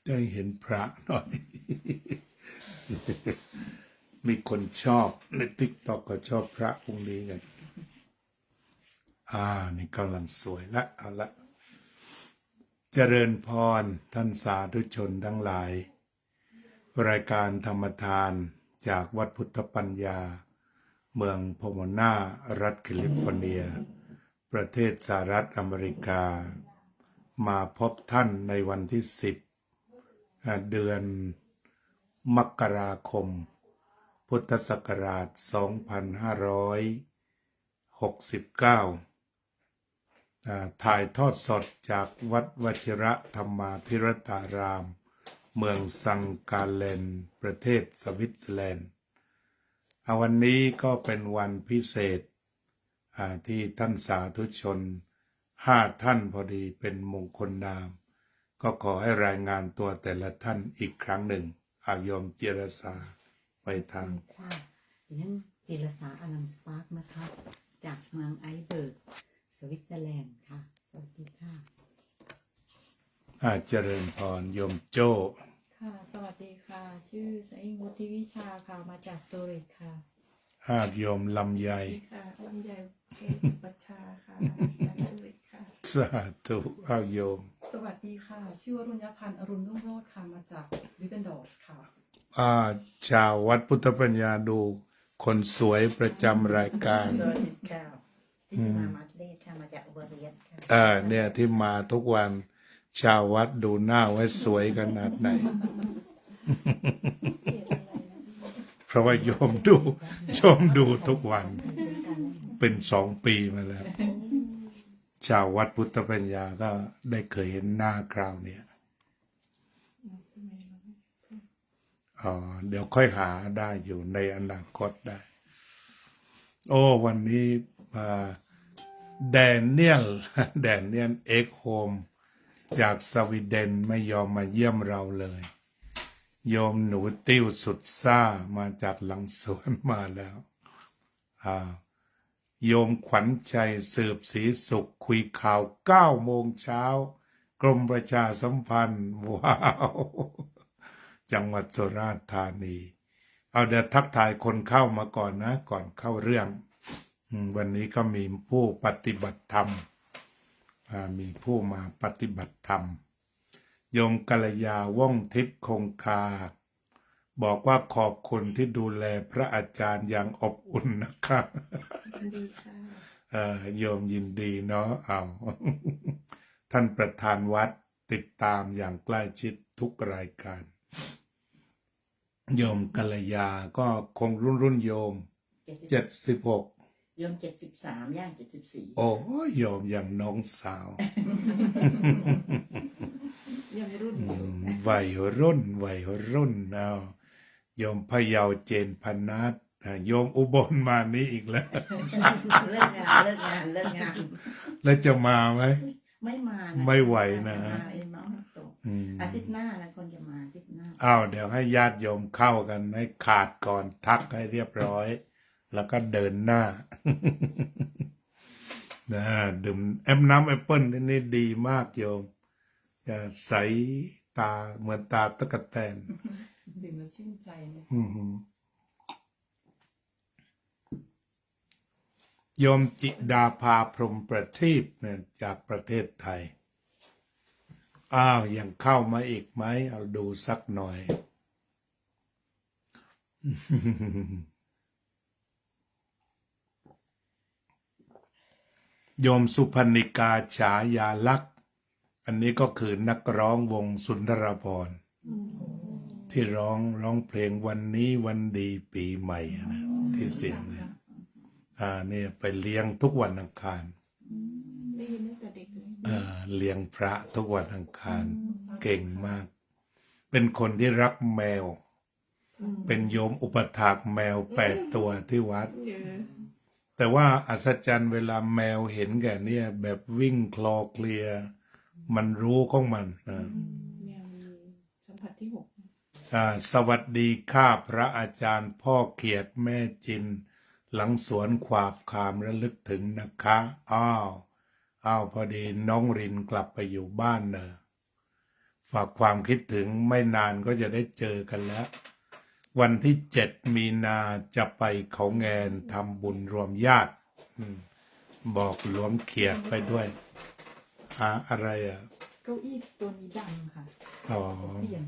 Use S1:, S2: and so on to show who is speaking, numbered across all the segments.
S1: ได้เห็นพระหน่อย มีคนชอบในติ๊กต็อกก็ชอบพระองค์นี้กันนี่กำลังสวยละเอาละเจริญพรท่านสาธุชนทั้งหลาย รายการธรรมทานจากวัดพุทธปัญญา เมืองโพโมนารัฐแคลิฟอร์เนีย ประเทศสหรัฐอเมริกา มาพบท่านในวันที่10 เดือนมกราคม พุทธศักราช 2569 ถ่ายทอดสดจากวัดวชิระธรรมาภิรตาราม เมืองซังกาเลน ประเทศสวิตเซอร์แลนด์ วันนี้ก็เป็นวันพิเศษที่ท่านสาธุชน5 ท่านพอดีเป็นมงคลนาม ก็ขอให้รายงานตัวแต่ละท่านอีกครั้งหนึ่งโยมจิรสาไปทาง
S2: ค่ะดิฉันจิรสาอนันต์สปาร์กนะคะจากเมืองไอเบิร์กสวิตเซอร์แลนด์ค่ะสวัสดีค่ะ
S1: เจริญพรโยมโจ้
S3: ค่ะสวัสดีค่ะชื่อสอิงวุฒิวิชาค่ะมาจากโซลิดค่ะ
S1: โยมลำไย
S3: ค่ะลำไยเกศปัชชาค่ะจากโซลิดค่ะ
S1: สาธุโยม
S3: สวัสดีค่ะชื่อวรุณยพันธ์อรุณรุ่งโรจน์ค่ะมาจากวิเบนดอร์ฟค่ะ
S1: ชาววัดพุทธปัญญาดูคนสวยประจำรายการ
S4: สวัสดีค่ะที่มามัดเลดค่ะมาจากอุบลรัตน์ค่ะ
S1: เนี่ยที่มาทุกวันชาววัดดูหน้าไว้สวยขนาดไหน เพราะว่าโยมดูทุกวันเป็น2 ปีมาแล้ว ชาววัดพุทธปัญญาก็ได้เคยเห็นหน้าคราวเนี้ยเดี๋ยวค่อยหาได้อยู่ในอนาคตได้ วันนี้แดเนียลเอ็กโฮมจากสวีเดนไม่ยอมมาเยี่ยมเราเลยโยมหนูติ้วสุดซ่ามาจากหลังสวนมาแล้วโยมขวัญใจสืบศรีสุขคุยข่าว9 โมงเช้ากรมประชาสัมพันธ์ว้าวจังหวัดสุราษฎร์ธานีเดี๋ยวทักทายคนเข้ามาก่อนนะก่อนเข้าเรื่องวันนี้ก็มีผู้ปฏิบัติธรรมมีผู้มาปฏิบัติธรรมโยมกัลยาว่องทิพย์คงคาบอกว่าขอบคุณที่ดูแลพระอาจารย์อย่างอบอุ่นนะคะ
S3: ดีค่ะ
S1: โยมยินดีเนาะท่านประธานวัดติดตามอย่างใกล้ชิดทุกรายการโยมกัลยาก็คงรุ่นโยม76
S4: โยม73ย่าง74
S1: โอ้โยมอย่างน้องสาว
S3: ยังรุ่น
S1: วัยรุ่นโยมพะเยาเจนพนัสโยมอุบลมานี้อีกแล้ว
S4: เลิกงาน
S1: แล้วจะมาไหม
S4: ไม่มา
S1: ไม่ไหวนะ
S4: อาทิตย์หน้านะคนจะมาอาทิตย์หน้า
S1: เดี๋ยวให้ญาติโยมเข้ากันให้ขาดก่อนทักให้เรียบร้อยแล้วก็เดินหน้าดื่มน้ำแอปเปิ้ลที่นี่ดีมากโยมจะใสตาเหมือนตาตะกะแตน
S3: ดื่มแล้วชื่นใจเลย
S1: โยมจิดาภาพรหมประทีปเนี่ยจากประเทศไทยยังเข้ามาอีกไหมเอาดูสักหน่อยโยมสุพรรณิกาฉายาลักษณ์อันนี้ก็คือนักร้องวงสุนทรภรณ์ที่ร้องเพลงวันนี้วันดีปีใหม่นะที่เสียงเนี่ยเนี่ยไปเลี้ยงทุกวันอังคาร
S3: ได้ยินตั้งแต่เด็กเลย
S1: เลี้ยงพระทุกวันอังคารเก่งมากเป็นคนที่รักแมวเป็นโยมอุปถากแมว8 ตัวที่วัดแต่ว่าอัศจรรย์เวลาแมวเห็นแกเนี่ยแบบวิ่งคลอเคลียมันรู้ของมัน
S3: แมวมีสัมผัสที่
S1: 6สวัสดีข้าพระอาจารย์พ่อเขียดแม่จินหลังสวนขวาบคามระลึกถึงนะคะพอดีน้องรินกลับไปอยู่บ้านเนอะ ฝากความคิดถึงไม่นานก็จะได้เจอกันแล้ว วันที่7 มีนาจะไปเขาแงนทำบุญรวมญาติบอกหลวงเขียดไปด้วยอะไรอ่ะ
S3: เก้าอี้ตัวนี้ดังค่ะ
S1: อ๋อ
S3: เปลี่ยน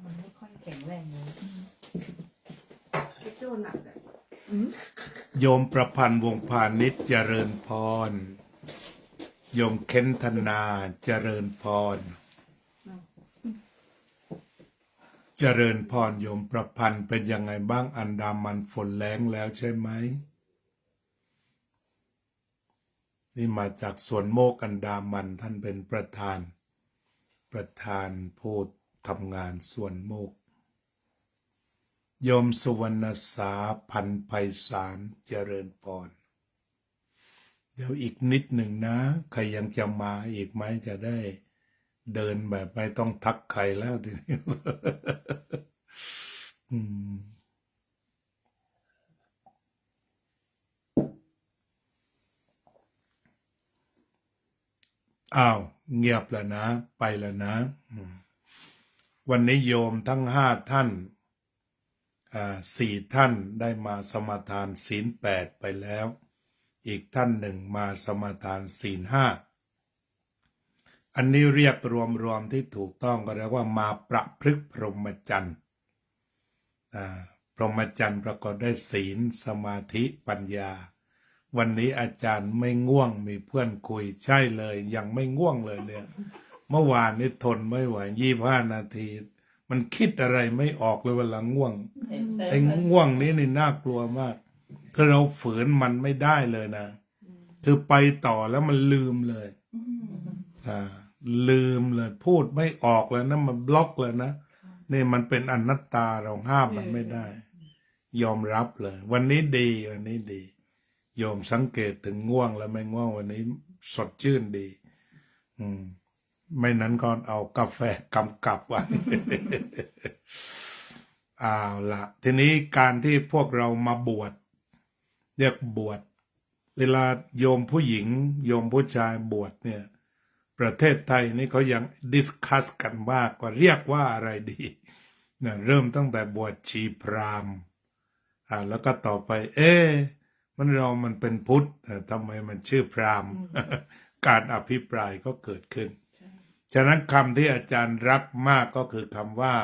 S3: มันไม่ค่อยแข็งแรงเลย
S4: กระโจนหนักเลย
S1: โยมประพันธ์วงศ์พาณิชย์เจริญพร โยมเค้นธนาเจริญพร เจริญพรโยมประพันธ์เป็นยังไงบ้างอันดามันฝนแรงแล้วใช่ไหม นี่มาจากสวนโมกอันดามันท่านเป็นประธานผู้ทำงานสวนโมก โยมสุวรรณสาพันธ์ไพศาลเจริญพร เดี๋ยวอีกนิดหนึ่งนะ ใครยังจะมาอีกไหมจะได้เดินแบบไม่ต้องทักใครแล้วทีนี้ อ้าวเงียบแล้วนะ ไปแล้วนะ วันนี้โยมทั้ง5 ท่าน4 ท่านได้มาสมาทานศีล 8ไปแล้ว อีกท่านหนึ่งมาสมาทานศีล 5อันนี้เรียกรวมที่ถูกต้องก็เรียกว่ามาประพฤกษ์พรหมจรรย์พรหมจรรย์ประกอบด้วยศีลสมาธิปัญญา วันนี้อาจารย์ไม่ง่วงมีเพื่อนคุยใช่เลยยังไม่ง่วงเลยเนี่ย เมื่อวานนี้ทนไม่ไหว25 นาที มันคิดอะไรไม่ออกเลยเวลาง่วงไอ้ง่วงนี้นี่น่ากลัวมากคือเราฝืนมันไม่ได้เลยนะคือไปต่อแล้วมันลืมเลยลืมเลยพูดไม่ออกเลยนะมันบล็อกเลยนะนี่มันเป็นอนัตตาเราห้ามมันไม่ได้ ยอมรับเลย วันนี้ดีวันนี้ดีโยมสังเกตถึงง่วงแล้วไม่ง่วงวันนี้สดชื่นดีไม่นั้นก็เอากาแฟกำกับไว้ เอาละทีนี้การที่พวกเรามาบวชเรียกบวชเวลาโยมผู้หญิงโยมผู้ชายบวชเนี่ยประเทศไทยนี่เขายังดิสคัสกันมากว่าเรียกว่าอะไรดีเนี่ยเริ่มตั้งแต่บวชชีพราหมณ์แล้วก็ต่อไปมันเป็นพุทธทำไมมันชื่อพราหมณ์ การอภิปรายก็เกิดขึ้นฉะนั้นคำที่อาจารย์รักมากก็คือคำว่า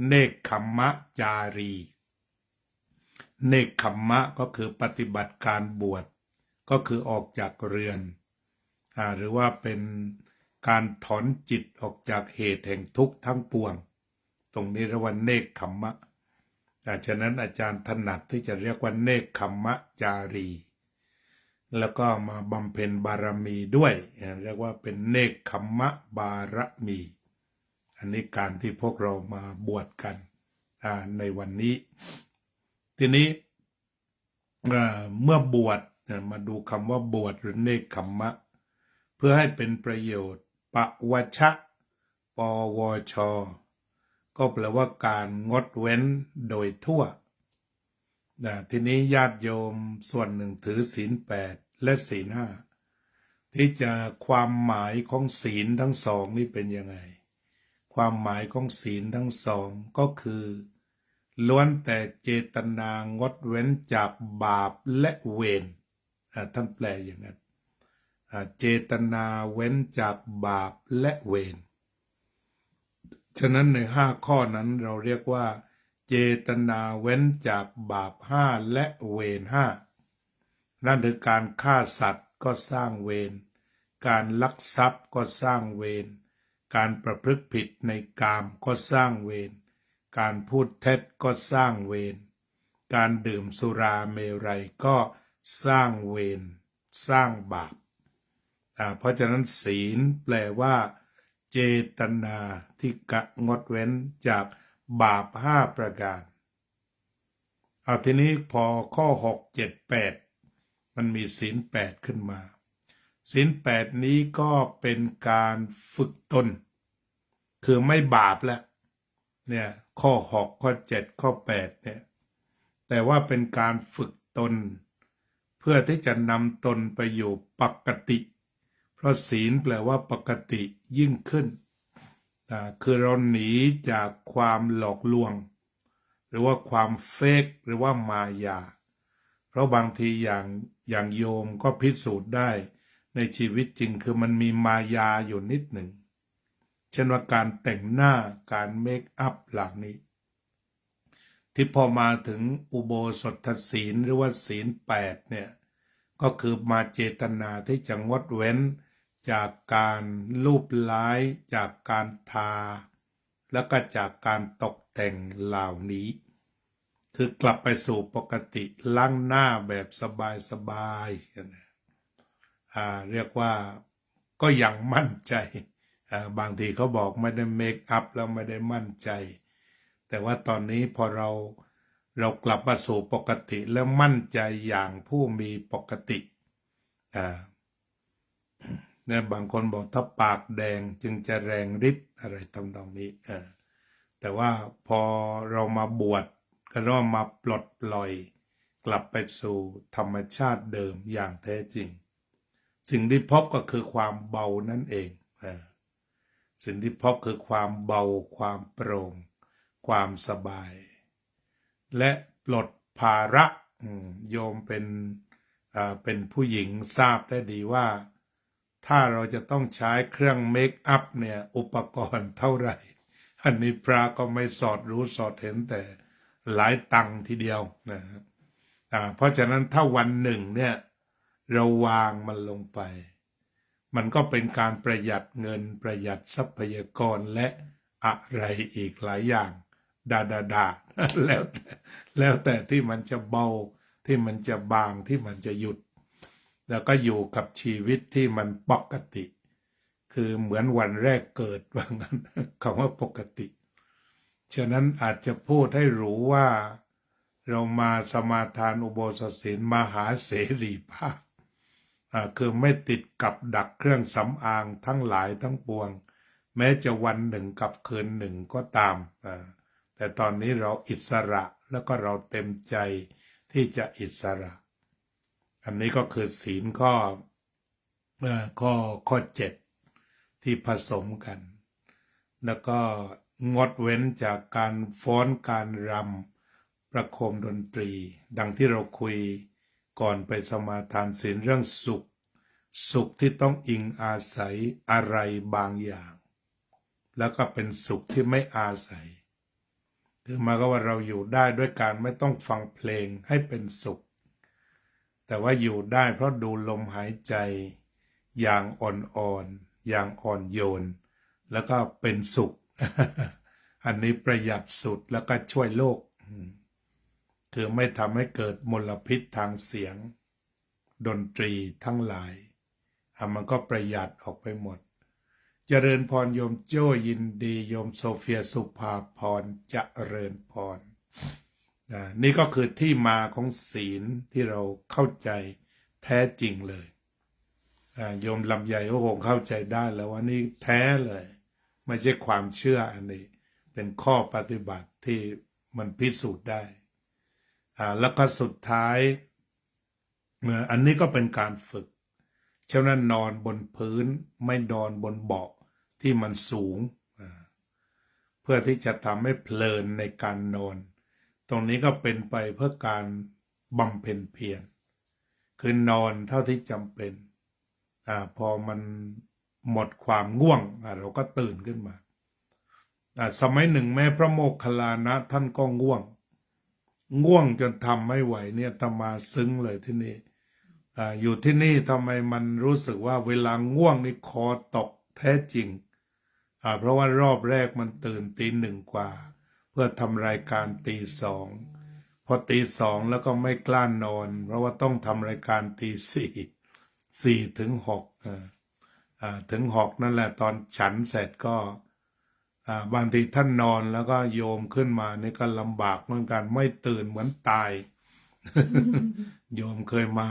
S1: เนกขัมมะจารีเนกขัมมะก็คือปฏิบัติการบวชก็คือออกจากเรือนหรือว่าเป็นการถอนจิตออกจากเหตุแห่งทุกข์ทั้งปวงตรงนี้เรียกว่าเนกขัมมะฉะนั้นอาจารย์ถนัดที่จะเรียกว่าเนกขัมมะจารีแล้วก็มาบำเพ็ญบารมีด้วยเรียกว่าเป็นเนกขัมมะบารมี อันนี้การที่พวกเรามาบวชกันในวันนี้ทีนี้เมื่อบวชมาดูคำว่าบวชหรือเนกขัมมะเพื่อให้เป็นประโยชน์ปวชะปวชก็แปลว่าการงดเว้นโดยทั่วทีนี้ญาติโยมส่วนหนึ่งถือศีล 8และศีล 5ที่จะความหมายของศีลทั้งสองนี่เป็นยังไงความหมายของศีลทั้งสองก็คือล้วนแต่เจตนางดเว้นจากบาปและเวรท่านแปลอย่างนั้นเจตนาเว้นจากบาปและเวรฉะนั้นใน5 ข้อนั้นเราเรียกว่าเจตนาเว้นจากบาป5และเวร5นั่นคือการฆ่าสัตว์ก็สร้างเวรการลักทรัพย์ก็สร้างเวรการประพฤติผิดในกามก็สร้างเวรการพูดเท็จก็สร้างเวรการดื่มสุราเมรัยก็สร้างเวรสร้างบาปเพราะฉะนั้นศีลแปลว่าเจตนาที่งดเว้นจากบาป5 ประการทีนี้พอข้อ6 7 8มันมีศีล 8ขึ้นมาศีล 8นี้ก็เป็นการฝึกตนคือไม่บาปแล้วเนี่ยข้อ6ข้อ7ข้อ8เนี่ยแต่ว่าเป็นการฝึกตนเพื่อที่จะนำตนไปอยู่ปกติเพราะศีลแปลว่าปกติยิ่งขึ้น คือเราหนีจากความหลอกลวง หรือว่าความเฟกหรือว่ามายา เพราะบางทีอย่างโยมก็พิสูจน์ได้ในชีวิตจริงคือมันมีมายาอยู่นิดหนึ่งเช่นว่าการแต่งหน้าการเมคอัพเหล่านี้ ที่พอมาถึงอุโบสถศีลหรือว่าศีล8เนี่ยก็คือมาเจตนาที่จะงดเว้นจากการลูบไล้จากการทา แล้วก็จากการตกแต่งเหล่านี้ คือกลับไปสู่ปกติล้างหน้าแบบสบายๆเรียกว่าก็ยังมั่นใจบางทีเขาบอกไม่ได้เมคอัพแล้วไม่ได้มั่นใจแต่ว่าตอนนี้พอเรากลับมาสู่ปกติแล้วมั่นใจอย่างผู้มีปกติเนี่ยบางคนบอกถ้าปากแดงจึงจะแรงฤทธิ์อะไรทำนองนี้แต่ว่าพอเรามาบวชก็เรียกว่ามาปลดปล่อยกลับไปสู่ธรรมชาติเดิมอย่างแท้จริงสิ่งที่พบก็คือความเบานั่นเองสิ่งที่พบคือความเบาความโปร่งความสบาย และปลดภาระโยมเป็นผู้หญิงทราบได้ดีว่าถ้าเราจะต้องใช้เครื่องเมคอัพเนี่ยอุปกรณ์เท่าไหร่อันนี้พระก็ไม่สอดรู้สอดเห็นแต่หลายตังค์ทีเดียวนะเพราะฉะนั้นถ้าวันหนึ่งเนี่ยเราวางมันลงไปมันก็เป็นการประหยัดเงินประหยัดทรัพยากรและอะไรอีกหลายอย่างดาแล้วแต่ที่มันจะเบาที่มันจะบางที่มันจะหยุดแล้วก็อยู่กับชีวิตที่มันปกติคือเหมือนวันแรกเกิดว่างั้นคำว่าปกติฉะนั้นอาจจะพูดให้รู้ว่าเรามาสมาทานอุโบสถศีลมหาเสรีภาพคือไม่ติดกับดักเครื่องสำอางทั้งหลายทั้งปวงแม้จะวันหนึ่งกับคืนหนึ่งก็ตามแต่ตอนนี้เราอิสระแล้วก็เราเต็มใจที่จะอิสระอันนี้ก็คือศีลข้อ7ที่ผสมกันแล้วก็งดเว้นจากการฟ้อนการรำประโคมดนตรีดังที่เราคุยก่อนไปสมาทานศีลเรื่องสุขที่ต้องอิงอาศัยอะไรบางอย่างแล้วก็เป็นสุขที่ไม่อาศัยคือมาก็ว่าเราอยู่ได้ด้วยการไม่ต้องฟังเพลงให้เป็นสุขแต่ว่าอยู่ได้เพราะดูลมหายใจอย่างอ่อนๆอย่างอ่อนโยนแล้วก็เป็นสุข อันนี้ประหยัดสุดแล้วก็ช่วยโลกคือไม่ทำให้เกิดมลพิษทางเสียงดนตรีทั้งหลายมันก็ประหยัดออกไปหมดเจริญพรโยมโจ้ยินดีโยมโซเฟียสุภาพรเจริญพรนี่ก็คือที่มาของศีลที่เราเข้าใจแท้จริงเลยโยมลำไยก็คงเข้าใจได้แล้วว่านี่แท้เลยไม่ใช่ความเชื่ออันนี้เป็นข้อปฏิบัติที่มันพิสูจน์ได้แล้วก็สุดท้ายอันนี้ก็เป็นการฝึกฉะนั้นนอนบนพื้นไม่นอนบนเบาะที่มันสูงเพื่อที่จะทำให้เพลินในการนอนตรงนี้ก็เป็นไปเพื่อการบำเพ็ญเพียรคือนอนเท่าที่จำเป็นพอมันหมดความง่วงเราก็ตื่นขึ้นมาสมัยหนึ่งแม้พระโมคคัลลานะท่านก็ง่วงจนทำไม่ไหวเนี่ยตมาซึ้งเลยที่นี่อยู่ที่นี่ทำไมมันรู้สึกว่าเวลาง่วงนี่คอตกแท้จริงเพราะว่ารอบแรกมันตื่นตี 1กว่าเพื่อทำรายการตี 2พอตี 2แล้วก็ไม่กล้านอนเพราะว่าต้องทำรายการตี 4ถึง 6ถึง 6นั่นแหละตอนฉันเสร็จก็บางทีท่านนอนแล้วก็โยมขึ้นมานี่ก็ลำบากเหมือนกันไม่ตื่นเหมือนตาย โยมเคยมา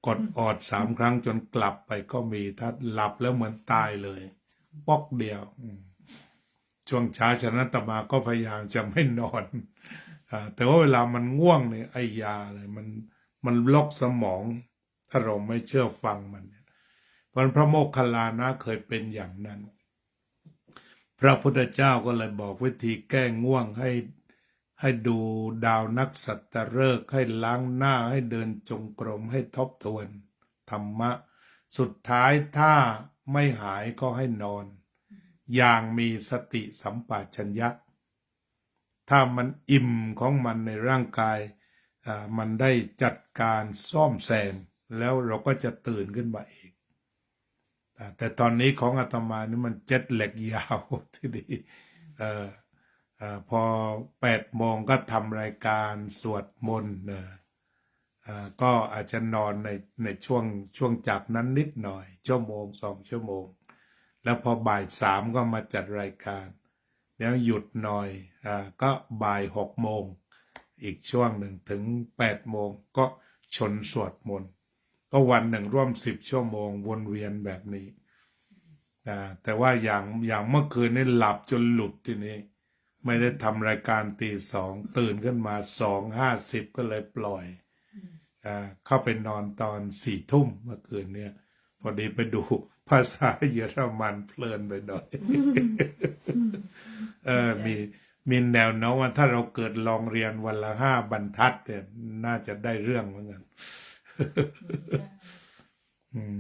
S1: กดออด3 ครั้งจนกลับไปก็มีถ้าหลับแล้วเหมือนตายเลยป๊อกเดียวช่วงเช้าฉะนั้นอาตมาก็พยายามจะไม่นอนแต่ว่าเวลามันง่วงเนี่ยไอ้ยาเลยมันล็อกสมองถ้าเราไม่เชื่อฟังมันเนี่ยเพราะพระโมคคัลลานะเคยเป็นอย่างนั้น พระพุทธเจ้าก็เลยบอกวิธีแก้ง่วงให้ดูดาวนักสัตฤกษ์ให้ล้างหน้าให้เดินจงกรมให้ทบทวนธรรมะสุดท้ายถ้าไม่หายก็ให้นอน อย่างมีสติสัมปชัญญะถ้ามันอิ่มของมันในร่างกายมันได้จัดการซ่อมแซมแล้วเราก็จะตื่นขึ้นมาเองแต่ตอนนี้ของอาตมานี่มันเจ็ดแหลกยาวที่ดีพอ8 โมงก็ทำรายการสวดมนต์ก็อาจจะนอนในช่วงจากนั้นนิดหน่อยชั่วโมง2 ชั่วโมงแล้วพอบ่าย 3ก็มาจัดรายการแล้วหยุดหน่อยก็บ่าย 6 โมงอีกช่วงหนึ่งถึง8 โมงก็ชนสวดมนต์ก็วันหนึ่งร่วม10 ชั่วโมงวนเวียนแบบนี้แต่ว่าอย่างเมื่อคืนนี่หลับจนหลุดทีนี้ไม่ได้ทำรายการตี 2ตื่นขึ้นมา2:50ก็เลยปล่อยเข้าไปนอนตอน4 ทุ่มเมื่อคืนเนี่ยพอดีไปดูภาษาเยอรมันเพลินไปหน่อยมีแนวโน้มว่าถ้าเราเกิดลองเรียนวันละ5 บรรทัดเนี่ยน่าจะได้เรื่องเหมือนกัน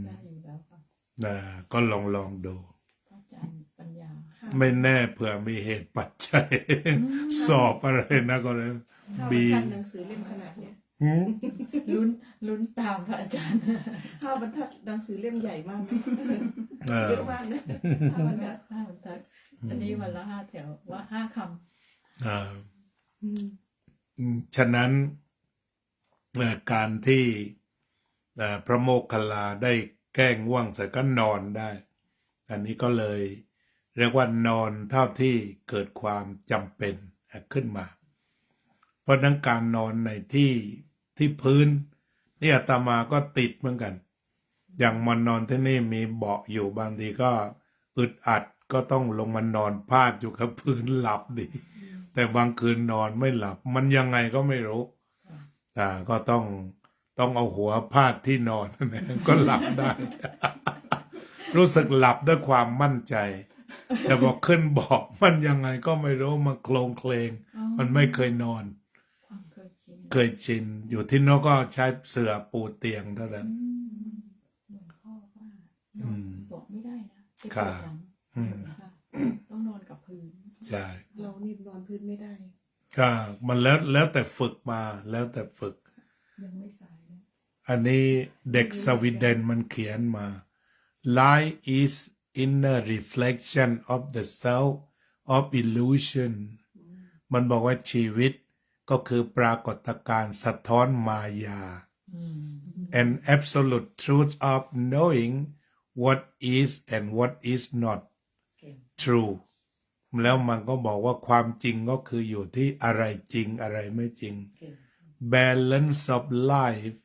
S3: ได้อยู่แล้วค่ะ
S1: ก็ลองดู
S3: อาจารย์ปัญญา
S1: ไม่แน่เผื่อมีเหตุปัจจัย สอบอะไรนะก็เลย
S4: ถ้า
S1: บี
S4: บรรทัดหนังสือเล่มขนาดเนี้ย
S3: ลุ้นตามพระอาจารย์
S4: 5 บรรทัดหนังสือเล่มใหญ่มาก
S1: เออ
S4: เยอะมากนะ5 บรรทัด
S3: 5 บรรทัดอันนี้วันละ 5 แถวว่า5 คำ
S1: ฉะนั้นการที่พระโมคคัลลาได้แก้ง่วงเสร็จก็นอนได้ อันนี้ก็เลยเรียกว่านอนเท่าที่เกิดความจำเป็นขึ้นมา เพราะนั้นการนอนในที่พื้นนี่อาตมาก็ติดเหมือนกัน อย่างมานอนที่นี่มีเบาะอยู่บางทีก็อึดอัดก็ต้องลงมานอนพาดอยู่กับพื้นหลับดี แต่บางคืนนอนไม่หลับมันยังไงก็ไม่รู้ก็ต้องเอาหัวพาดที่นอน ก็หลับได้ รู้สึกหลับด้วยความมั่นใจ แต่พอขึ้นเบาะมันยังไงก็ไม่รู้มันโคลงเคลงมันไม่เคยนอน
S3: ความเคยชิน
S1: เคยชินอยู่ที่โน้นก็ใช้เสื่อปูเตียงเท่านั้น
S3: หลวงพ่อว่านอนบอกไม่ได้นะเจ็บ
S1: ค่ะ
S3: หลังค่ะต้องนอนกับพื้น
S1: ใช่
S4: เรานี่นอนพื้นไม่ได้
S1: ก็มันแล้วแต่ฝึกมาแล้วแต่ฝึก
S3: ยังไม่สายนะ
S1: อันนี้เด็กสวีเดนมันเขียนมา Life is inner reflection of the self of illusion มันบอกว่าชีวิตก็คือปรากฏการณ์สะท้อนมายา an absolute truth of knowing what is and what is not true แล้วมันก็บอกว่าความจริงก็คืออยู่ที่อะไรจริงอะไรไม่จริง balance of life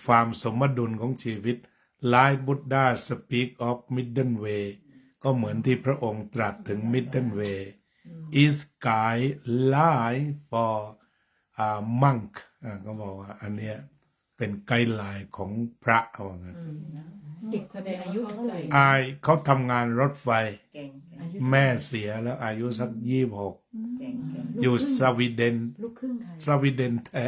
S1: ความสมดุลของชีวิต Like Buddha speak of middle way ก็เหมือนที่พระองค์ตรัสถึง middle way is guideline for monk ก็บอกว่าอันเนี้ยเป็นไกด์ไลน์ของพระเอางั้น
S2: เด็กคนนี้อายุเท่าไหร่
S1: เขาทำงานรถไฟ
S4: เก่ง
S2: อายุ
S1: แม่เสียแล้วอายุสัก26
S4: เก่ง
S1: อยู่สวีเดน
S2: ลูกครึ่งไทย
S1: สวีเดนแท้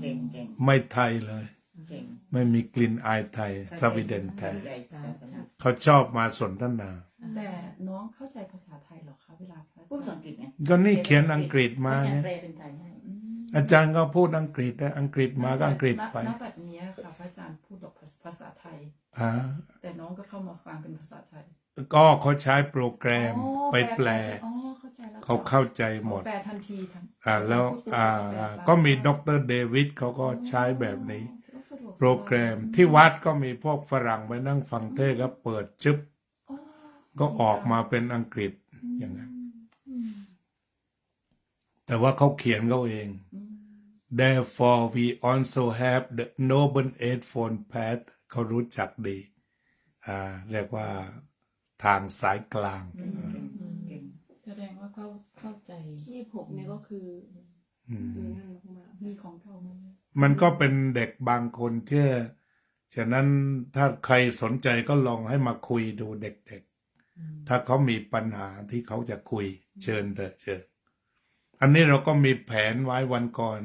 S4: เก่งเก่ง
S1: ไม่ไทยเลย
S4: เก่ง
S1: ไม่มีกลิ่นอายไทยสวีเดนแท้
S4: ใหญ่สาธุ
S1: เขาชอบมาสนทนา
S5: แต่น้องเข้าใจภาษาไทยเหรอคะเวลาพระ
S4: พูด
S5: อา
S4: ภาษา
S5: จาร
S4: อัง
S5: ย์
S4: กฤษไง
S1: ก็นี่เขียนอังกฤษมา
S4: เนี่
S1: เนี่ย ย
S4: แปลเป็นไทยให้
S1: อาจารย์ก็พูดอังกฤษแต่อังกฤษมาก็อังกฤษไป
S5: ณบัดเนี้ยค่ะพระอาจารย์พูดออกภาษาไทย
S1: อ่า
S5: แต่น้องก็เข้ามาฟังเป็นภาษาไทย
S1: ก็เขาใช้โปรแกรม
S5: อ๋อ
S1: ไปแปล
S5: อ๋อเข้าใจแล้ว
S1: เขาเข้าใจหมด
S5: แปลทันทีทัน
S1: แล้ว
S5: พูดตัวแปล
S1: ก็มีดรเดวิดเขาก็ใช้แบบนี้
S5: สะดวก
S1: โปรแกรมที่วัดก็มีพวกฝรั่งไปนั่งฟังเทศน์ก็เปิดชึบ
S5: อ๋อ
S1: ก็ออกมาเป็นอังกฤษอย่างนั้น แต่ว่าเขาเขียนเขาเอง therefore we also have the noble eightfold path เขารู้จักดีเรียกว่าทางสายกลาง
S4: เก่ง
S3: แสดงว่าเข้าใจ
S4: 26นี่ก็คือนั่นมาก
S5: มีของเก่าไหม
S1: มันก็เป็นเด็กบางคนที่ฉะนั้นถ้าใครสนใจก็ลองให้มาคุยดูเด็ก ถ้าเขามีปัญหาที่เขาจะคุยเชิญเถอะเชิญ อันนี้เราก็มีแผนไว้วันก่อน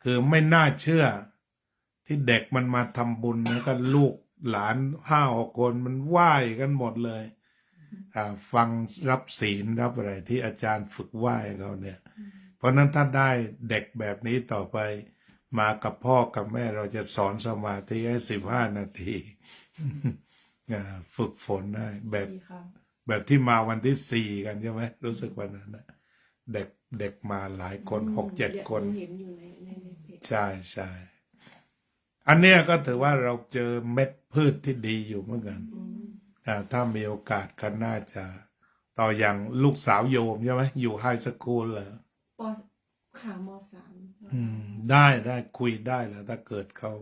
S1: คือไม่น่าเชื่อที่เด็กมันมาทำบุญแล้วก็ลูกหลาน5-6 คนมันไหว้กันหมดเลยฟังรับศีลรับอะไรที่อาจารย์ฝึกไหว้เขาเนี่ย เพราะนั้นถ้าได้เด็กแบบนี้ต่อไป มากับพ่อกับแม่เราจะสอนสมาธิให้15 นาที ฝึกฝนได้แบบ
S5: ดีค่ะ
S1: แบบที่มาวันที่ 4กันใช่ไหมรู้สึกวันนั้นนะเด็กมาหลายคน6-7 คน
S5: เห็นอยู่ในเพจ
S1: ใช่ใช่อันเนี้ยก็ถือว่าเราเจอเม็ดพืชที่ดีอยู่เหมือนกันถ้ามีโอกาสก็น่าจะต่ออย่างลูกสาวโยมใช่ไหมอยู่ไฮสคูลเหรอ
S5: ปขามสาม
S1: ได้คุยได้แล้วถ้าเกิดเขา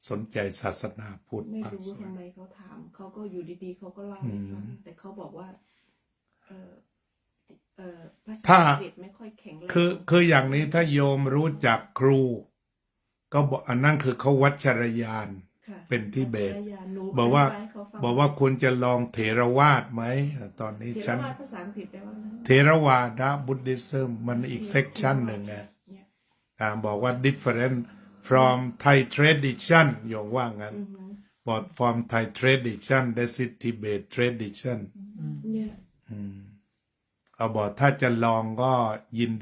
S1: สนใจศาสนาพุทธ
S5: ไม่
S1: มาก
S5: รู้
S1: ส่วน
S5: ทำไมเขาถามเขาก็อยู่ดีๆเขาก็เล่าให้ฟังแต่เขาบอกว่าภาษา
S1: ถ้า
S5: อังกฤษไม่ค่อยแข็งแรง
S1: คืออย่างนี้ถ้าโยมรู้จักครู ก็บอกอันนั้นคือเขาวัชรยาน
S5: ค่ะ
S1: เป็นทิเบต
S5: วัชรยานหนู
S1: บอกว่า
S5: ไปให้เขฟัง
S1: บอกว่าคุณจะลองเถรวาทไหมตอนนี้
S5: เทร
S1: ฉัน
S5: วาสภาษาอังกฤษแปลว่าอะไร
S1: เทรวาดะบุ d ดิซึมมันอีกเซกชันหนึ่งไง
S5: เนี่ย
S1: บอกว่า different from Thai tradition โยงว่างั้นบอก from Thai tradition that is Tibet tradition
S5: เนี่ย
S1: เอาบอกถ้าจะลองก็ยิน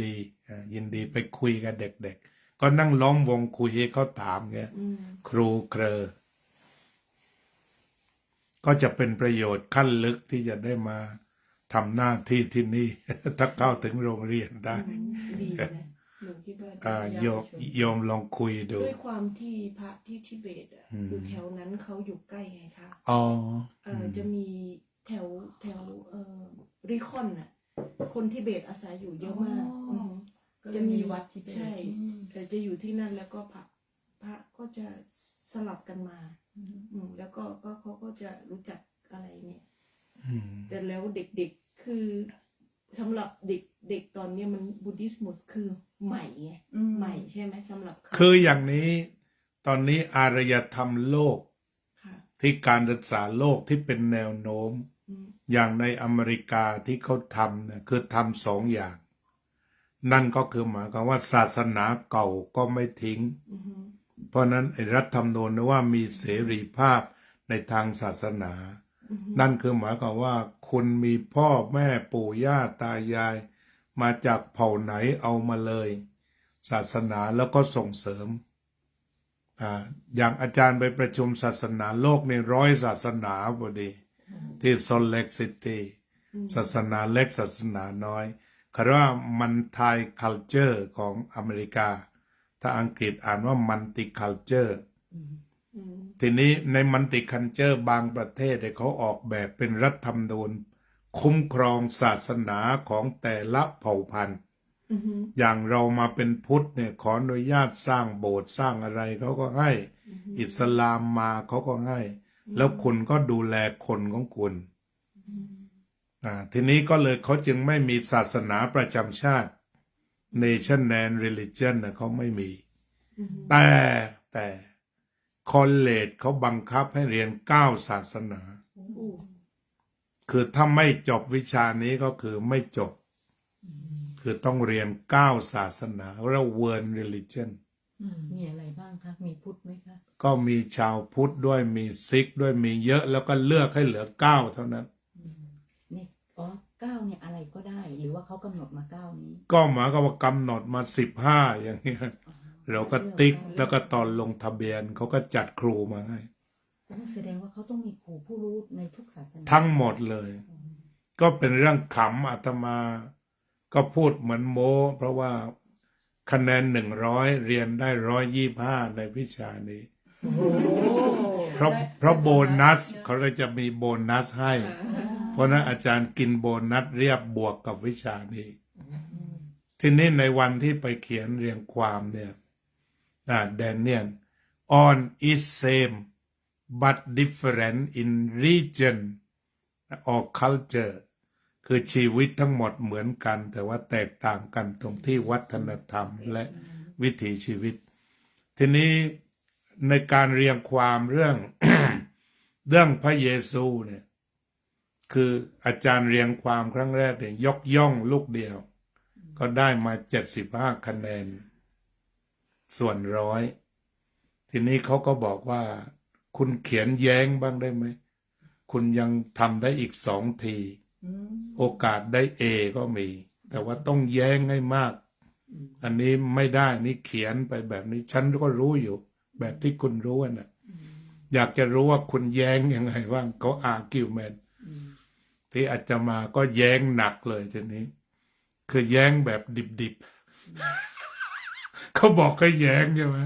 S1: ดีไปคุยกับเด็กๆ ก็นั่งล้อมวงคุยให้เขาถามไงครูเครอก็จะเป็นประโยชน์ขั้นลึกที่จะได้มาทำหน้าที่ที่นี่ ถ้าเข้าถึงโรงเรียนได้
S5: ดีนะหนูคิดว่าจะพยายาม
S1: โยม
S5: ไปชวน
S1: โยมลองคุยดู
S5: ด้วยความที่พระที่ทิเบตอยู่แถวนั้นเขาอยู่ใกล้ไงคะ
S1: อ๋อ
S5: จะมีแถวริคอนน่ะคนทิเบตอาศัยอยู่เยอะมาก
S3: อ๋อ
S5: ม
S3: ก็จะมีวัดทิเบต
S5: ใช่จะอยู่ที่นั่นแล้วก็พระก็จะสลับกันมาแล้วก็เขาก็จะรู้จักอะไรเนี่ยแต่แล้วเด็กๆคือสำหรับเด็กตอนเนี้ยมันบุดิสต์คือใหม่ไงใหม่ใช่ไหมสำหรับเขา
S1: คืออย่างนี้ตอนนี้อารยธรรมโลก
S5: ค่ะ
S1: ที่การศึกษาโลกที่เป็นแนวโน้ม อย่างในอเมริกาที่เขาทำเนี่ยคือทำ2 อย่าง นั่นก็คือหมายความว่าศาสนาเก่าก็ไม่ทิ้ง เพราะนั้นไอ้รัฐธรรมนูญนะว่ามีเสรีภาพในทางศาสนา นั่นคือหมายความว่าคุณมีพ่อแม่ปู่ย่าตายาย มาจากเผ่าไหนเอามาเลย ศาสนาแล้วก็ส่งเสริมอย่างอาจารย์ไปประชุมศาสนาโลกใน100 ศาสนาพอดี ที่โซลเลกซิตี้ศาสนาเล็กศาสนาน้อยคำว่ามันไทยคัลเจอร์ของอเมริกา ถ้าอังกฤษอ่านว่ามันติคัลเจอร์ทีนี้ในมันติคัลเจอร์บางประเทศเขาออกแบบเป็นรัฐธรรมนูญคุ้มครองศาสนาของแต่ละเผ่าพันธุ์ อย่างเรามาเป็นพุทธเนี่ยขออนุญาตสร้างโบสถ์สร้างอะไรเขาก็ให้ อิสลามมาเขาก็ให้ แล้วคุณก็ดูแลคนของคุณทีนี้ก็เลยเขาจึงไม่มีศาสนาประจำชาติ Nation and Religion นะเขาไม่มี แต่คอลเลจเขาบังคับให้เรียน9 ศาสนา คือถ้าไม่จบวิชานี้ก็คือไม่จบ คือต้องเรียน9 ศาสนาเรียกว่า World Religion
S2: มีอะไรบ้างคะ มีพุทธไหมคะ
S1: ก็มีชาวพุทธด้วยมีซิกด้วยมีเยอะแล้วก็เลือกให้เหลือ9เท่านั้น
S2: เนี่ย9เนี่ยอะไรก็ได้ หรือว่าเขากำหนดมา9นี้
S1: ก็หมายความว่ากำหนดมา15อย่างเงี้ยเราก็ติ๊กแล้วก็ตอนลงทะเบียนเขาก็จัดครูมาให้
S2: แสดงว่าเขาต้องมีครูผู้รู้ในทุกศาสนา
S1: ทั้งหมดเลย ก็เป็นเรื่องขำอาตมา ก็พูดเหมือนโม้เพราะว่าคะแนน100เรียนได้125ในวิชานี้ เพราะโบนัสเขาเลยจะมีโบนัสให้ เพราะนั้นอาจารย์กินโบนัสเรียบบวกกับวิชานี้ ทีนี้ในวันที่ไปเขียนเรียงความเนี่ยแดเนียล on is same but different in region or culture คือชีวิตทั้งหมดเหมือนกันแต่ว่าแตกต่างกันตรงที่วัฒนธรรมและวิถีชีวิต ทีนี้ในการเรียงความเรื่อง เรื่องพระเยซูเนี่ย คืออาจารย์เรียงความครั้งแรกเนี่ยยกย่องลูกเดียว ก็ได้มา75 คะแนน ส่วนร้อยทีนี้เขาก็บอกว่า คุณเขียนแย้งบ้างได้ไหม คุณยังทำได้อีก2 ที โอกาสได้ A ก็มี แต่ว่าต้องแย้งให้มาก อันนี้ไม่ได้นี่เขียนไปแบบนี้ ฉันก็รู้อยู่ แบบที่คุณรู้น่ะ อยากจะรู้ว่าคุณแย้งยังไงบ้างเขาอาร์กิวเมนต์ที่อาจจะมาก็แย้งหนักเลยทีนี้ คือแย้งแบบดิบๆ เขาบอกให้แย้งใช่ไหม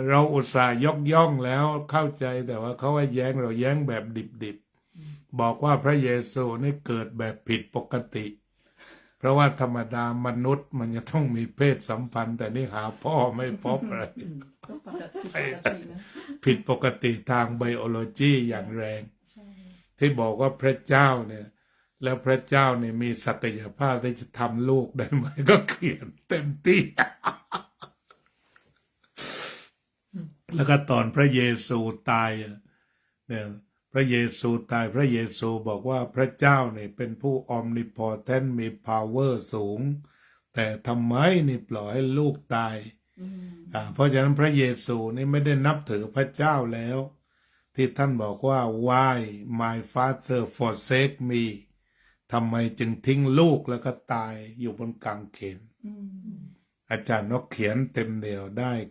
S1: เราอุตส่าห์ยกย่องแล้วเข้าใจแต่ว่าเขาว่าแย้งเราแย้งแบบดิบๆ บอกว่าพระเยซูนี่เกิดแบบผิดปกติ เพราะว่าธรรมดามนุษย์มันจะต้องมีเพศสัมพันธ์ แต่นี่หาพ่อไม่พบอะไร
S5: ก็ปกตินะ
S1: ผิดปกติทางไบโอโลจีอย่างแรง
S5: ใช่
S1: ที่บอกว่าพระเจ้าเนี่ย แล้วพระเจ้าเนี่ยมีศักยภาพที่จะทำลูกได้ไหม ก็เขียนเต็มที่ แล้วก็ตอนพระเยซูตายเนี่ยพระเยซูตายพระเยซูบอกว่าพระเจ้าเนี่ยเป็นผู้ออมนิพอเทนมี power สูง แต่ทำไมนี่ปล่อยให้ลูกตาย เพราะฉะนั้นพระเยซูนี่ไม่ได้นับถือพระเจ้าแล้ว ที่ท่านบอกว่า why my father forsake me ทำไมจึงทิ้งลูกแล้วก็ตายอยู่บนกางเขนอาจารย์นกเขียนเต็มเดียวได้ 95%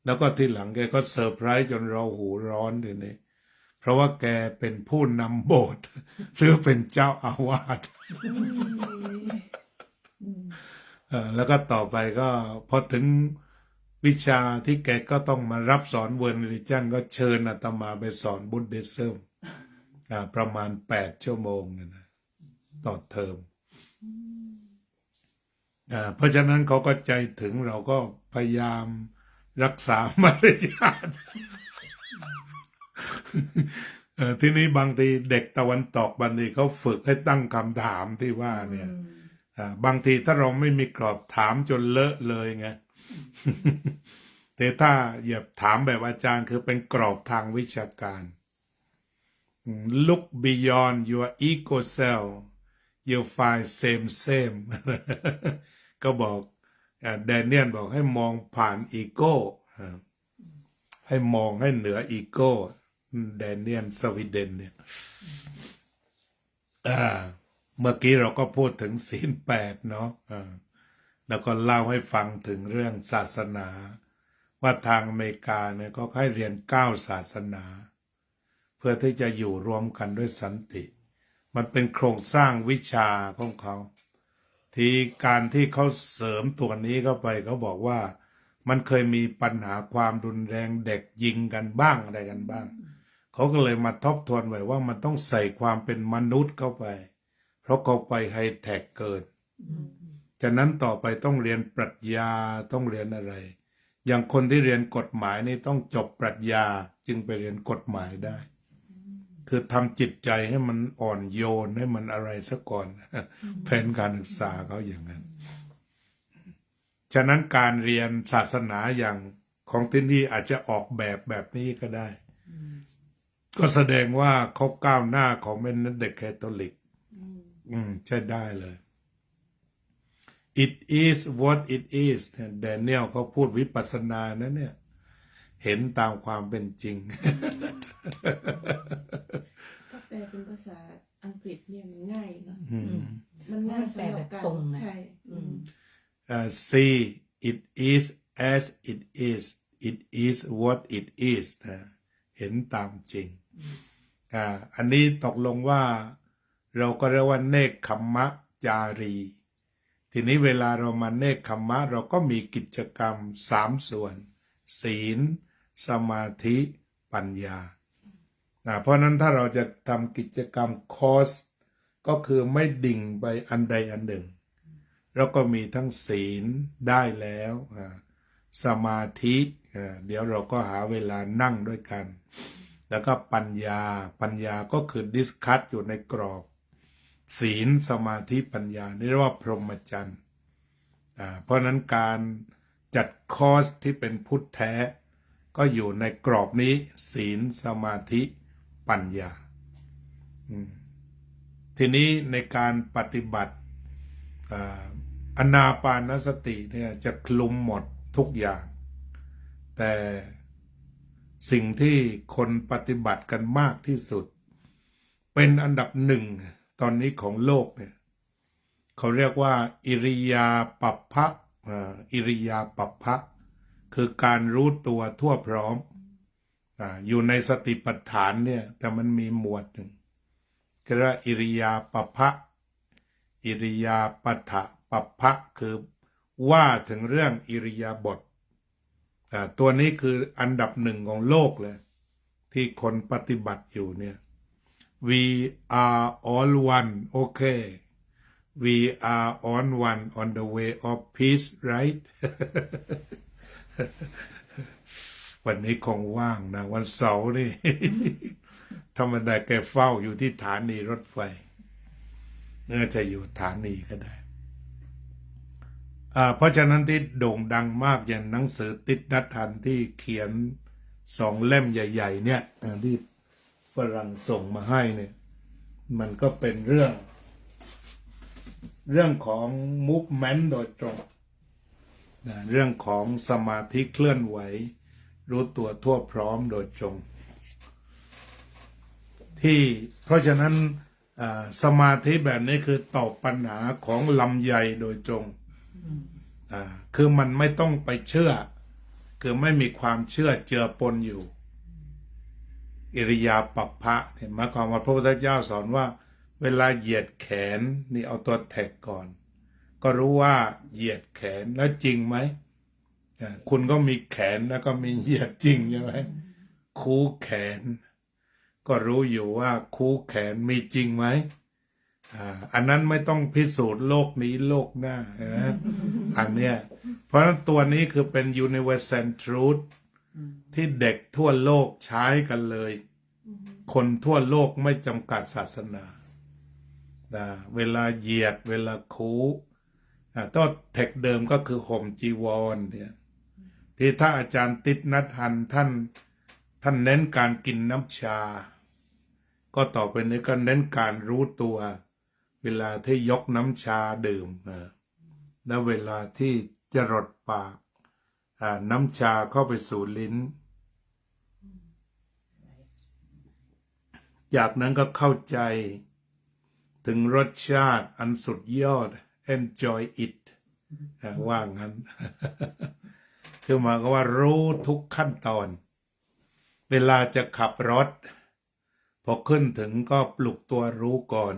S1: แล้วก็ที่หลังแกก็เซอร์ไพรส์จนเราหูร้อนทีนี้เพราะว่าแกเป็นผู้นำโบสถ์ หรือเป็นเจ้าอาวาส แล้วก็ต่อไปก็พอถึงวิชาที่แกก็ต้องมารับสอนเวิร์นริจันก็เชิญอาตมาไปสอนบุตติซึมประมาณ8 ชั่วโมงนะต่อเทอมเพราะฉะนั้นเขาก็ใจถึงเราก็พยายามรักษามารยาท ทีนี้บางทีเด็กตะวันตกบางทีเขาฝึกให้ตั้งคำถามที่ว่าเนี่ยบางทีถ้าเราไม่มีกรอบถามจนเลอะเลยไง แต่ถ้าอย่าถามแบบอาจารย์คือเป็นกรอบทางวิชาการ look beyond your ego self you find same ก็บอกแดเนียลบอกให้มองผ่านอีโก้ให้มองให้เหนืออีโก้แดเนียลสวีเดนเนี่ยเมื่อกี้เราก็พูดถึงศีล 8เนาะแล้วก็เล่าให้ฟังถึงเรื่องศาสนา ว่าทางอเมริกาเนี่ยก็ให้เรียน9 ศาสนา เพื่อที่จะอยู่รวมกันด้วยสันติ มันเป็นโครงสร้างวิชาของเขา ที่การที่เขาเสริมตัวนี้เข้าไปเขาบอกว่ามันเคยมีปัญหาความรุนแรงเด็กยิงกันบ้างอะไรกันบ้าง เขาก็เลยมาทบทวนไว้ว่ามันต้องใส่ความเป็นมนุษย์เข้าไป เพราะเขาไปไฮเทคเกิน ฉะนั้นต่อไปต้องเรียนปรัชญาต้องเรียนอะไร อย่างคนที่เรียนกฎหมายนี่ต้องจบปรัชญาจึงไปเรียนกฎหมายได้ คือทำจิตใจให้มันอ่อนโยนให้มันอะไรซะก่อน แผนการศึกษาเขาอย่างนั้น ฉะนั้นการเรียนศาสนาอย่างของที่นี่อาจจะออกแบบนี้ก็ได้ ก็แสดงว่าเขาก้าวหน้าของเป็นเด็กแคทอลิกใช่ได้เลย it is what it is แดเนียลเขาพูดวิปัสสนานะเนี่ย เห็นตามความเป็นจริง
S5: ถ้าแปลเป็นภาษาอังกฤษเนี่ยมันง่ายเนอะมันง่ายสำหรับการใช่
S1: see it is as it is it is what it is นะเห็นตามจริงอันนี้ตกลงว่าเราก็เรียกว่าเนกขัมมะจารี ทีนี้เวลาเรามาเนกขัมมะเราก็มีกิจกรรม3 ส่วนศีลสมาธิปัญญาเพราะนั้นถ้าเราจะทำกิจกรรมคอร์สก็คือไม่ดิ่งไปอันใดอันหนึ่งเราก็มีทั้งศีลได้แล้วสมาธิเดี๋ยวเราก็หาเวลานั่งด้วยกัน แล้วก็ปัญญาก็คือดิสคัสอยู่ในกรอบศีลสมาธิปัญญานี่เรียกว่าพรหมจรรย์เพราะนั้นการจัดคอร์สที่เป็นพุทธแท้ก็อยู่ในกรอบนี้ศีลสมาธิ ปัญญาทีนี้ในการปฏิบัติอานาปานสติเนี่ยจะคลุมหมดทุกอย่างแต่สิ่งที่คนปฏิบัติกันมากที่สุดเป็นอันดับหนึ่งตอนนี้ของโลกเนี่ยเขาเรียกว่าอิริยาปัปพะอิริยาปัปพะคือการรู้ตัวทั่วพร้อมอยู่ในสติปัฏฐานเนี่ยแต่มันมีหมวดหนึ่งเรียกว่าอิริยาปัปพะอิริยาปัฏฐปัปพะคือว่าถึงเรื่องอิริยาบถตัวนี้คืออันดับหนึ่งของโลกเลยที่คนปฏิบัติอยู่เนี่ย we are all one okay we are all one on the way of peace right วันนี้คงว่างนะวันเสาร์นี่ ธรรมดาแกเฝ้าอยู่ที่สถานีรถไฟน่าจะอยู่สถานีก็ได้เพราะฉะนั้นที่โด่งดังมากอย่างหนังสือติดนัทันที่เขียน2 เล่มใหญ่ๆเนี่ยที่ฝรั่งส่งมาให้เนี่ยมันก็เป็นเรื่องของ movement โดยตรงเรื่องของสมาธิเคลื่อนไหวรู้ตัวทั่วพร้อมโดยตรงที่เพราะฉะนั้นสมาธิแบบนี้คือตอบปัญหาของลำไยโดยตรงคือมันไม่ต้องไปเชื่อคือไม่มีความเชื่อเจือปนอยู่อิริยาปัปพะเนี่ยหมายความว่าพระพุทธเจ้าสอนว่าเวลาเหยียดแขนนี่เอาตัวแท็กก่อนก็รู้ว่าเหยียดแขนแล้วจริงไหมคุณก็มีแขนแล้วก็มีเหยียดจริงใช่ไหมคูแขนก็รู้อยู่ว่าคูแขนมีจริงไหมอันนั้นไม่ต้องพิสูจน์โลกนี้โลกหน้าอันเนี้ยเพราะฉะนั้นตัวนี้คือเป็น universal truth ที่เด็กทั่วโลกใช้กันเลยคนทั่วโลกไม่จำกัดศาสนาเวลาเหยียดเวลาคูต้นเทคเดิมก็คือห่มจีวรเนี่ยที่ถ้าอาจารย์ติดนัดหันท่านเน้นการกินน้ำชาก็ต่อไปนี้ก็เน้นการรู้ตัวเวลาที่ยกน้ำชาดื่มและเวลาที่จะรดปากน้ำชาเข้าไปสู่ลิ้นจากนั้นก็เข้าใจถึงรสชาติอันสุดยอด enjoy it ว่างั้น คือหมายความว่ารู้ทุกขั้นตอนเวลาจะขับรถพอขึ้นถึงก็ปลุกตัวรู้ก่อน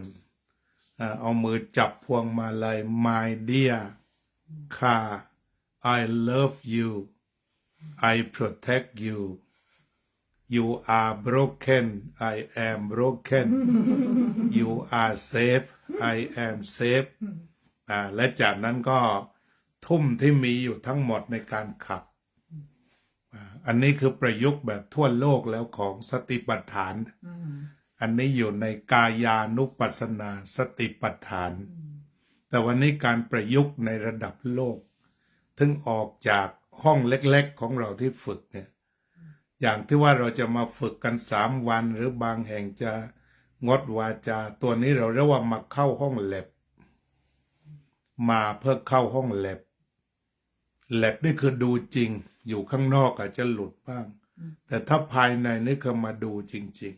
S1: เอามือจับพวงมาลัย my dear car I love you I protect you you are broken I am broken you are safe I am safe และจากนั้นก็ทุ่มที่มีอยู่ทั้งหมดในการขับอันนี้คือประยุกต์แบบทั่วโลกแล้วของสติปัฏฐานอันนี้อยู่ในกายานุปัสสนาสติปัฏฐานแต่วันนี้การประยุกต์ในระดับโลกถึงออกจากห้องเล็กๆของเราที่ฝึกเนี่ยอย่างที่ว่าเราจะมาฝึกกัน3 วันหรือบางแห่งจะงดวาจาตัวนี้เราเรียกว่ามาเข้าห้องแลบมาเพื่อเข้าห้องแลบนี่คือดูจริงอยู่ข้างนอกอาจจะหลุดบ้างแต่ถ้าภายในนี่คือมาดูจริง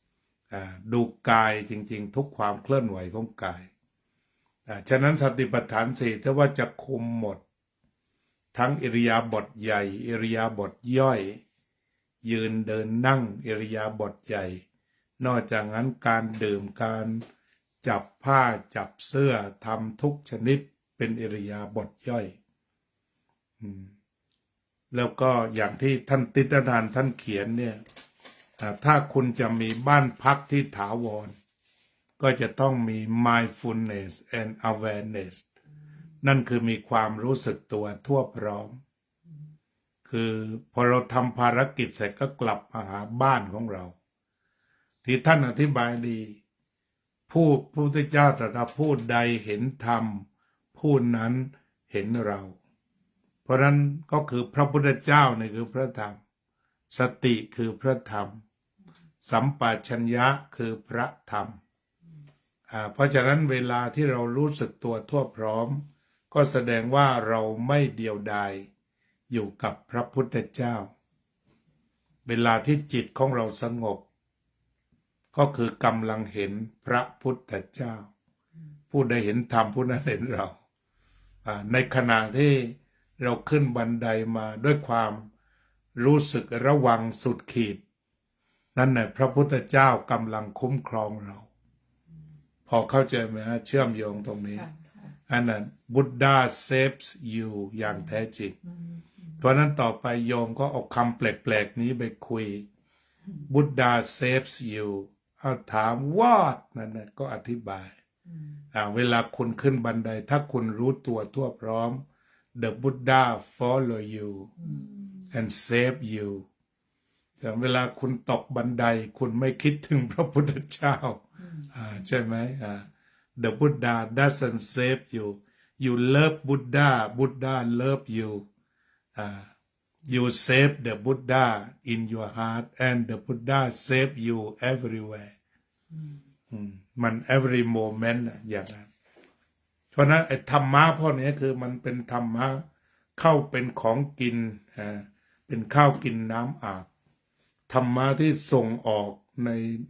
S1: ๆดูกายจริงๆทุกความเคลื่อนไหวของกายฉะนั้นสติปัฏฐาน4ถ้าว่าจะคุมหมดทั้งอิริยาบถใหญ่อิริยาบถย่อยยืนเดินนั่งอิริยาบถใหญ่นอกจากนั้นการดื่มการจับผ้าจับเสื้อทำทุกชนิดเป็นอิริยาบถย่อยแล้วก็อย่างที่ท่านติตนานท่านเขียนเนี่ยถ้าคุณจะมีบ้านพักที่ถาวรก็จะต้องมี mindfulness and awareness นั่นคือมีความรู้สึกตัวทั่วพร้อมคือพอเราทำภารกิจเสร็จก็กลับมาหาบ้านของเราที่ท่านอธิบายดีพระพุทธเจ้าตรัสผู้ใดเห็นธรรมผู้นั้นเห็นเราเพราะนั้นก็คือพระพุทธเจ้านี่คือพระธรรมสติคือพระธรรม สัมปชัญญะคือพระธรรมเพราะฉะนั้นเวลาที่เรารู้สึกตัวทั่วพร้อมก็แสดงว่าเราไม่เดียวดายอยู่กับพระพุทธเจ้าเวลาที่จิตของเราสงบก็คือกำลังเห็นพระพุทธเจ้าผู้ใดเห็นธรรมผู้นั้นเห็นเราในขณะที่เราขึ้นบันไดมาด้วยความรู้สึกระวังสุดขีดนั่นแหละพระพุทธเจ้ากำลังคุ้มครองเราพอเข้าใจไหมฮะเชื่อมโยงตรงนี้อันนั้น Buddha saves you อย่างแท้จริงเพราะนั้นต่อไปโยมก็เอาคำแปลกๆนี้ไปคุย Buddha saves you เอาถาม what นั่นนะก็อธิบายเวลาคุณขึ้นบันไดถ้าคุณรู้ตัวทั่วพร้อม The Buddha follow you and save you แต่เวลาคุณตกบันไดคุณไม่คิดถึงพระพุทธเจ้าใช่ไหมThe Buddha doesn't save you you love Buddha Buddha love you you save the Buddha in your heart and the Buddha save you everywhere มัน every moment อย่างนั้นเพราะนั้นไอ้ธรรมะพวกนี้คือมันเป็นธรรมะเข้าเป็นของกินเป็นข้าวกินน้ำอาบธรรมะที่ส่งออก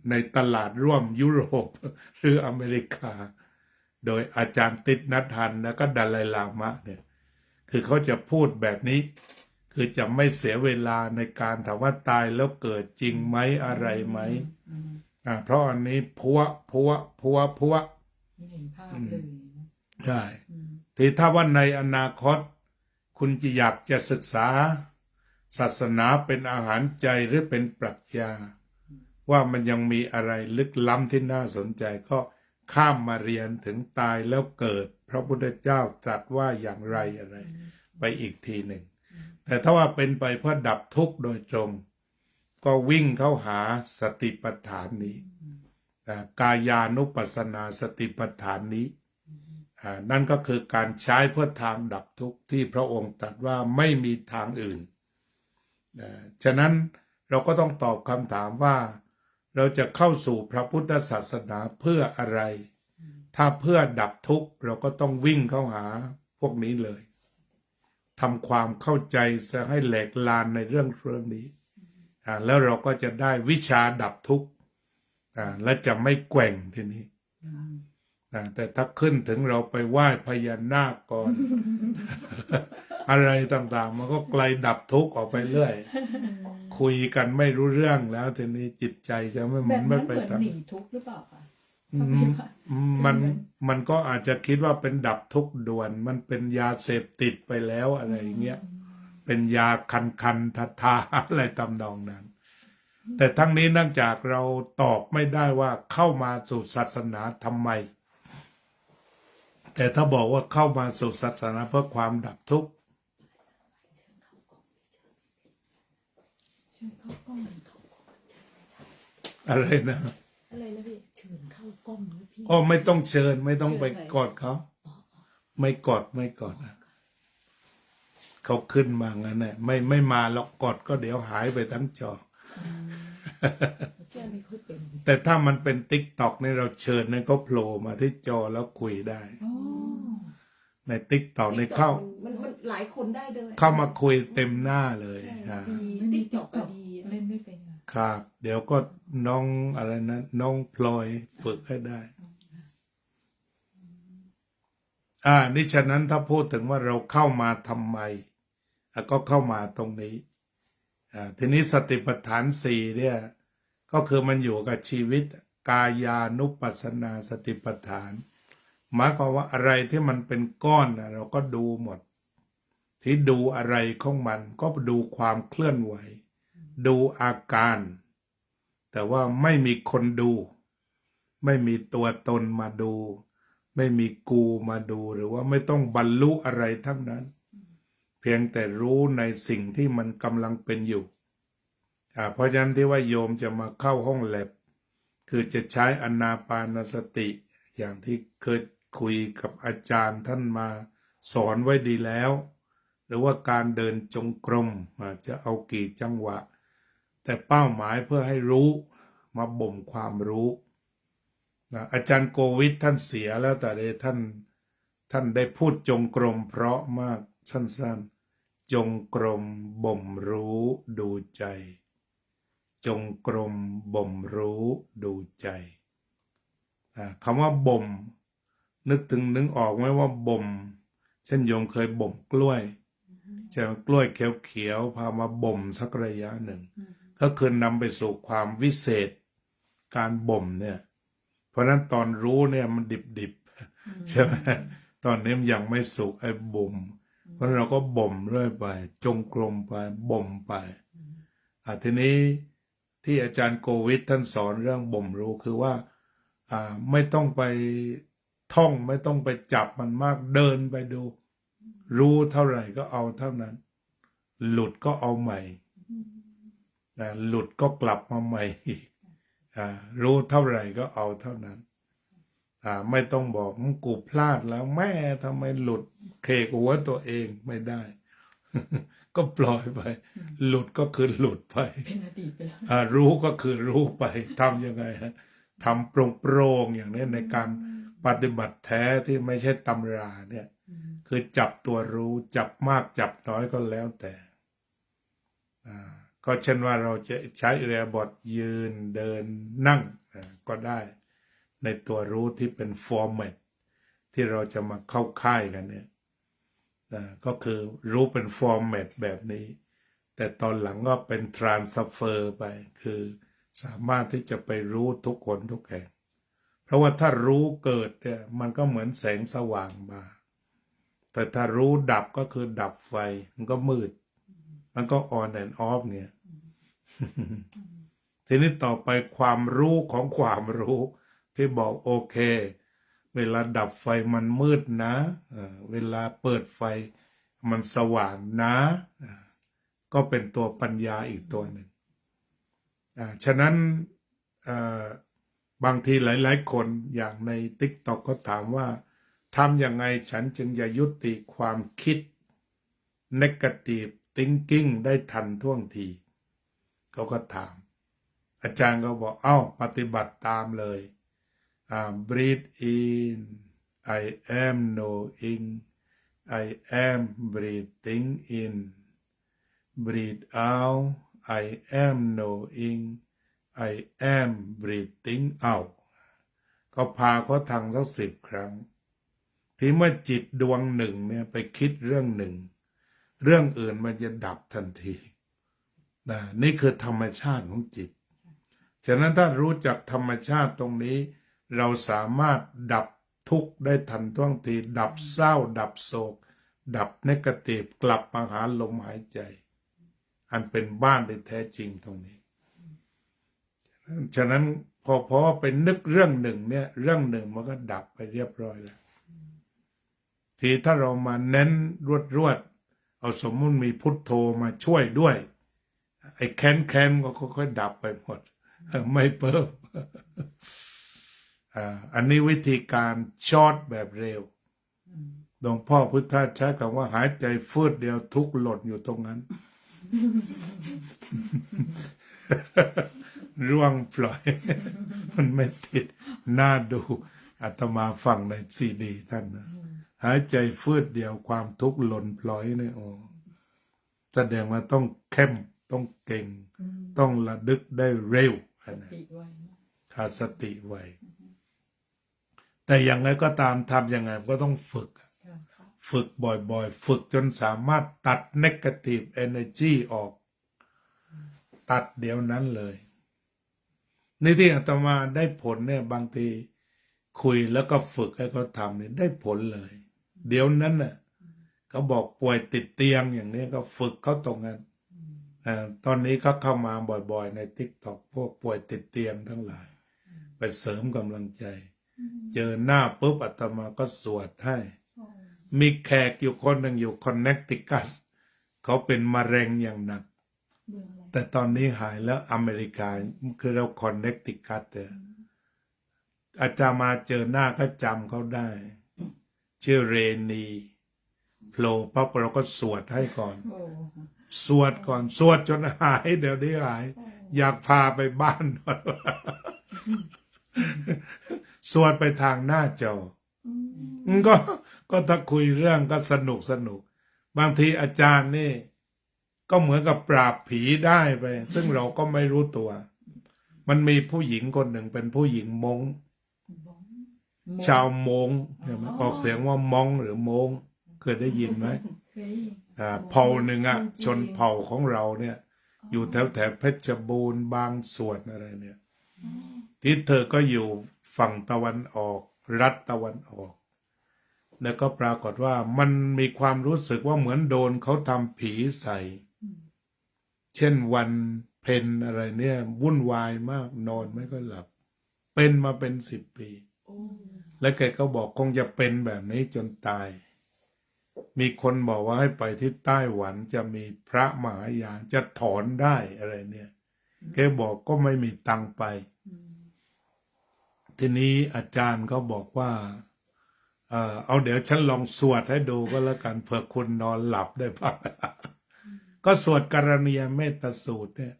S1: ในตลาดร่วมยุโรปหรืออเมริกาโดยอาจารย์ติดนัททันแล้วก็ดัลไลลามะเนี่ยคือเขาจะพูดแบบนี้คือจะไม่เสียเวลาในการถามว่าตายแล้วเกิดจริงไหมอะไรไหมเพราะอันนี้พัว
S3: ไม่เห็นภาพเลย
S1: ใช่ที่ถ้าว่าในอนาคตคุณจะอยากจะศึกษาศาสนาเป็นอาหารใจหรือเป็นปรัชญาว่ามันยังมีอะไรลึกล้ำที่น่าสนใจก็ข้ามมาเรียนถึงตายแล้วเกิดพระพุทธเจ้าตรัสว่าอย่างไรอะไรไปอีกทีหนึ่งแต่ถ้าว่าเป็นไปเพื่อดับทุกข์โดยตรงก็วิ่งเข้าหาสติปัฏฐานนี้กายานุปัสสนาสติปัฏฐานนี้นั่นก็คือการใช้เพื่อทางดับทุกข์ที่พระองค์ตรัสว่าไม่มีทางอื่นฉะนั้นเราก็ต้องตอบคำถามว่าเราจะเข้าสู่พระพุทธศาสนาเพื่ออะไรถ้าเพื่อดับทุกข์เราก็ต้องวิ่งเข้าหาพวกนี้เลยทำความเข้าใจจะให้แหลกลานในเรื่องนี้แล้วเราก็จะได้วิชาดับทุกข์และจะไม่แกว่งทีนี้แต่ถ้าขึ้นถึงเราไปไหว้พญานาคก่อน อะไรต่างๆมันก็ไกลดับทุกข์ออกไปเรื่อยคุยกันไม่รู้เรื่องแล้วทีนี้จิตใจจะไม่
S3: แบบนั้นเหมือน
S1: ไปท
S3: หนีทุกข์หรือเปล่าคะ
S1: มันก็อาจจะคิดว่าเป็นดับทุกข์ด่วนมันเป็นยาเสพติดไปแล้วอะไรอย่างเงี้ยเป็นยาคันทาอะไรตำนองนั้นแต่ทั้งนี้เนื่องจากเราตอบไม่ได้ว่าเข้ามาสู่ศาสนาทำไมแต่ถ้าบอกว่าเข้ามาสู่ศาสนาเพื่อความดับทุกข์อะไรนะ
S3: อะไรนะพี่
S2: เชิญเข้ากล้องนะพี่
S1: ไม่ต้องเชิญไม่ต้องไปกอดเขาไม่กอดนะเขาขึ้นมางั้นน่ะไม่มาหรอกกอดก็เดี๋ยวหายไปทั้งจอ
S3: แก้ไม่ค่อยเป็น
S1: แต่ถ้ามันเป็น TikTok นี่เราเชิญนั่นก็โผล่มาที่จอแล้วคุยได้ใน TikTok ในเข้า
S5: มันหลายคนได้เลย
S1: เข้ามาคุยเต็มหน้าเลย
S3: ติ๊กต็อกก็ดีเล่นไม่เป็น
S1: ครับเดี๋ยวก็น้องอะไรนะน้องพลอยฝึกให้ได้นี่ฉะนั้นถ้าพูดถึงว่าเราเข้ามาทำไมก็เข้ามาตรงนี้ทีนี้สติปัฏฐานสี่เนี่ยก็คือมันอยู่กับชีวิตกายานุปัสสนาสติปัฏฐานหมายความว่าอะไรที่มันเป็นก้อนเราก็ดูหมดที่ดูอะไรของมันก็ดูความเคลื่อนไหวดูอาการแต่ว่าไม่มีคนดูไม่มีตัวตนมาดูไม่มีกูมาดูหรือว่าไม่ต้องบรรลุอะไรทั้งนั้นเพียงแต่รู้ในสิ่งที่มันกำลังเป็นอยู่เพราะฉะนั้นที่ว่าโยมจะมาเข้าห้องแลบคือจะใช้อานาปานสติอย่างที่เคยคุยกับอาจารย์ท่านมาสอนไว้ดีแล้วหรือว่าการเดินจงกรมจะเอากี่จังหวะแต่เป้าหมายเพื่อให้รู้ มาบ่มความรู้นะอาจารย์โกวิทท่านเสียแล้วแต่เดท่านได้พูดจงกรมเพราะมากสั้นๆจงกรมบ่มรู้ดูใจจงกรมบ่มรู้ดูใจคำว่าบ่มนึกออกไหมว่าบ่มเช่นโยมเคยบ่มกล้วยจะกล้วยเขียวๆพามาบ่มสักระยะหนึ่งก็คือนำไปสู่ความวิเศษการบ่มเนี่ยเพราะนั้นตอนรู้เนี่ยมันดิบๆใช่ไหมตอนนี้มันยังไม่สุกไอ้บ่มเพราะเราก็บ่มเรื่อยไปจงกรมไปบ่มไปทีนี้ที่อาจารย์โกวิทท่านสอนเรื่องบ่มรู้คือว่าไม่ต้องไปท่องไม่ต้องไปจับมันมากเดินไปดูรู้เท่าไหร่ก็เอาเท่านั้นหลุดก็เอาใหม่หลุดก็กลับมาใหม่รู้เท่าไหร่ก็เอาเท่านั้นไม่ต้องบอกกูพลาดแล้วแม่ทำไมหลุดเคกหัวตัวเองไม่ได้ ก็ปล่อยไปหลุดก็คือหลุดไป
S3: เป็นอดีตไปแล้ว
S1: รู้ก็คือรู้ไปทำยังไงฮะทำโปร่งๆอย่างนี้ในการปฏิบัติแท้ที่ไม่ใช่ตำราเนี่ยคือจับตัวรู้จับมากจับน้อยก็แล้วแต่ก็เช่นว่าเราจะใช้อิริยาบถยืนเดินนั่งก็ได้ในตัวรู้ที่เป็นฟอร์แมตที่เราจะมาเข้าค่ายกันเนี่ยก็คือรู้เป็นฟอร์แมตแบบนี้แต่ตอนหลังก็เป็นทรานสเฟอร์ไปคือสามารถที่จะไปรู้ทุกคนทุกแห่งเพราะว่าถ้ารู้เกิดเนี่ยมันก็เหมือนแสงสว่างมาแต่ถ้ารู้ดับก็คือดับไฟมันก็มืดมันก็ on and off เนี่ย ทีนี้ต่อไปความรู้ของความรู้ที่บอกโอเคเวลาดับไฟมันมืดนะเวลาเปิดไฟมันสว่างนะก็เป็นตัวปัญญาอีกตัวหนึ่งฉะนั้นบางทีหลายๆคนอย่างใน TikTok ก็ถามว่าทำยังไงฉันจึงจะยุติความคิด negative thinking ได้ทันท่วงทีเขาก็ถามอาจารย์ก็บอกปฏิบัติตามเลยbreathe in I am knowing I am breathing in breathe out I am knowing I am breathing out ก็พาเขาทางสัก10 ครั้งที่เมื่อจิตดวงหนึ่งเนี่ยไปคิดเรื่องหนึ่งเรื่องอื่นมันจะดับทันทีนี่คือธรรมชาติของจิตฉะนั้นถ้ารู้จักธรรมชาติตรงนี้เราสามารถดับทุกข์ได้ทันท่วงทีดับเศร้าดับโศกดับเนกาทีฟกลับมาหาลมหายใจอันเป็นบ้านที่แท้จริงตรงนี้ฉะนั้นพอไปนึกเรื่องหนึ่งเนี่ยเรื่องหนึ่งมันก็ดับไปเรียบร้อยแล้วทีถ้าเรามาเน้นรวดเอาสมมุติมีพุทโธมาช่วยด้วยไอ้แค้นก็ค่อยๆดับไปหมดไม่เพิ่มอันนี้วิธีการช็อตแบบเร็วหลวงพ่อพุทธาใช้คำว่าหายใจฟืดเดียวทุกหล่นอยู่ตรงนั้น ร่วงปล่อย มันไม่ติดน่าดูอาตมาฟังในซีดีท่านนะหายใจฟืดเดียวความทุกข์หล่นปล่อยเนี่ยแสดงว่าต้องเข้มต้องเก่งต้องระลึกได้เร็วขาดสติไวแต่อย่างไรก็ตามทำยังไงก็ต้องฝึกบ่อยๆฝึกจนสามารถตัด negative energy ออกตัดเดี๋ยวนั้นเลยนี่ที่อาตมาได้ผลเนี่ยบางทีคุยแล้วก็ฝึกให้เขาทำเนี่ยได้ผลเลยเดี๋ยวนั้นน่ะเขาบอกป่วยติดเตียงอย่างนี้ก็ฝึกเขาตรงนั้นตอนนี้ก็เข้ามาบ่อยๆใน TikTok พวกป่วยติดเตียงทั้งหลายไปเสริมกำลังใจเจอหน้าปุ๊บอาตมาก็สวดให้มีแขกอยู่คนหนึ่งอยู่คอนเนคติคัสเขาเป็นมะเร็งอย่างหนักแต่ตอนนี้หายแล้วอเมริกาคือเราคอนเนคติคัสอาจารย์มาเจอหน้าก็จำเขาได้ชื่อเรนีโผล่ปั๊บเราก็สวดให้ก่อนสวดก่อนสวดจนหายเดี๋ยวนี้หาย อยากพาไปบ้านหน่อย สวดไปทางหน้าจอ ก็ถ้าคุยเรื่องก็สนุกบางทีอาจารย์นี่ ก็เหมือนกับปราบผีได้ไป ซึ่งเราก็ไม่รู้ตัว มันมีผู้หญิงคนหนึ่งเป็นผู้หญิงมงชาวมงใช่ไหมออกเสียงว่ามงหรือมงเคยได้ยินไหม
S3: เคยได้ยิน
S1: เผ่าหนึ่งอะชนเผ่าของเราเนี่ย อยู่แถวเพชรบูรณ์บางส่วนอะไรเนี่ย ที่เธอก็อยู่ฝั่งตะวันออกรัฐตะวันออก แล้วก็ปรากฏว่ามันมีความรู้สึกว่าเหมือนโดนเขาทำผีใส่ เช่นวันเพ็ญอะไรเนี่ย วุ่นวายมากนอนไม่ก็หลับ เป็นมาเป็น10 ปี และแกก็บอกคงจะเป็นแบบนี้จนตาย มีคนบอกว่าให้ไปที่ไต้หวันจะมีพระมหายานจะถอนได้อะไรเนี่ยแกบอกก็ไม่มีตังค์ไป ทีนี้อาจารย์ก็บอกว่าเอาเดี๋ยวฉันลองสวดให้ดูก็แล้วกันเผื่อคุณนอนหลับได้บ้าง ก็สวดกรณียเมตตาสูตรเนี่ย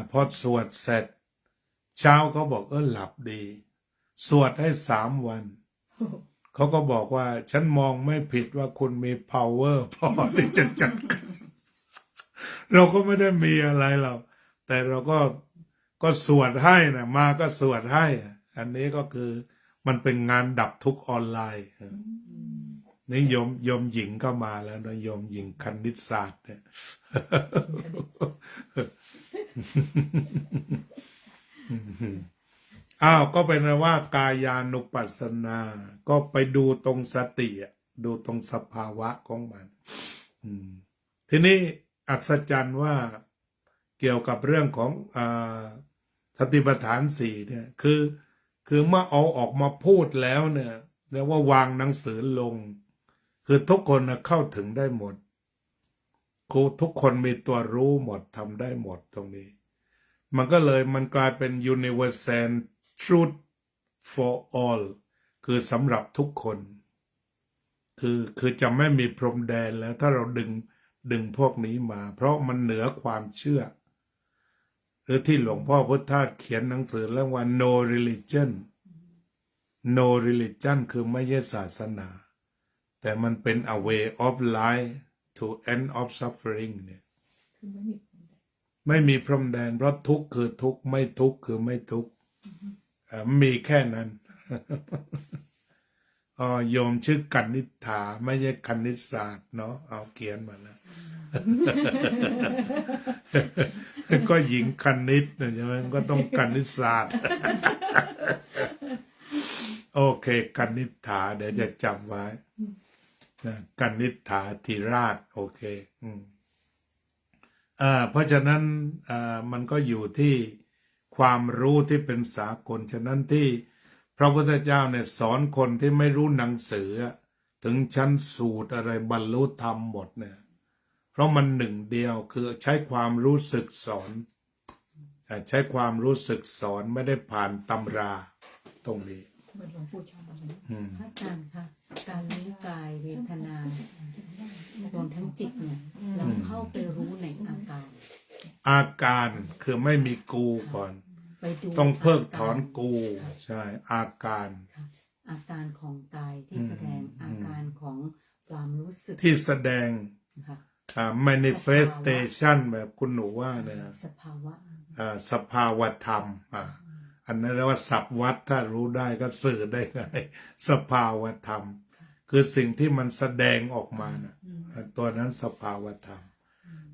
S3: เพราะ
S1: พอสวดเสร็จ เช้าเขาบอกหลับดี สวดให้3 วัน เขาก็บอกว่าฉันมองไม่ผิดว่าคุณมี power พอที่จะจัดการ เราก็ไม่ได้มีอะไรหรอกแต่เราก็สวดให้นะมาก็สวดให้ อันนี้ก็คือมันเป็นงานดับทุกข์ออนไลน์นี่โยมหญิงก็มาแล้วนะโยมหญิงคณิตศาสตร์เนี่ย ก็เป็นว่ากายานุปัสสนา ก็ไปดูตรงสติดูตรงสภาวะของมันทีนี้อัศจรรย์ว่าเกี่ยวกับเรื่องของสติปัฏฐาน4เนี่ยคือเมื่อเอาออกมาพูดแล้วเนี่ยเรียกว่าวางหนังสือลง คือทุกคนเข้าถึงได้หมดทุกคนมีตัวรู้หมดทำได้หมดตรงนี้ มันก็เลยมันกลายเป็น universal truth for all คือสำหรับทุกคนคือจะไม่มีพรมแดนแล้วถ้าเราดึงพวกนี้มาเพราะมันเหนือความเชื่อหรือที่หลวงพ่อพุทธทาสเขียนหนังสือเรื่องว่า no religion no religion คือไม่ใช่ศาสนาแต่มันเป็น a way of life to end of suffering เนี่ย
S3: คือ
S1: ไม่มีพรมแดนเพราะทุกข์คือทุกข์ไม่ทุกข์คือไม่ทุกข์มีแค่นั้น โยมชื่อกันนิษฐาไม่ใช่คณิตศาสตร์เนาะเอาเขียนมาแล้ว ก็หญิงคณิตนะใช่ไหมก็ต้องคณิตศาสตร์ โอเคคณิษฐาเดี๋ยวจะจำไว้คณิษฐาธิราชโอเคเพราะฉะนั้นมันก็อยู่ที่ความรู้ที่เป็นสากลฉะนั้นที่พระพุทธเจ้าเนี่ยสอนคนที่ไม่รู้หนังสือถึงชั้นสูตรอะไรบรรลุธรรมหมดเนี่ยเพราะมันหนึ่งเดียวคือใช้ความรู้สึกสอนใช้ความรู้สึกสอนไม่ได้ผ่านตำราตรงนี้
S3: เหมือนหลวงปู่ชอบนะ
S2: พระอาจารย์คะการรู้กายเวทนารวมทั้งจิตเนี่ยเราเข้าไปรู้ในอาการ
S1: คือไม่มีกูก่อน
S2: ไปดู
S1: ต้องเพิกถอนกูใช่อาการ
S2: อาการของกายที่แสดงอาการของความรู้สึก
S1: ที่แสดง
S2: นะคะ
S1: manifestation แบบคุณหนูว่าเนี่ย
S2: สภาวะ
S1: สภาวธรรมอันนั้นเรียกว่าสัพวัตถ้ารู้ได้ก็สื่อได้ไงสภาวธรรม คือสิ่งที่มันแสดงออกมานะตัวนั้นสภาวธรรม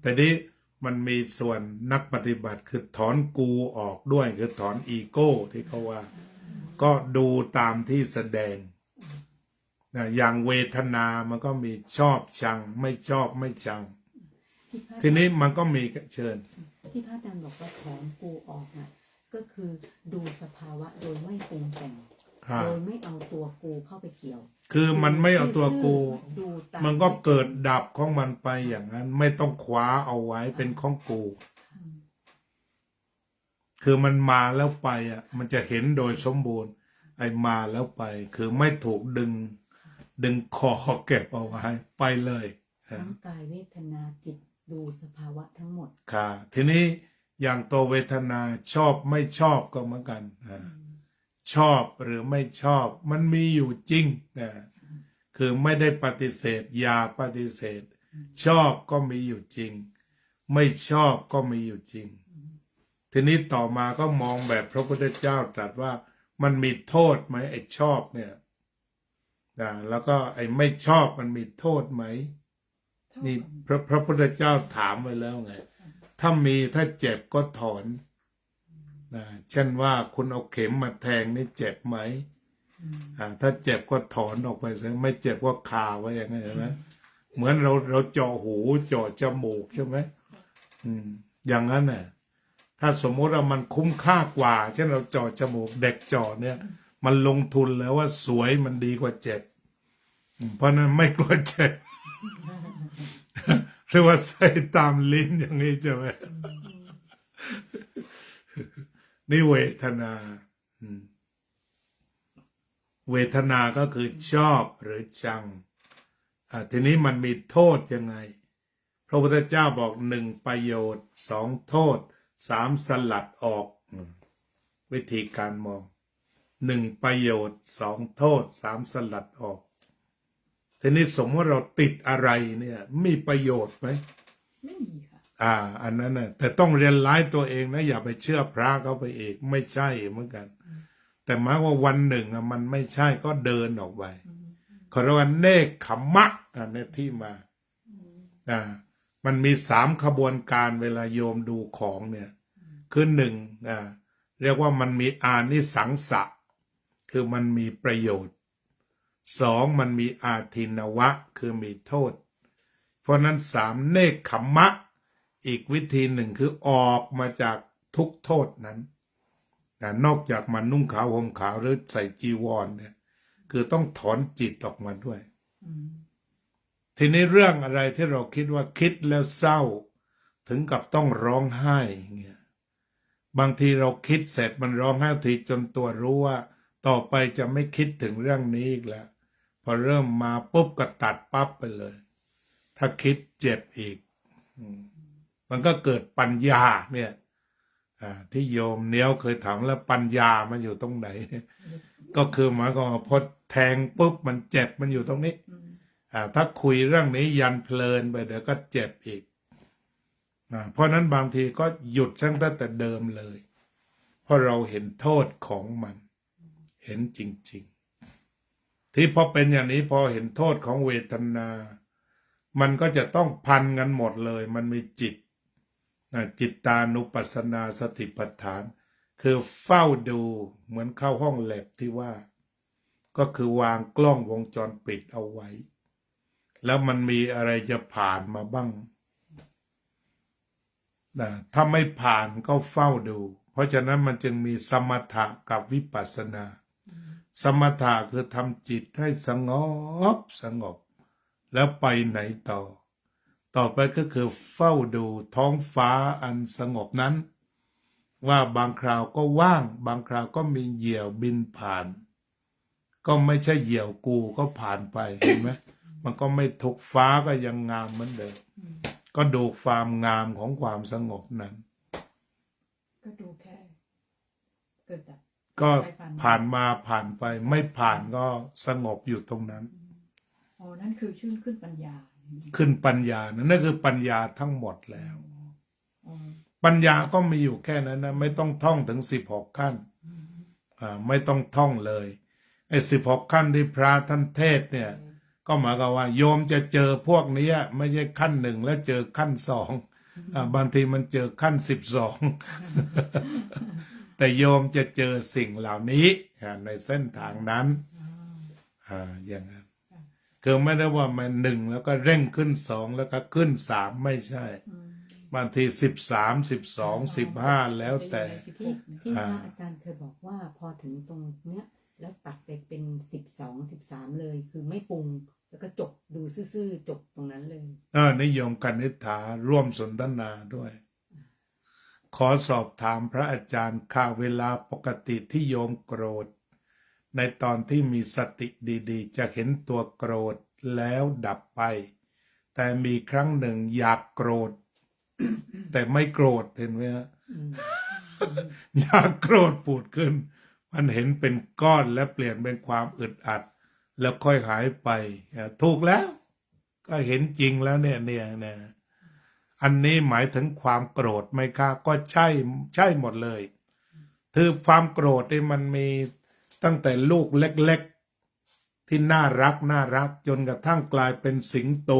S1: แต่นี้มันมีส่วนนักปฏิบัติคือถอนกูออกด้วยคือถอนอีโก้ที่เขาว่า ก็ดูตามที่แสดงอย่างเวทนามันก็มีชอบชังไม่ชอบไม่ชัง ทีนี้มันก็มีเชิญ
S2: ที่พระอาจารย์บอกว่าถอนกูออกน่ะก็คือดูสภาวะโดยไม่ปรุงแต่งโดยไม่เอาตัวกูเข้าไปเกี่ยว
S1: คือมันไม่เอาตัวกู
S2: ดูตาม
S1: มันก็เกิดดับของมันไปอย่างนั้นไม่ต้องคว้าเอาไว้เป็นของกู คือมันมาแล้วไปมันจะเห็นโดยสมบูรณ์ไอ้มาแล้วไปคือไม่ถูกดึงคอเก็บเอาไว้ไปเลย
S2: ทั้งกายเวทนาจิต ดูสภาวะทั้งหมด
S1: ค่ะทีนี้อย่างตัวเวทนาชอบไม่ชอบก็เหมือนกันชอบหรือไม่ชอบมันมีอยู่จริงนะคือไม่ได้ปฏิเสธอย่าปฏิเสธ ชอบก็มีอยู่จริง ไม่ชอบก็มีอยู่จริง ทีนี้ต่อมาก็มองแบบพระพุทธเจ้าตรัสว่ามันมีโทษไหมไอ้ชอบเนี่ยนะแล้วก็ไอ้ไม่ชอบมันมีโทษไหมนี่พระพุทธเจ้าถามไว้แล้วไงถ้ามีถ้าเจ็บก็ถอนนะเช่นว่าคุณเอาเข็มมาแทงนี่เจ็บไหมถ้าเจ็บก็ถอนออกไปซะไม่เจ็บก็คาไว้อย่างนั้นเห็นไหมเหมือนเราเจาะหูเจาะจมูกใช่ไหมอย่างนั้นน่ะถ้าสมมติว่ามันคุ้มค่ากว่าเช่นเราเจาะจมูกเด็กเจาะเนี่ยมันลงทุนแล้วว่าสวยมันดีกว่าเจ็บเพราะนั้นไม่กลัวเจ็บหรือว่าใส่ตามลิ้นอย่างนี้ใช่ไหมนี่เวทนาเวทนาก็คือชอบหรือชังทีนี้มันมีโทษยังไงพระพุทธเจ้าบอก1ประโยชน์2โทษ3สลัดออกวิธีการมอง1ประโยชน์2โทษ3สลัดออกทีนี้สมมติเราติดอะไรเนี่ยมีประโยชน์ไหม
S3: ไม่มีค่ะ
S1: อันนั้นน่ะแต่ต้องเรียนร้ายตัวเองนะอย่าไปเชื่อพระเขาไปเองไม่ใช่เหมือนกันแต่หมายว่าวันหนึ่งมันไม่ใช่ก็เดินออกไปเขาเรียกว่าเนกขมะในที่มามันมี3ขบวนการเวลาโยมดูของเนี่ยคือ1เรียกว่ามันมีอานิสังสะคือมันมีประโยชน์2มันมีอาทินวะคือมีโทษเพราะนั้น3เนกขมะอีกวิธีหนึ่งคือออกมาจากทุกโทษนั้นนอกจากมานุ่งขาวห่มขาวหรือใส่จีวรเนี่ยคือต้องถอนจิตออกมาด้วยทีนี้เรื่องอะไรที่เราคิดว่าคิดแล้วเศร้าถึงกับต้องร้องไห้เงี้ยบางทีเราคิดเสร็จมันร้องไห้ทีจนตัวรู้ว่าต่อไปจะไม่คิดถึงเรื่องนี้อีกแล้วพอเริ่มมาปุ๊บก็ตัดปั๊บไปเลยถ้าคิดเจ็บอีกมันก็เกิดปัญญาเนี่ยที่โยมเนี้ยวเคยถามแล้วปัญญามันอยู่ตรงไหน ก็คือหมายความว่าพอแทงปุ๊บมันเจ็บมันอยู่ตรงนี้ถ้าคุยเรื่องนี้ยันเพลินไปเดี๋ยวก็เจ็บอีกเพราะนั้นบางทีก็หยุดตั้งแต่เดิมเลยเพราะเราเห็นโทษของมันเห็นจริงๆที่พอเป็นอย่างนี้พอเห็นโทษของเวทนามันก็จะต้องพันกันหมดเลยมันมีจิตตานุปัสสนาสติปัฏฐานคือเฝ้าดูเหมือนเข้าห้องแลบที่ว่าก็คือวางกล้องวงจรปิดเอาไว้แล้วมันมีอะไรจะผ่านมาบ้างถ้าไม่ผ่านก็เฝ้าดูเพราะฉะนั้นมันจึงมีสมถะกับวิปัสสนาสมถะคือทำจิตให้สงบแล้วไปไหนต่อไปก็คือเฝ้าดูท้องฟ้าอันสงบนั้นว่าบางคราวก็ว่างบางคราวก็มีเหยี่ยวบินผ่านก็ไม่ใช่เหยี่ยวกูก็ผ่านไปเห็นไหมมันก็ไม่ทุกฟ้าก็ยังงามเหมือนเดิมก็ดูความงามของความสงบนั้น
S3: ก็ดูแค่เกิดดับ
S1: ก็ผ่านมาผ่านไปไม่ผ่านก็สงบอยู่ตรงนั้น
S3: อ๋อนั่นคือชื่อขึ้นปัญญา
S1: ขึ้นปัญญานั่นคือปัญญาทั้งหมดแล้ว
S3: อ๋อ
S1: ปัญญาก็มีอยู่แค่นั้นนะไม่ต้องท่องถึง16ขั้นไม่ต้องท่องเลยไอ้16ขั้นที่พระท่านเทศเนี่ยก็หมายความว่าโยมจะเจอพวกนี้ไม่ใช่ขั้น1แล้วเจอขั้น2บางทีมันเจอขั้น12แต่โยมจะเจอสิ่งเหล่านี้ในเส้นทางนั้นอย่างนั้นคือไม่ได้ว่ามัน1แล้วก็เร่งขึ้น2แล้วก็ขึ้น3ไม่ใช่บางที13 12 15แล้วแต่
S2: ที่พระอาจารย์เคยบอกว่าพอถึงตรงเนี้ยแล้วตัดไปเป็น12 13เลยคือไม่ปรุงแล้วก็จบดูซื่อๆจบตรงนั้นเลย
S1: นิยมกนิษฐาร่วมสนทนาด้วยขอสอบถามพระอาจารย์ค่าเวลาปกติที่โยมโกรธในตอนที่มีสติดีๆจะเห็นตัวโกรธแล้วดับไป แต่มีครั้งหนึ่งอยากโกรธ แต่ไม่โกรธเห็นไหมฮะ
S2: อืม
S1: อยากโกรธปูดขึ้น มันเห็นเป็นก้อนและเปลี่ยนเป็นความอึดอัด แล้วค่อยหายไปถูกแล้ว ก็เห็นจริงแล้วเนี่ยอันนี้หมายถึงความโกรธไหมคะก็ใช่หมดเลยคือความโกรธนี่มันมีตั้งแต่ลูกเล็กๆที่น่ารักจนกระทั่งกลายเป็นสิงโต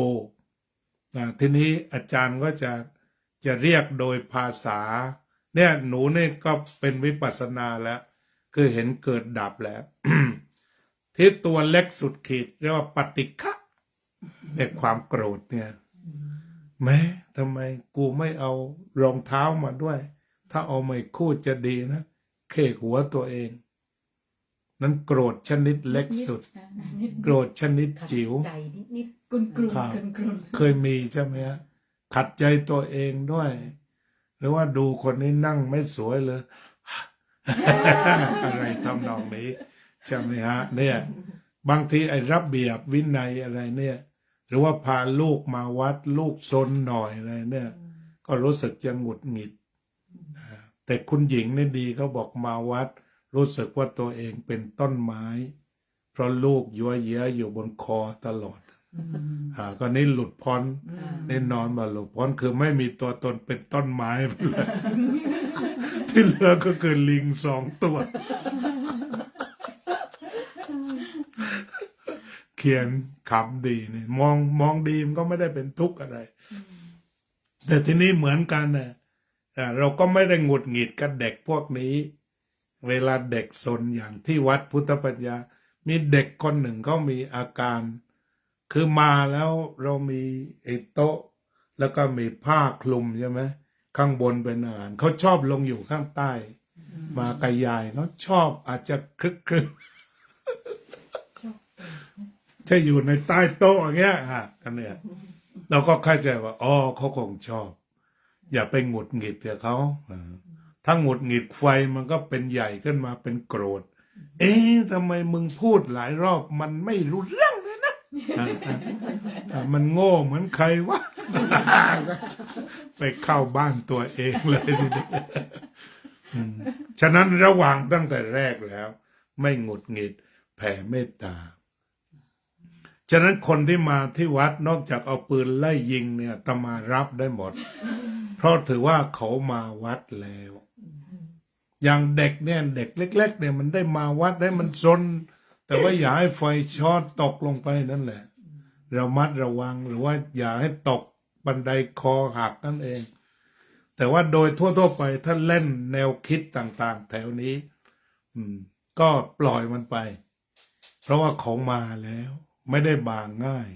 S1: ทีนี้อาจารย์ก็จะเรียกโดยภาษาเนี่ยหนูนี่ก็เป็นวิปัสสนาแล้วคือเห็นเกิดดับแล้ว ที่ตัวเล็กสุดขีดเรียกว่าปฏิฆะเนี่ยความโกรธเนี่ยแม้ทำไมกูไม่เอารองเท้ามาด้วย ถ้าเอาไม่คู่จะดีนะเคกหัวตัวเอง นั้นโกรธชนิดเล็กสุด
S3: นิด
S1: โกรธชนิด
S2: ขัด
S1: จิ๋ว
S2: ใจนิด
S3: กรุนกรุน
S1: ครับ
S3: กรุนกรุน
S1: เคยมีใช่ไหมฮะขัดใจตัวเองด้วย หรือว่าดูคนนี้นั่งไม่สวยเลย อะไรทำนองนี้ใช่ไหมฮะเนี่ยบางทีไอ้ระเบียบวินัยอะไรเนี่ยหรือว่าพาลูกมาวัดลูกซนหน่อยอะไรเนี่ยก็รู้สึกจะหงุดหงิดแต่คุณหญิงนี่ดีเขาบอกมาวัด รู้สึกว่าตัวเองเป็นต้นไม้ เพราะลูกยัวเยียอยู่บนคอตลอด ก็นี่หลุดพ้น
S2: อ่า
S1: นี่นอนมาหลุดพ้นคือไม่มีตัวตนเป็นต้นไม้ไปเลย ที่เหลือก็คือลิง2 ตัว เขียนขำดีนี่มองดีมันก็ไม่ได้เป็นทุกข์อะไร แต่ทีนี้เหมือนกันนะเราก็ไม่ได้หงุดหงิดกับเด็กพวกนี้ เวลาเด็กซนอย่างที่วัดพุทธปัญญา มีเด็กคนหนึ่งเขามีอาการ คือมาแล้วเรามีไอ้โต๊ะ แล้วก็มีผ้าคลุมใช่ไหมข้างบนเป็นอาหารเขาชอบลงอยู่ข้างใต้ มากับยายเขาชอบอาจจะคลึก
S3: ชอบ
S1: จะอยู่ในใต้โต๊ะอย่างเงี้ยกันเนี่ยเราก็เข้าใจว่าอ๋อเขาคงชอบ อย่าไปหงุดหงิดกับเขาถ้าหงุดหงิดไฟมันก็เป็นใหญ่ขึ้นมาเป็นโกรธ เอ๊ะทำไมมึงพูดหลายรอบมันไม่รู้เรื่องเลยนะมันโง่เหมือนใครวะ ไปเข้าบ้านตัวเองเลยทีนี้ฉะนั้นระวังตั้งแต่แรกแล้ว ไม่หงุดหงิดแผ่เมตตา ฉะนั้นคนที่มาที่วัดนอกจากเอาปืนไล่ยิงเนี่ยอาตมารับได้หมด เพราะถือว่าเขามาวัดแล้ว อย่างเด็กเนี่ยเด็กเล็กๆเนี่ยมันได้มาวัดได้มันซนแต่ว่าอย่าให้ไฟช็อตตกลงไปนั่นแหละ เรามัดระวังหรือว่าอย่าให้ตกบันไดคอหักนั่นเอง แต่ว่าโดยทั่วๆไปถ้าเล่นแนวคิดต่างๆ แถวนี้ก็ปล่อยมันไป เพราะว่าเขามาแล้ว ไม่ได้บางง่าย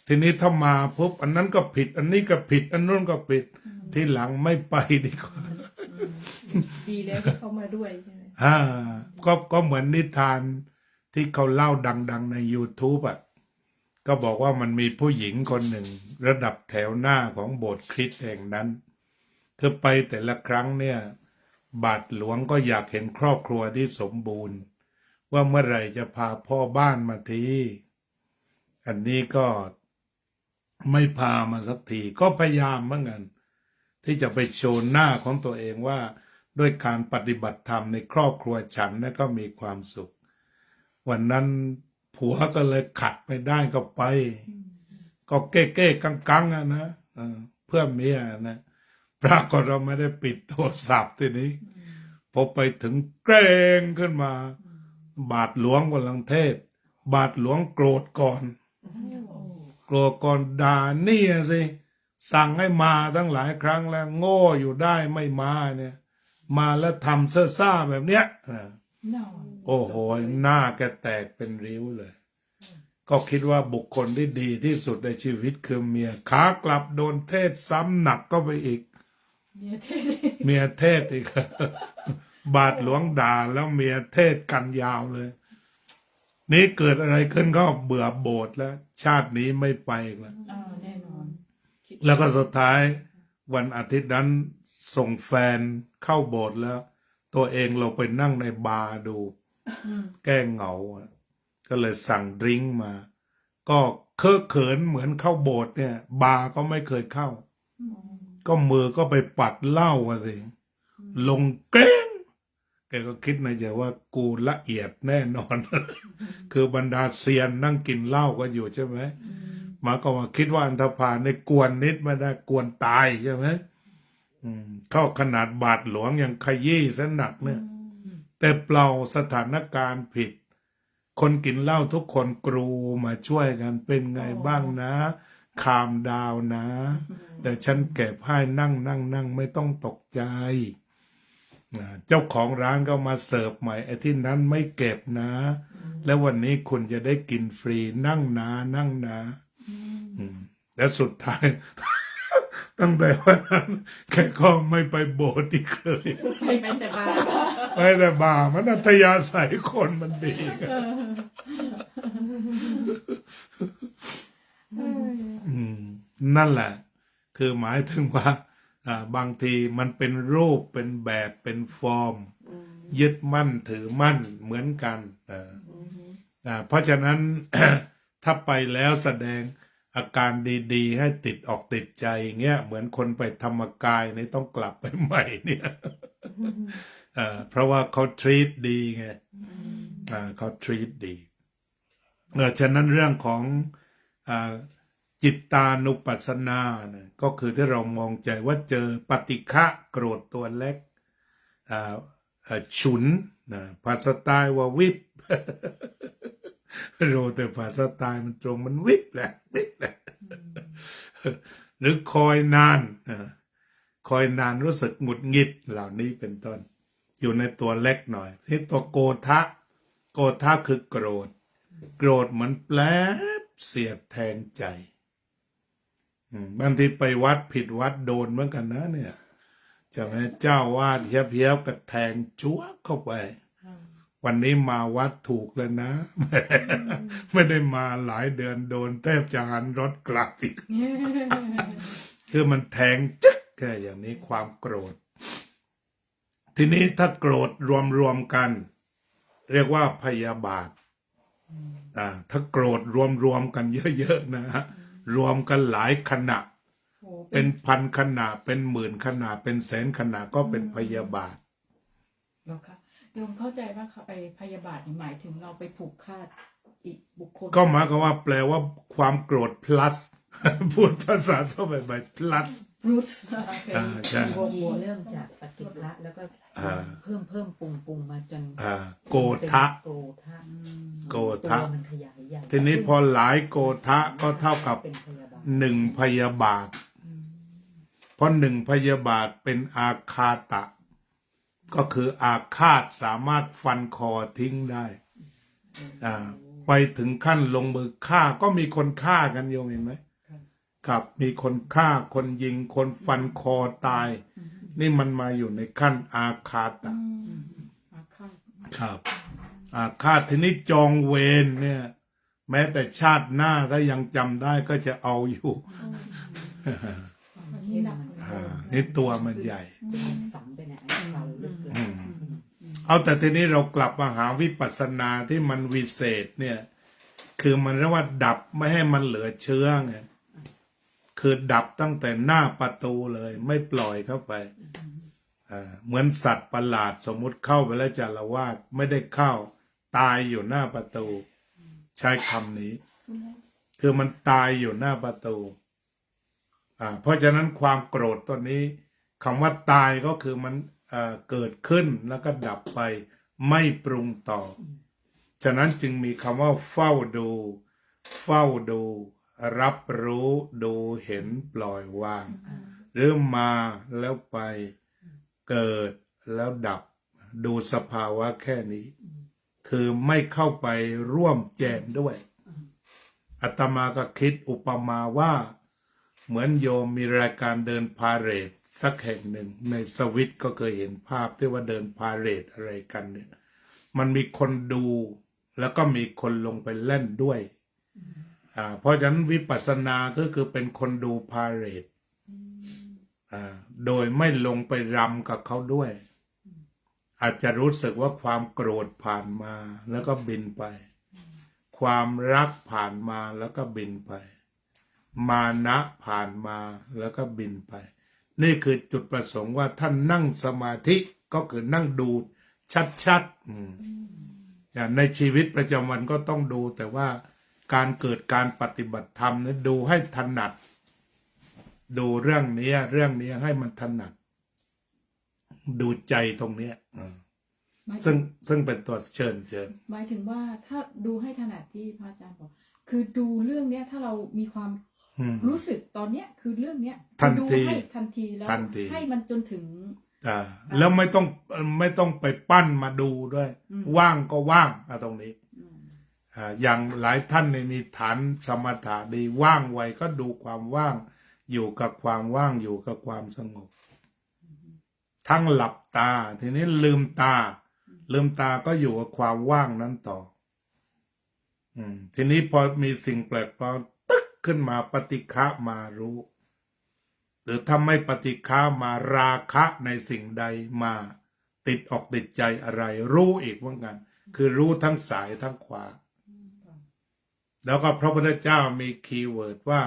S1: ทีนี้ถ้ามาปุ๊บอันนั้นก็ผิด อันนี้ก็ผิด อันนู้นก็ผิด ที่หลังไม่ไปดีกว่า
S5: ดีแล้วที่เขามาด้วยใช่ไหม
S1: ก็เหมือนนิทานที่เขาเล่าดังๆใน YouTube ก็บอกว่ามันมีผู้หญิงคนหนึ่ง ระดับแถวหน้าของโบสถ์คริสต์แห่งนั้นคือไปแต่ละครั้งเนี่ย บาทหลวงก็อยากเห็นครอบครัวที่สมบูรณ์ ว่าเมื่อไหร่จะพาพ่อบ้านมาทีอันนี้ก็ไม่พามาสักทีก็พยายามเหมือนกันที่จะไปโชว์หน้าของตัวเองว่าด้วยการปฏิบัติธรรมในครอบครัวฉันก็มีความสุข วันนั้นผัวก็เลยขัดไม่ได้ก็ไป ก็เก้ๆกังๆนะเพื่อเมียนะปรากฏเราไม่ได้ปิดโทรศัพท์ทีนี้พอไปถึงเกรงขึ้นมา บาทหลวงกำลังเทศน์บาทหลวงโกรธก่อนโกรธก่อนด่านี่สิสั่งให้มาตั้งหลายครั้งแล้วโง่อยู่ได้ไม่มาเนี่ย มาแล้วทำซ่าๆแบบเนี้ย
S3: นอน
S1: โอ้โหหน้าแกแตกเป็นริ้วเลย ก็คิดว่าบุคคลที่ดีที่สุดในชีวิตคือเมียขากลับโดนเทศซ้ำหนักก็ไปอีก
S3: เมียเท่
S1: เมียเทศอีก บาทหลวงด่าแล้วเมียเทศกันยาวเลย นี่เกิดอะไรขึ้นก็เบื่อโบสถ์แล้ว ชาตินี้ไม่ไปอีกแล้ว
S3: แน่นอนคิด
S1: แล้วก็สุดท้ายวันอาทิตย์นั้นส่งแฟนเข้าโบสถ์แล้ว ตัวเองเราไปนั่งในบาร์ดู แก้เหงาก็เลยสั่งดริงก์มา ก็ เคอะเขินเหมือนเข้าโบสถ์เนี่ย บาร์ก็ไม่เคยเข้า ก็มือก็ไปปัดเหล้าอะสิลงเกรง แกก็คิดในใจว่ากูละเอียดแน่นอน คือบรรดาเซียนนั่งกินเหล้าก็อยู่ใช่ไหมมาก็มาคิดว่าอันธพาลในกวนนิดไม่ได้กวนตายใช่ไหมเข้าขนาดบาทหลวงยังขยี้ซะหนักเนี่ย แต่เปล่าสถานการณ์ผิด คนกินเหล้าทุกคนกรูมาช่วยกันเป็นไงบ้างนะคามดาวนะ แต่ฉันเก็บให้นั่งไม่ต้องตกใจ เจ้าของร้านก็มาเสิร์ฟใหม่ไอ้ที่นั้นไม่เก็บนะ แล้ววันนี้คุณจะได้กินฟรีนั่งนะแล้วสุดท้าย ตั้งแต่วันนั้นแกก็ไม่ไปโบสถ์อีกเลย
S5: ไปแต่บ้าน
S1: ไปแต่บ่ามันอัธยาศัยคนมันดีนั่นแหละ คือหมายถึงว่าบางทีมันเป็นรูปเป็นแบบเป็นฟอร์ม ยึดมั่นถือมั่นเหมือนกันเพราะฉะนั้น ถ้าไปแล้วแสดงอาการดีๆให้ติดออกติดใจเงี้ยเหมือนคนไปธรรมกายนี่ต้องกลับไปใหม่เนี่ยเพราะว่าเขาทรีตดีไงเขาทรีตดีฉะนั้นเรื่องของจิตตานุปัสสนานะก็คือที่เรามองใจว่าเจอปฏิฆะโกรธตัวเล็กฉุนภาษาใต้ว่าวิบ โรแต่ภาษาใต้มันตรงมันวิบแหละหรือคอยนานรู้สึกหงุดหงิดเหล่านี้เป็นต้นอยู่ในตัวเล็กหน่อยที่ตัวโกทะคือโกรธเหมือนแปลบเสียดแทงใจบางทีไปวัดผิดวัดโดนเหมือนกันนะเนี่ยจะแม่เจ้าวาดเฮี้ยวๆกับแทงจั๊วเข้าไปวันนี้มาวัดถูกแล้วนะ ไม่ได้มาหลายเดือนโดนแทบจะหันรถกลับอีก คือมันแทงจึ๊กแค่อย่างนี้ความโกรธ ทีนี้ถ้าโกรธรวมกัน เรียกว่าพยาบาทถ้าโกรธรวมกันเยอะๆนะฮะรวมกันหลายขณะเป็นพันขณะเป็นหมื่นขณะเป็นแสนขณะก็เป็นพยาบาท
S3: แล้วค่ะโยมเข้าใจว่าไปพยาบาทนี่หมายถึงเราไปผูกขาดอีกบุคคล
S1: ก็หมายความว่าแปลว่าความโกรธ plus พูดภาษาสมัยใหม่ plus ใช่
S2: ยีเริ่มจากปฏิฆะแล้วก็เพิ่มปรุงมาจน
S1: โกทะ
S2: โกทะตัวมันขยายใหญ่
S1: ทีนี้พอหลายโกทะก็เท่ากับหนึ่งพยาบาทเพราะหนึ่งพยาบาทเป็นอาคาตะ ก็คืออาฆาตสามารถฟันคอทิ้งได้ไปถึงขั้นลงมือฆ่าก็มีคนฆ่ากันโยมเห็นไหมครับมีคนฆ่าคนยิงคนฟันคอตาย นี่มันมาอยู่ในขั้นอาคาตะครับอาฆาตทีนี้จองเวรเนี่ย แม้แต่ชาติหน้าถ้ายังจำได้ก็จะเอาอยู่นี่ตัวมันใหญ่เอาแต่ทีนี้เรากลับมาหาวิปัสสนาที่มันวิเศษเนี่ยคือมันเรียกว่าดับไม่ให้มันเหลือเชื้อไงคือดับตั้งแต่หน้าประตูเลยไม่ปล่อยเข้าไปเหมือนสัตว์ประหลาดสมมุติเข้าไปแล้วจะละวาดไม่ได้เข้าตายอยู่หน้าประตูใช้คำนี้คือมันตายอยู่หน้าประตูเพราะฉะนั้นความโกรธตัวนี้คำว่าตายก็คือมันเกิดขึ้นแล้วก็ดับไปไม่ปรุงต่อฉะนั้นจึงมีคำว่าเฝ้าดูรับรู้ดูเห็นปล่อยวางหรือมาแล้วไปเกิดแล้วดับดูสภาวะแค่นี้คือไม่เข้าไปร่วมแจมด้วยอาตมาก็คิดอุปมาว่าเหมือนโยมมีรายการเดินพาเหรดสักแห่งหนึ่งในสวิตก็เคยเห็นภาพที่ว่าเดินพาเหรดอะไรกันเนี่ยมันมีคนดูแล้วก็มีคนลงไปเล่นด้วยเพราะฉะนั้นวิปัสสนาก็คือเป็นคนดูพาเหรดโดยไม่ลงไปรำกับเขาด้วยอาจจะรู้สึกว่าความโกรธผ่านมาแล้วก็บินไป ความรักผ่านมาแล้วก็บินไป มานะผ่านมาแล้วก็บินไป นี่คือจุดประสงค์ว่าท่านนั่งสมาธิก็คือนั่งดูชัดๆอย่างในชีวิตประจำวันก็ต้องดูแต่ว่าการเกิดการปฏิบัติธรรมนั้นดูให้ถนัด ดูเรื่องนี้ให้มันถนัด ดูใจตรงเนี้ยซึ่งเป็นตัวเชิญ
S3: หมายถึงว่าถ้าดูให้ถนัดที่พระอาจารย์บอกคือดูเรื่องเนี้ยถ้าเรามีความรู้สึกตอนเนี้ยคือเรื่องเนี้ย
S1: ทัน
S3: ดู
S1: ที
S3: ให้ทันทีแล้ว
S1: ทันที
S3: ให้มันจนถึง
S1: แล้วไม่ต้องไปปั้นมาดูด้วย ว่างก็ว่างตรงนี้อย่างหลายท่านเนี่ยมีฐานสมถะดีว่างไวก็ดูความว่าง อยู่กับความว่างอยู่กับความสงบ ทั้งหลับตาทีนี้ลืมตาก็อยู่กับความว่างนั้นต่อทีนี้พอมีสิ่งแปลกปลอมตึ๊กขึ้นมาปฏิฆะมารู้ หรือถ้าไม่ปฏิฆะมาราคะในสิ่งใดมาติดอกติดใจอะไรรู้อีกเหมือนกันคือรู้ทั้งสายทั้งขวาแล้วก็พระพุทธเจ้ามีคีย์เวิร์ดว่า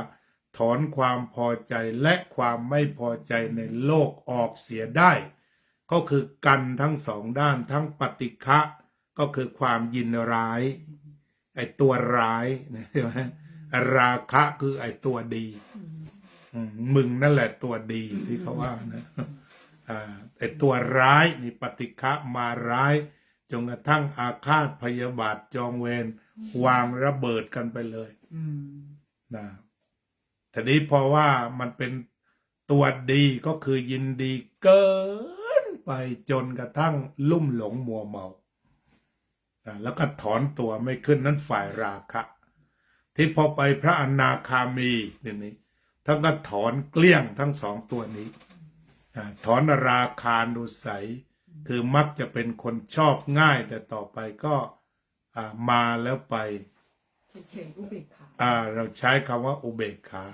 S1: ถอนความพอใจและความไม่พอใจในโลกออกเสียได้ก็คือกันทั้งสองด้านทั้งปฏิฆะก็คือความยินร้ายไอ้ตัวร้ายใช่ไหมราคะคือไอ้ตัวดีมึงนั่นแหละตัวดีที่เขาว่านะไอ้ตัวร้ายนี่ปฏิฆะมาร้ายจนกระทั่งอาฆาตพยาบาทจองเวรวางระเบิดกันไปเลยนะทีนี้เพราะว่ามันเป็นตัวดีก็คือยินดีเกินไปจนกระทั่งลุ่มหลงมัวเมาแล้วก็ถอนตัวไม่ขึ้นนั้นฝ่ายราคะที่พอไปพระอนาคามีนี่ท่านก็ถอนเกลี้ยงทั้งสองตัวนี้ถอนราคานุสัยคือมักจะเป็นคนชอบง่ายแต่ต่อไปก็มาแล้วไป
S3: เฉยๆอุเบกขา
S1: เราใช้คำว่าอุเบกขา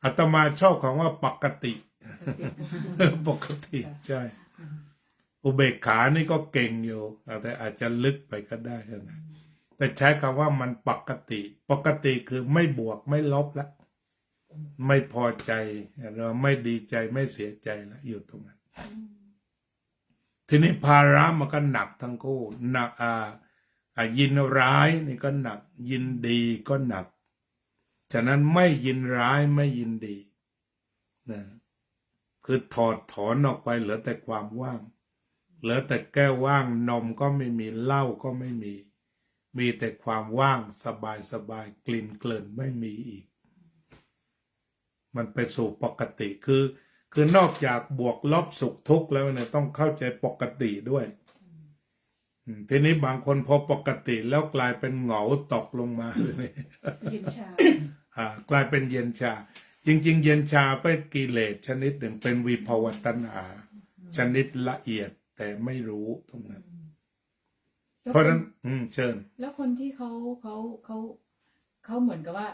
S1: อาตมาชอบคำว่าปกติปกติใช่อุเบกขานี่ก็เก่งอยู่แต่อาจจะลึกไปก็ได้นะแต่ใช้คำว่ามันปกติคือไม่บวกไม่ลบแล้วไม่พอใจเราไม่ดีใจไม่เสียใจแล้วอยู่ตรงนั้นทีนี้ภาระมันก็หนักทั้งคู่หนักยินร้ายนี่ก็หนักยินดีก็หนักฉะนั้นไม่ยินร้ายไม่ยินดีนะคือถอดถอนออกไปเหลือแต่ความว่างเหลือแต่แก้วว่างนมก็ไม่มีเหล้าก็ไม่มีแต่ความว่างสบายกลิ่นเกลื่อนไม่มีอีกมันไปสู่ปกติคือนอกจากบวกลบสุขทุกข์แล้วเนี่ยต้องเข้าใจปกติด้วยทีนี้บางคนพอปกติแล้วกลายเป็นเหงาตกลงมาเลย
S5: เย็นชา
S1: กลายเป็นเย็นชาจริงๆเย็นชาเป็นกิเลสชนิดหนึ่งเป็นวิภวตัณหาชนิดละเอียดแต่ไม่รู้ตรงนั้นเพราะฉะนั้นเชิญ
S3: แล้วคนที่เขาเหมือนกับว่า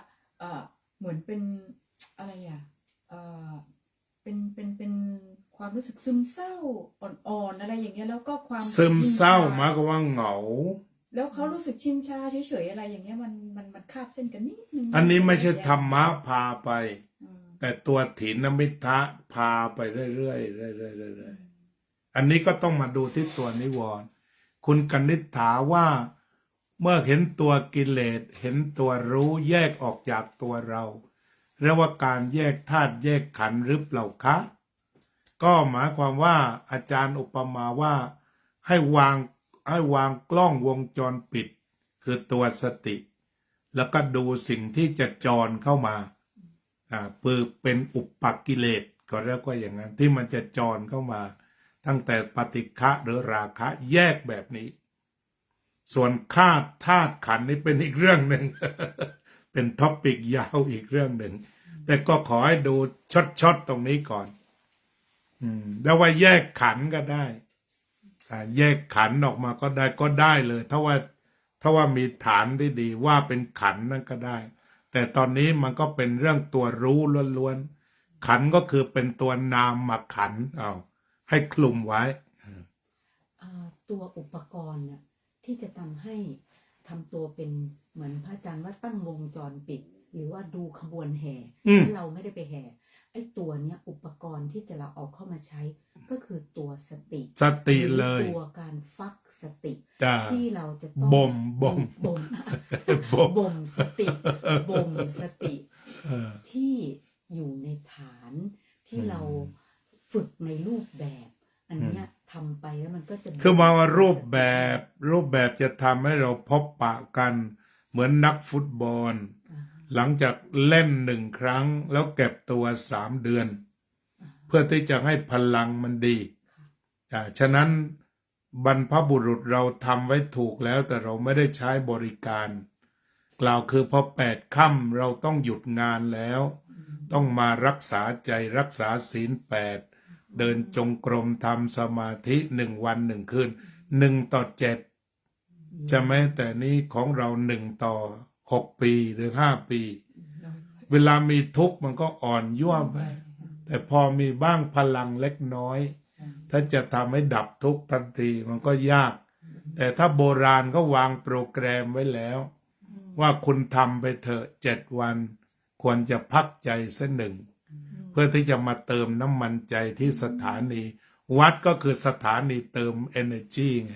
S3: เหมือนเป็นอะไรเป็นความรู้สึกซึมเศร้าอ่อนๆอะไรอย่างเงี้ยแล้วก็ความ
S1: ซึมเศร้าหมายความว่าเหงา
S3: แล้วเขารู้สึกชินชาเฉยๆอะไรอย่างเงี้ยมันคาบเส้นกันนิดนึง
S1: อันนี้ไม่ใช่ธรรมะพาไปแต่ตัวถีนมิทะพาไปเรื่อยๆอันนี้ก็ต้องมาดูที่ตัวนิวรณ์คุณกนิษฐาว่าเมื่อเห็นตัวกิเลสเห็นตัวรู้แยกออกจากตัวเราเรียกว่าการแยกธาตุแยกขันธ์หรือเปล่าคะก็หมายความว่าอาจารย์อุปมาว่าให้วางกล้องวงจรปิดคือตัวสติแล้วก็ดูสิ่งที่จะจรเข้ามาเป็นอุปกิเลสก็เรียกว่าอย่างนั้นที่มันจะจรเข้ามาตั้งแต่ปฏิฆะหรือราคะแยกแบบนี้ส่วนธาตุขันธ์นี่เป็นอีกเรื่องหนึ่ง เป็นท็อปิกยาวอีกเรื่องหนึ่งแต่ก็ขอให้ดูช็อตตรงนี้ก่อนแล้วว่าแยกขันธ์ก็ได้แยกขันธ์ออกมาก็ได้เลยถ้าว่ามีฐานที่ดีว่าเป็นขันธ์นั่นก็ได้แต่ตอนนี้มันก็เป็นเรื่องตัวรู้ล้วนๆขันธ์ก็คือเป็นตัวนามมาขันธ์ให้คลุมไว้
S2: ตัวอุปกรณ์น่ะที่จะทำให้ ทำตัวเป็นเหมือนพระอาจารย์ว่าตั้งวงจรปิด หรือว่าดูขบวนแห่
S1: อืม
S2: ถ้าเราไม่ได้ไปแห่ไอ้ตัวเนี้ยอุปกรณ์ที่จะเราเอาเข้ามาใช้ ก็คือตัวสติ
S1: สติเลย
S2: หรือตัวการฟักสติ
S1: จ้า
S2: ที่เราจะต้อง
S1: บ่ม
S2: บ่ม บ่มสติบ่มสติ
S1: เออ
S2: ที่อยู่ในฐานที่เราฝึกในรูปแบบ อันเนี้ยทำไปแล้วมันก็จะ
S1: คือมาว่ารูปแบบจะทำให้เราพบปะกัน เหมือนนักฟุตบอล
S2: อ่า
S1: หลังจากเล่น1 ครั้งแล้วเก็บตัว3 เดือน เพื่อที่จะให้พลังมันดีฉะนั้นบรรพบุรุษเราทำไว้ถูกแล้วแต่เราไม่ได้ใช้บริการ กล่าวคือพอ8 ค่ำเราต้องหยุดงานแล้ว ต้องมารักษาใจรักษาศีล 8 เดินจงกรมทำสมาธิ1 วัน 1 คืน1:7จะไหมแต่นี้ของเรา1:6 ปีหรือ5 ปี เวลามีทุกข์มันก็อ่อนยั่วไป แต่พอมีบ้างพลังเล็กน้อย ถ้าจะทำให้ดับทุกข์ทันทีมันก็ยาก แต่ถ้าโบราณก็วางโปรแกรมไว้แล้ว ว่าคุณทำไปเถอะ7 วัน ควรจะพักใจสักหนึ่ง เพื่อที่จะมาเติมน้ำมันใจที่สถานี วัดก็คือสถานีเติม energy ไง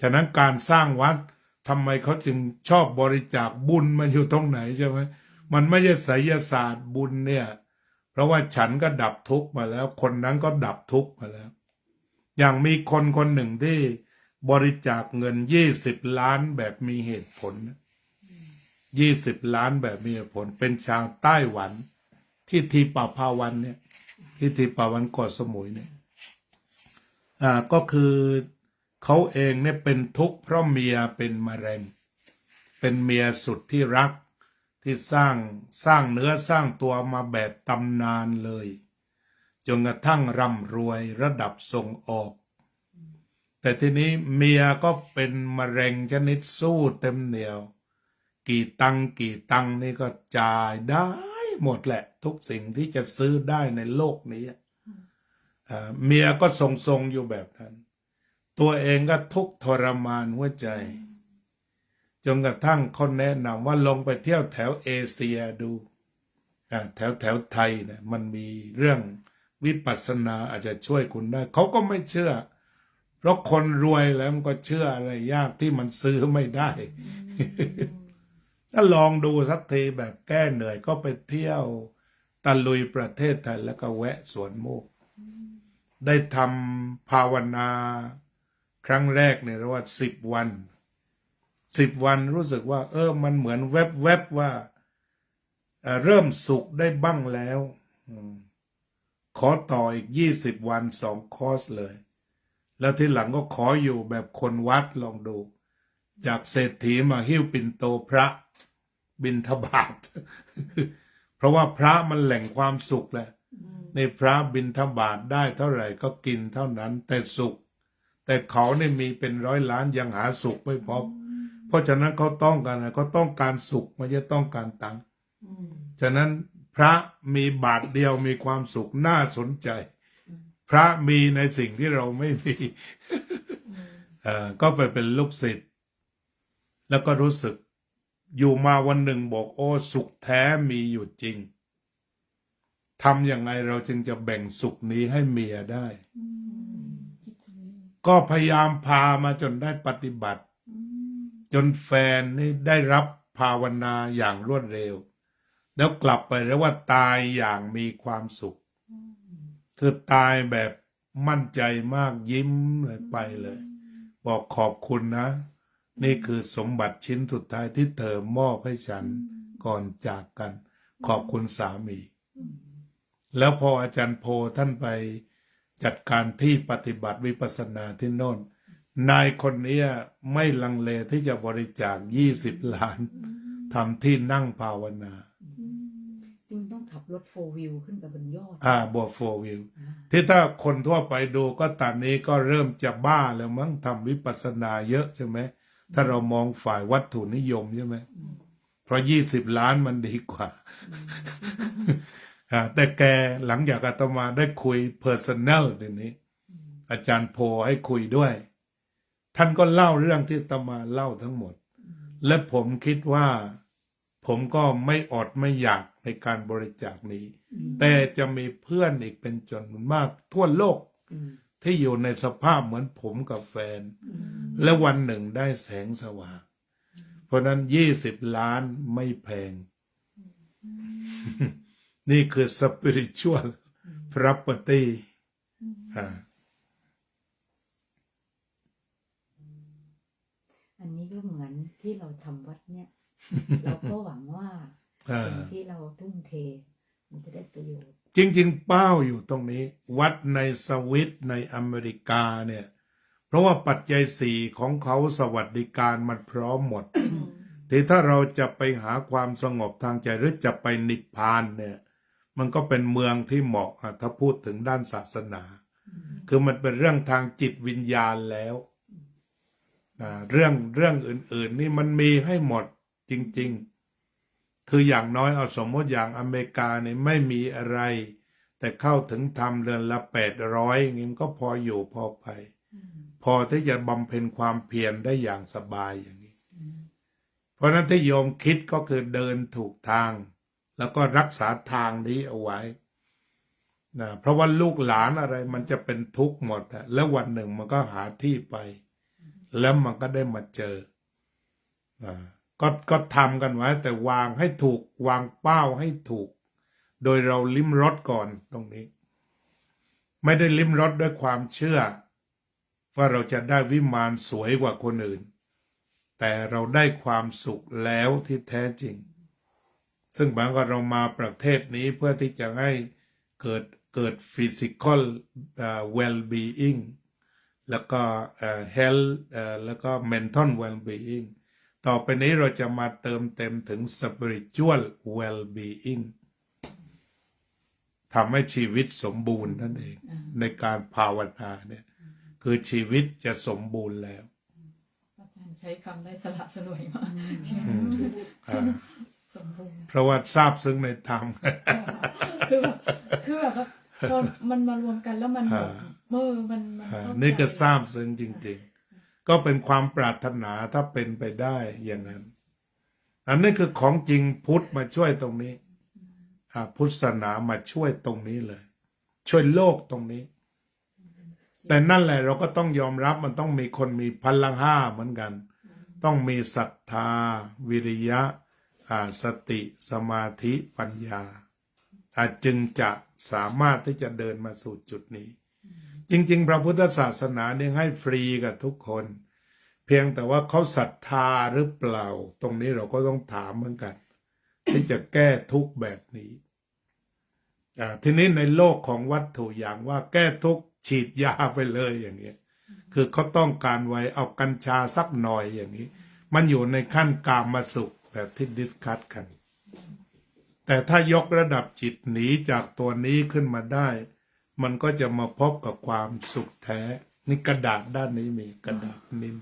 S1: ฉะนั้นการสร้างวัดทำไมเขาจึงชอบบริจาคบุญมันอยู่ตรงไหนใช่ไหมมันไม่ใช่ไสยศาสตร์บุญเนี่ย เพราะว่าฉันก็ดับทุกข์มาแล้ว คนนั้นก็ดับทุกข์มาแล้ว อย่างมีคนหนึ่งที่บริจาคเงิน20 ล้านแบบมีเหตุผล20 ล้านแบบมีเหตุผล เป็นชาวไต้หวัน ที่ทีปาพาวันเนี่ย ที่ทีปาวันเกาะสมุยเนี่ยก็คือเขาเองเนี่ยเป็นทุกข์เพราะเมียเป็นมะเร็ง เป็นเมียสุดที่รักที่สร้างเนื้อสร้างตัวมาแบบตำนานเลยจนกระทั่งร่ำรวยระดับส่งออก แต่ทีนี้เมียก็เป็นมะเร็งชนิดสู้เต็มเหนียว กี่ตังนี่ก็จ่ายได้หมดแหละทุกสิ่งที่จะซื้อได้ในโลกนี้เมียก็ทรงอยู่แบบนั้น ตัวเองก็ทุกข์ทรมานหัวใจจนกระทั่งเขาแนะนำว่าลงไปเที่ยวแถวเอเชียดูแถวไทยนะมันมีเรื่องวิปัสสนาอาจจะช่วยคุณได้เขาก็ไม่เชื่อ เพราะคนรวยแล้วมันก็เชื่ออะไรยากที่มันซื้อไม่ได้ ถ้าลองดูสักทีแบบแก้เหนื่อยก็ไปเที่ยวตะลุยประเทศไทยแล้วก็แวะสวนโมกได้ทำภาวนาครั้งแรกเนี่ยเรียกว่า10 วัน10 วันรู้สึกว่ามันเหมือนแวบว่าเริ่มสุขได้บ้างแล้วขอต่ออีก20 วัน2 คอร์สเลยแล้วทีหลังก็ขออยู่แบบคนวัดลองดูจากเศรษฐีมาหิ้วปิ่นโตพระบิณฑบาต เพราะว่าพระมันแหล่งความสุขแหละในพระบิณฑบาตได้เท่าไหร่ก็กินเท่านั้นแต่สุขแต่เขาเนี่ยมีเป็น100 ล้านยังหาสุขไม่พบเพราะฉะนั้นเขาต้องการสุขไม่ใช่ต้องการตังค์ฉะนั้นพระมีบาทเดียวมีความสุขน่าสนใจพระมีในสิ่งที่เราไม่มี ก็ไปเป็นลูกศิษย์แล้วก็รู้สึกอยู่มาวันหนึ่งบอกโอ้สุขแท้มีอยู่จริงทำยังไงเราจึงจะแบ่งสุขนี้ให้เมียได้ก็พยายามพามาจนได้ปฏิบัติจนแฟนนี่ได้รับภาวนาอย่างรวดเร็วแล้วกลับไปแล้วว่าตายอย่างมีความสุขคือตายแบบมั่นใจมากยิ้มเลยไปเลยบอกขอบคุณนะนี่คือสมบัติชิ้นสุดท้ายที่เธอมอบให้ฉันก่อนจากกันขอบคุณสามีแล้วพออาจารย์โพท่านไปจัดการที่ปฏิบัติวิปัสสนาที่โน่นนายคนนี้ไม่ลังเลที่จะบริจาค20 ล้านทำที่นั่งภาวนา
S2: จริงต้องขับรถ4 wheel ขึ้นไปบนยอด
S1: บวก4 wheel ที่ถ้าคนทั่วไปดูก็ตอนนี้ก็เริ่มจะบ้าแล้วมั้งทำวิปัสสนาเยอะใช่ไหมถ้าเรามองฝ่ายวัตถุนิยมใช่ไหมเพราะ20 ล้านมันดีกว่าแต่แกหลังจากอาตมาได้คุย personal ทีนี้อาจารย์โพให้คุยด้วย ท่านก็เล่าเรื่องที่อาตมาเล่าทั้งหมด และผมคิดว่าผมก็ไม่อดไม่อยากในการบริจาคนี้ แต่จะมีเพื่อนอีกเป็นจำนวนมากทั่วโลก ที่อยู่ในสภาพเหมือนผมกับแฟน และวันหนึ่งได้แสงสว่าง เพราะนั้น20 ล้านไม่แพง นี่คือ spiritual property
S2: อันนี้ก็เหมือนที่เราทำวัดเนี่ย เราก็หวังว่าสิ่งที่เราทุ่มเท มันจะได้ประโยชน์
S1: จริงๆเป้าอยู่ตรงนี้ วัดในสวิตในอเมริกาเนี่ย เพราะว่าปัจจัย4ของเขาสวัสดิการมันพร้อมหมด ที่ถ้าเราจะไปหาความสงบทางใจหรือจะไปนิพพานเนี่ย มันก็เป็นเมืองที่เหมาะถ้าพูดถึงด้านศาสนา คือมันเป็นเรื่องทางจิตวิญญาณแล้วเรื่องอื่นๆนี่มันมีให้หมดจริงๆ คืออย่างน้อยเอาสมมติอย่างอเมริกาเนี่ยไม่มีอะไร แต่เข้าถึงธรรมเดือนละ800อย่างนี้ก็พออยู่พอไป พอที่จะบำเพ็ญความเพียรได้อย่างสบายอย่างนี้ เพราะนั้นที่โยมคิดก็คือเดินถูกทาง แล้วก็รักษาทางนี้เอาไว้นะเพราะว่าลูกหลานอะไรมันจะเป็นทุกข์หมดแล้ววันหนึ่งมันก็หาที่ไป แล้วมันก็ได้มาเจอก็ทำกันไว้แต่วางให้ถูกวางเป้าให้ถูก โดยเราลิ้มรสก่อนตรงนี้ ไม่ได้ลิ้มรสด้วยความเชื่อว่าเราจะได้วิมานสวยกว่าคนอื่น แต่เราได้ความสุขแล้วที่แท้จริง ซึ่งบางก็เรามาประเทศนี้เพื่อที่จะให้เกิด physical well being แล้วก็health แล้วก็ mental well being ต่อไปนี้เราจะมาเติมเต็มถึง spiritual well being ทำให้ชีวิตสมบูรณ์นั่นเองในการภาวนาเนี่ยคือชีวิตจะสมบูรณ์แล้ว
S3: อาจารย์ใช้คำได้สละสลวยมาก สมบูรณ์
S1: เพราะว่าทราบซึ้งในธรรม
S3: คือแบบว่าพอมันมารวมกันแล้วมันแบบมัน
S1: นี่ก็ทราบซึ้งจริงๆ ก็เป็นความปรารถนาถ้าเป็นไปได้อย่างนั้น อันนี้คือของจริงพุทธมาช่วยตรงนี้พุทธศาสนามาช่วยตรงนี้เลย ช่วยโลกตรงนี้ แต่นั่นแหละเราก็ต้องยอมรับมันต้องมีคนมีพลัง5เหมือนกัน ต้องมีศรัทธา วิริยะสติสมาธิปัญญาจึงจะสามารถที่จะเดินมาสู่จุดนี้ จริงๆพระพุทธศาสนาเนี่ยให้ฟรีกับทุกคน เพียงแต่ว่าเขาศรัทธาหรือเปล่าตรงนี้เราก็ต้องถามเหมือนกัน ที่จะแก้ทุกข์แบบนี้ทีนี้ในโลกของวัตถุอย่างว่าแก้ทุกข์ฉีดยาไปเลยอย่างนี้คือเขาต้องการไว้เอากัญชาสักหน่อยอย่างนี้มันอยู่ในขั้นกามสุขแบบที่ดิสคัสกันแต่ถ้ายกระดับจิตหนีจากตัวนี้ขึ้นมาได้ มันก็จะมาพบกับความสุขแท้นี่กระดาษด้านนี้มีกระดาษนิ้น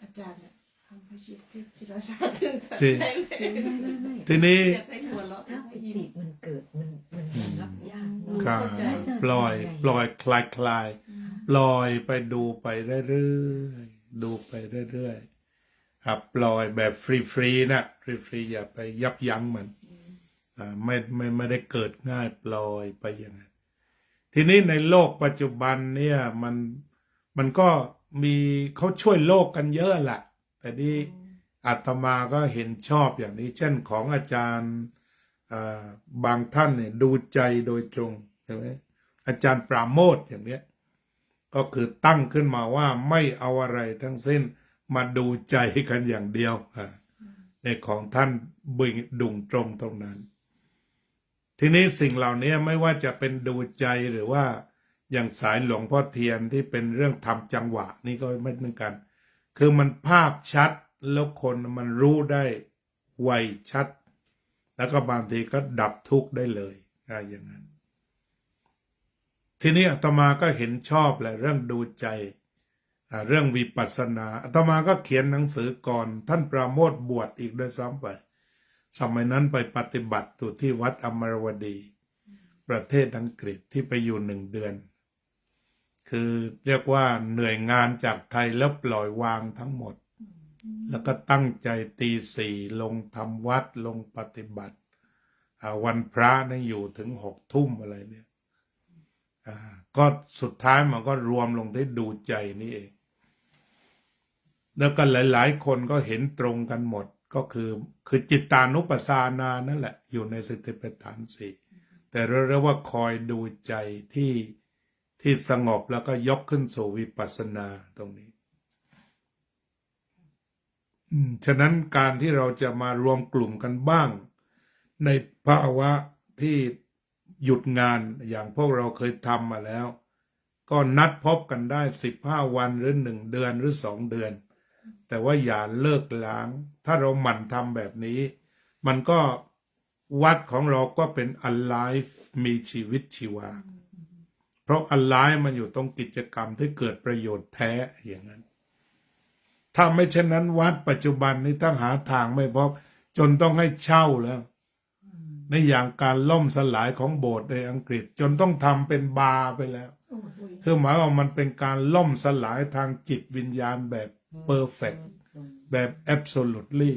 S5: อาจารย์ทำให้จิตรศาสตร์ถึง
S1: ทีนี้
S2: ถ้าปิติมันเกิดมันรับยาก
S1: ปล่อยคลายปล่อยไปดูไปเรื่อยๆดูไปเรื่อยๆปล่อยแบบฟรีๆนะฟรีๆอย่าไปยับยั้งมันไม่ได้เกิดง่ายปล่อยไปอย่างนั้นทีนี้ในโลกปัจจุบันเนี่ยมันก็มีเขาช่วยโลกกันเยอะแหละแต่นี่อาตมาก็เห็นชอบอย่างนี้เช่นของอาจารย์บางท่านเนี่ยดูใจโดยตรงใช่ไหมอาจารย์ปราโมทย์อย่างเนี้ยก็คือตั้งขึ้นมาว่าไม่เอาอะไรทั้งสิ้นมาดูใจกันอย่างเดียวในของท่านบึงดุงตรงตรงนั้นทีนี้สิ่งเหล่านี้ไม่ว่าจะเป็นดูใจหรือว่าอย่างสายหลวงพ่อเทียนที่เป็นเรื่องทำจังหวะนี่ก็ไม่เหมือนกันคือมันภาพชัดแล้วคนมันรู้ได้ไวชัดแล้วก็บางทีก็ดับทุกข์ได้เลยอย่างนั้นทีนี้อาตมาก็เห็นชอบแหละเรื่องดูใจเรื่องวิปัสสนาอาตมาก็เขียนหนังสือก่อนท่านปราโมทย์บวชอีกด้วยซ้ำไปสมัยนั้นไปปฏิบัติอยู่ที่วัดอมรวดี ประเทศอังกฤษที่ไปอยู่1 เดือน คือเรียกว่าเหนื่อยงานจากไทยแล้วปล่อยวางทั้งหมด แล้วก็ตั้งใจตี 4ลงทำวัดลงปฏิบัติวันพระนี่อยู่ถึง6 ทุ่มอะไรเนี่ยก็สุดท้ายมันก็รวมลงที่ดูใจนี่เอง แล้วก็หลายๆคนก็เห็นตรงกันหมดก็คือจิตตานุปัสสานานั่นแหละอยู่ในสติปัฏฐาน 4แต่เราเรียกว่าคอยดูใจที่สงบแล้วก็ยกขึ้นสู่วิปัสสนาตรงนี้ฉะนั้นการที่เราจะมารวมกลุ่มกันบ้างในภาวะที่หยุดงานอย่างพวกเราเคยทำมาแล้วก็นัดพบกันได้15 วันหรือ1 เดือนหรือ2 เดือนแต่ว่าอย่าเลิกล้างถ้าเราหมั่นทำแบบนี้มันก็วัดของเราก็เป็น alive มีชีวิตชีวาเพราะ alive มันอยู่ตรงกิจกรรมที่เกิดประโยชน์แท้อย่างนั้นถ้าไม่เช่นนั้นวัดปัจจุบันนี้ต้องหาทางไม่พบจนต้องให้เช่าแล้วในอย่างการล่มสลายของโบสถ์ในอังกฤษจนต้องทำเป็นบาร์ไปแล้วคือหมายว่ามันเป็นการล่มสลายทางจิตวิญญาณแบบ perfect แบบ absolutely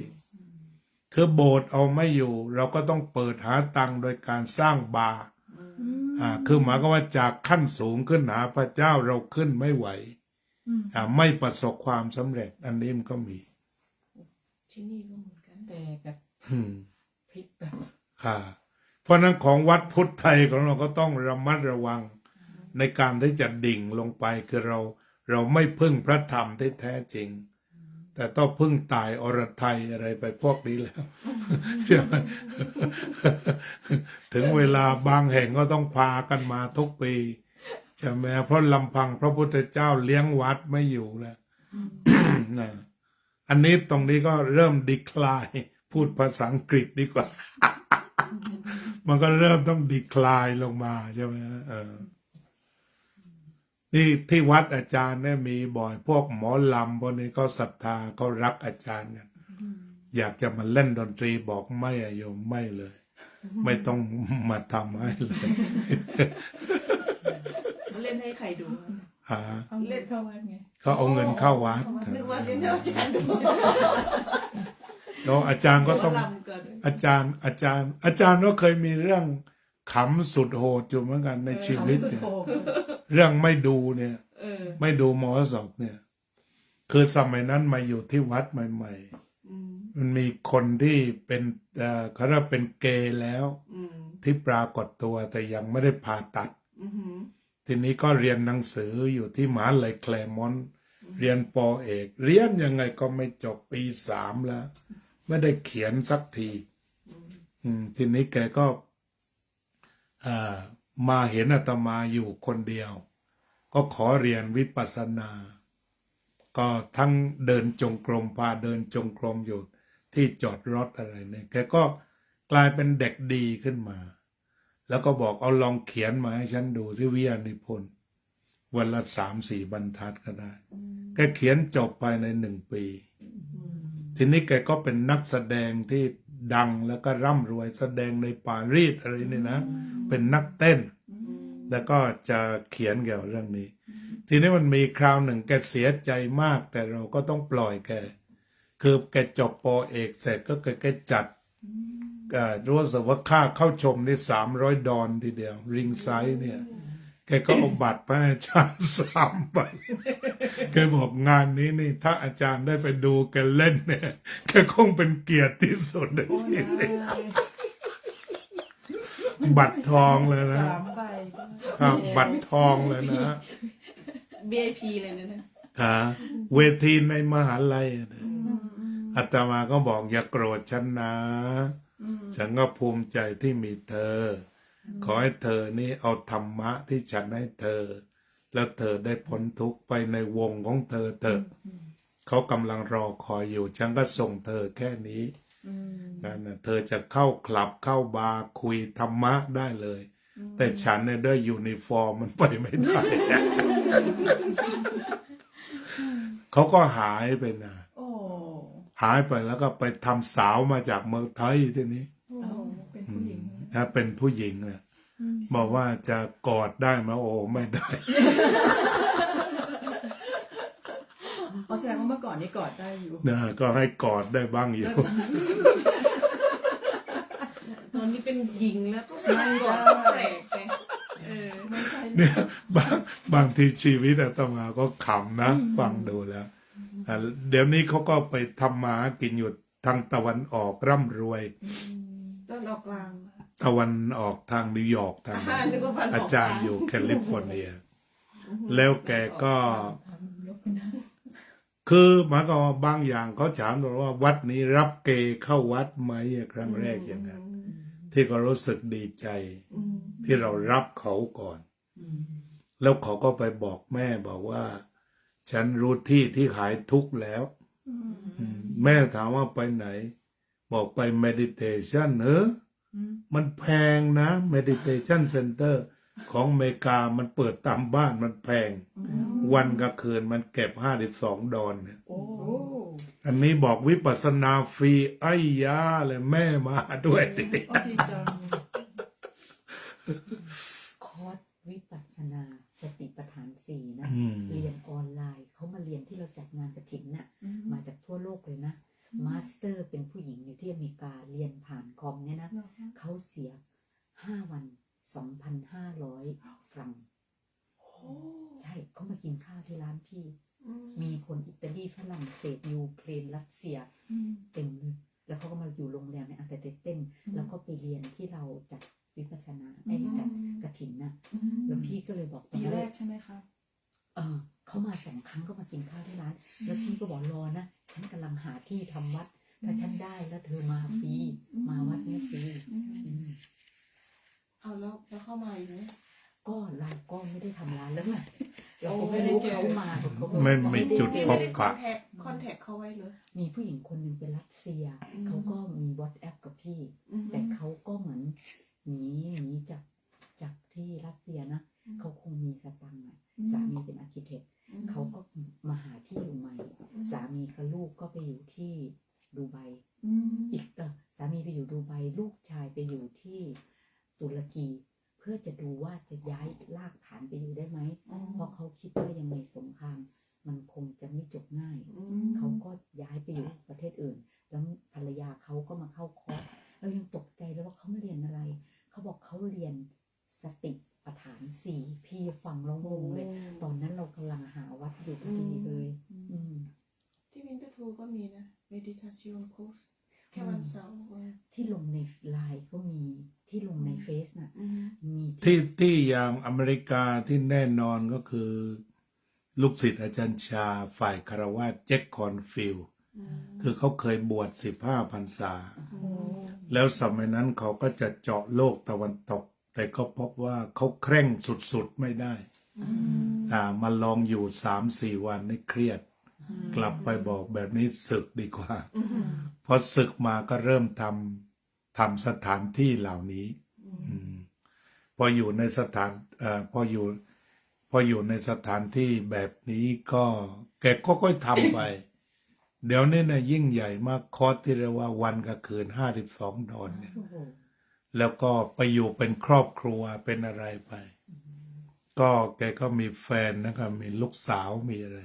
S1: คือโบสถ์เอาไม่อยู่เราก็ต้องเปิดหาตังค์โดยการสร้างบาร์คือหมายก็ว่าจากขั้นสูงขึ้นหาพระเจ้าเราขึ้นไม่ไหวไม่ประสบความสำเร็จอันนี้มันก็มี
S5: ที่นี่ก็เหมือนกัน
S3: แต่แบบพลิกแบบ
S1: เพราะนั้นของวัดพุทธไทยของเราก็ต้องระมัดระวังในการที่จะดิ่งลงไปคือเราไม่พึ่งพระธรรมที่แท้จริงแต่ต้องพึ่งตายอรไทยอะไรไปพวกนี้แล้วใช่ไหมถึงเวลาบางแห่งก็ต้องพากันมาทุกปีใช่ไหมเพราะลำพังพระพุทธเจ้าเลี้ยงวัดไม่อยู่แล้วนะอันนี้ตรงนี้ก็เริ่มดีคลายพูดภาษาอังกฤษดีกว่า มันก็เริ่มต้องดีคลายลงมาใช่ไหมนี่ที่วัดอาจารย์เนี่ยมีบ่อยพวกหมอลำพวกนี้ก็ศรัทธาเขารักอาจารย์กันอยากจะมาเล่นดนตรีบอกไม่อะโยมไม่เลย ไม่ต้องมาทำให้เลย
S5: เล่นให้ใครดู
S3: เอาเล่นเข้าวัดไง
S1: เขาเอาเงินเข้าวัด
S5: นึกว่าเล่นให้อาจารย์ดู
S1: แล้วอาจารย์ก็ต้อง
S5: ลำก่อน
S1: อาจารย์ก็เคยมีเรื่องขำสุดโหดอยู่เหมือนกันในชีวิตเนี่ยเรื่องไม่ดูเนี่ยไม่ดูมหรสพเนี่ยคือสมัยนั้นมาอยู่ที่วัดใหม่ๆมันมีคนที่เป็นเขาเรียกเป็นเกย์แล้วที่ปรากฏตัวแต่ยังไม่ได้ผ่าตัดทีนี้ก็เรียนหนังสืออยู่ที่มหาลัยแคลร์มอนต์เรียนป.เอกเรียนยังไงก็ไม่จบปี 3แล้วไม่ได้เขียนสักทีทีนี้แกก็มาเห็นอาตมาอยู่คนเดียวก็ขอเรียนวิปัสสนา ก็ทั้งเดินจงกรมพาเดินจงกรมอยู่ที่จอดรถอะไรเนี่ยแกก็กลายเป็นเด็กดีขึ้นมาแล้วก็บอกเอาลองเขียนมาให้ฉันดูที่วิทยานิพนธ์วันละ 3-4 บรรทัดก็ได้แกเขียนจบภายใน1 ปีทีนี้แกก็เป็นนักแสดงที่ดังแล้วก็ร่ำรวยแสดงในปารีสอะไรนี่นะเป็นนักเต้นแล้วก็จะเขียนเกี่ยวกับเรื่องนี้ทีนี้มันมีคราวหนึ่งแกเสียใจมากแต่เราก็ต้องปล่อยแกคือแกจบป.เอกเสร็จก็แกจัดรู้สึกว่าค่าเข้าชมนี่$300ทีเดียวริงไซด์เนี่ยแกก็เอาบัตรไปให้อาจารย์3 ใบแกบอกงานนี้นี่ถ้าอาจารย์ได้ไปดูแกเล่นเนี่ยแกคงเป็นเกียรติที่สุดในชีวิตบัตรทองเลยนะ
S5: 3 ใบ
S1: ครับบัตรทองเลยนะ
S5: VIP เลยนะ
S1: เวทีในมหาลัยอาตมาก็บอกอย่าโกรธฉันนะฉันก็ภูมิใจที่มีเธอขอให้เธอนี่เอาธรรมะที่ฉันให้เธอแล้วเธอได้พ้นทุกข์ไปในวงของเธอเถอะเขากำลังรอคอยอยู่ฉันก็ส่งเธอแค่นี้นั่นนะเธอจะเข้าคลับเข้าบาร์คุยธรรมะได้เลยแต่ฉันเนี่ยด้วยยูนิฟอร์มมันไปไม่ได้ เขาก็หายไปนะหายไปแล้วก็ไปทำสาวมาจากเมืองไทยทีนี้
S3: เป็นผู้หญิง
S1: นะเป็นผู้หญิงนะ บอกว่าจะกอดได้ไหมโอ้ไม่ได้
S3: อ๋อแสดงว่าเมื่อก่อนนี่กอดได้อยู่
S1: นะก็ให้กอดได้บ้างอยู่
S5: ตอนนี้เป็นหญิงแล้วก็ไม่ก็แปลกไป
S3: ไม่ใช่
S1: เนี่ยบางทีชีวิตอาตมาก็ขำนะฟังดูแล้วเดี๋ยวนี้เขาก็ไปทำมาหากินอยู่ทางตะวันออกร่ำรวย
S5: ตอนออกกลาง
S1: ตะวันออกทางนิวยอร์กทาง
S5: นึกว่าพันออกกลาง
S1: อาจารย์อยู่แคลิฟอร์เนีย แล้วแกก็ คือหมายความว่าบางอย่างเขาถามว่าวัดนี้รับเกย์เข้าวัดไหมครั้งแรกอย่างนั้นที่ก็รู้สึกดีใจ ที่เรารับเขาก่อน แล้วเขาก็ไปบอกแม่บอกว่า ฉันรู้ที่หายทุกข์แล้วแม่ถามว่าไปไหน บอกไป meditation มันแพงนะ meditation center ของอเมริกามันเปิดตามบ้านมันแพง วันกับคืนมันเก็บ$52เนี่ย
S5: โอ้
S1: อันนี้บอกวิปัสสนาฟรีไอ้ยาเลยแม่มาด้วยทีนี้
S3: อ๋อดีจัง
S2: คอร์สวิปัสสนาสติปัฏฐาน4นะ เรียนออนไลน์เขามาเรียนที่เราจัดงานกฐินน่ะ มาจากทั่วโลกเลยนะ มาสเตอร์เป็นผู้หญิงอยู่ที่อเมริกาเรียนผ่านคอมเนี่ยนะ เขาเสีย5 วัน 2,500 ฟรังก์ใช่เขามากินข้าวที่ร้านพี่ มีคนอิตาลีฝรั่งเศสยูเครนรัสเซียเต็มเลยแล้วเขาก็มาอยู่โรงแรมในอันเตเต้นแล้วก็ไปเรียนที่เราจัดวิปัสสนาจัดกฐินน่ะแล้วพี่ก็เลยบอก
S3: ปีแรกใช่ไหมคะ
S2: เขามา2 ครั้งก็มากินข้าวที่ร้าน แล้วพี่ก็บอกรอนะฉันกำลังหาที่ทำวัดถ้าฉันได้แล้วเธอมาฟรีมาวัดเนี้ยฟรี
S5: เอาแล้วเข้ามาอีกไหม
S2: ก็เราก็ไม่ได้ทำร้านแล้วไงเราก็ไม่รู้เขามาเขาก็
S1: ไม่จุด
S5: ที่
S1: พ
S5: ไม่
S1: บ
S5: ได้
S1: ปะ
S5: คอนแทคเขาไว้เลย
S2: มีผู้หญิงคนหนึ่งเป็นรัสเซียเขาก็มีวอทแอปกับพี่ แต่เขาก็เหมือนหนีจากที่รัสเซียนะเขาคงมีสตังค์อ่ะสามีเป็นอาร์คิเทคเขาก็มาหาที่อยู่ใหม่ สามีกับลูกก็ไปอยู่ที่ดูไบอีกสามีไปอยู่ดูไบลูกชายไปอยู่ที่ตุรกี เพื่อจะดูว่าจะย้ายรากฐานไปอยู่ได้ไหมเพราะเขาคิดว่ายังไงสงครามมันคงจะไม่จบง่ายเขาก็ย้ายไปอยู่ประเทศอื่น แล้วภรรยาเขาก็มาเข้าคอร์สเรายังตกใจเลยว่าเขามาเรียนอะไรเขาบอกเขาเรียนสติปัฏฐาน4พี่ฟังแล้วงงเลย ตอนนั้นเรากำลังหาวัดอยู่พอดีเลย
S5: ที่วินเตอร์ทูก็มีนะ meditation course แค่วันเสาร์
S2: ที่ลงในไลน์ก็มีที่ลงในเฟซน่ะมี
S1: ที่อย่างอเมริกาที่แน่นอนก็คือ ลูกศิษย์อาจารย์ชาฝ่ายคารวะเจ็คคอนฟิลด์คือเขาเคยบวช15 พรรษา แล้วสมัยนั้นเขาก็จะเจาะโลกตะวันตก แต่ก็พบว่าเขาเคร่งสุดๆไม่ได้มาลองอยู่3-4 วันนี่เครียด กลับไปบอกแบบนี้ศึกดีกว่าพอศึกมาก็เริ่มทำสถานที่เหล่านี้พออยู่ในสถานพออยู่ในสถานที่แบบนี้ก็แกก็ค่อยทำไป เดี๋ยวนี้นะยิ่งใหญ่มากคอร์สที่เรียกว่าวันกับคืน$52เนี่ยแล้วก็ไปอยู่เป็นครอบครัวเป็นอะไรไป ก็แกก็มีแฟนนะครับมีลูกสาวมีอะไร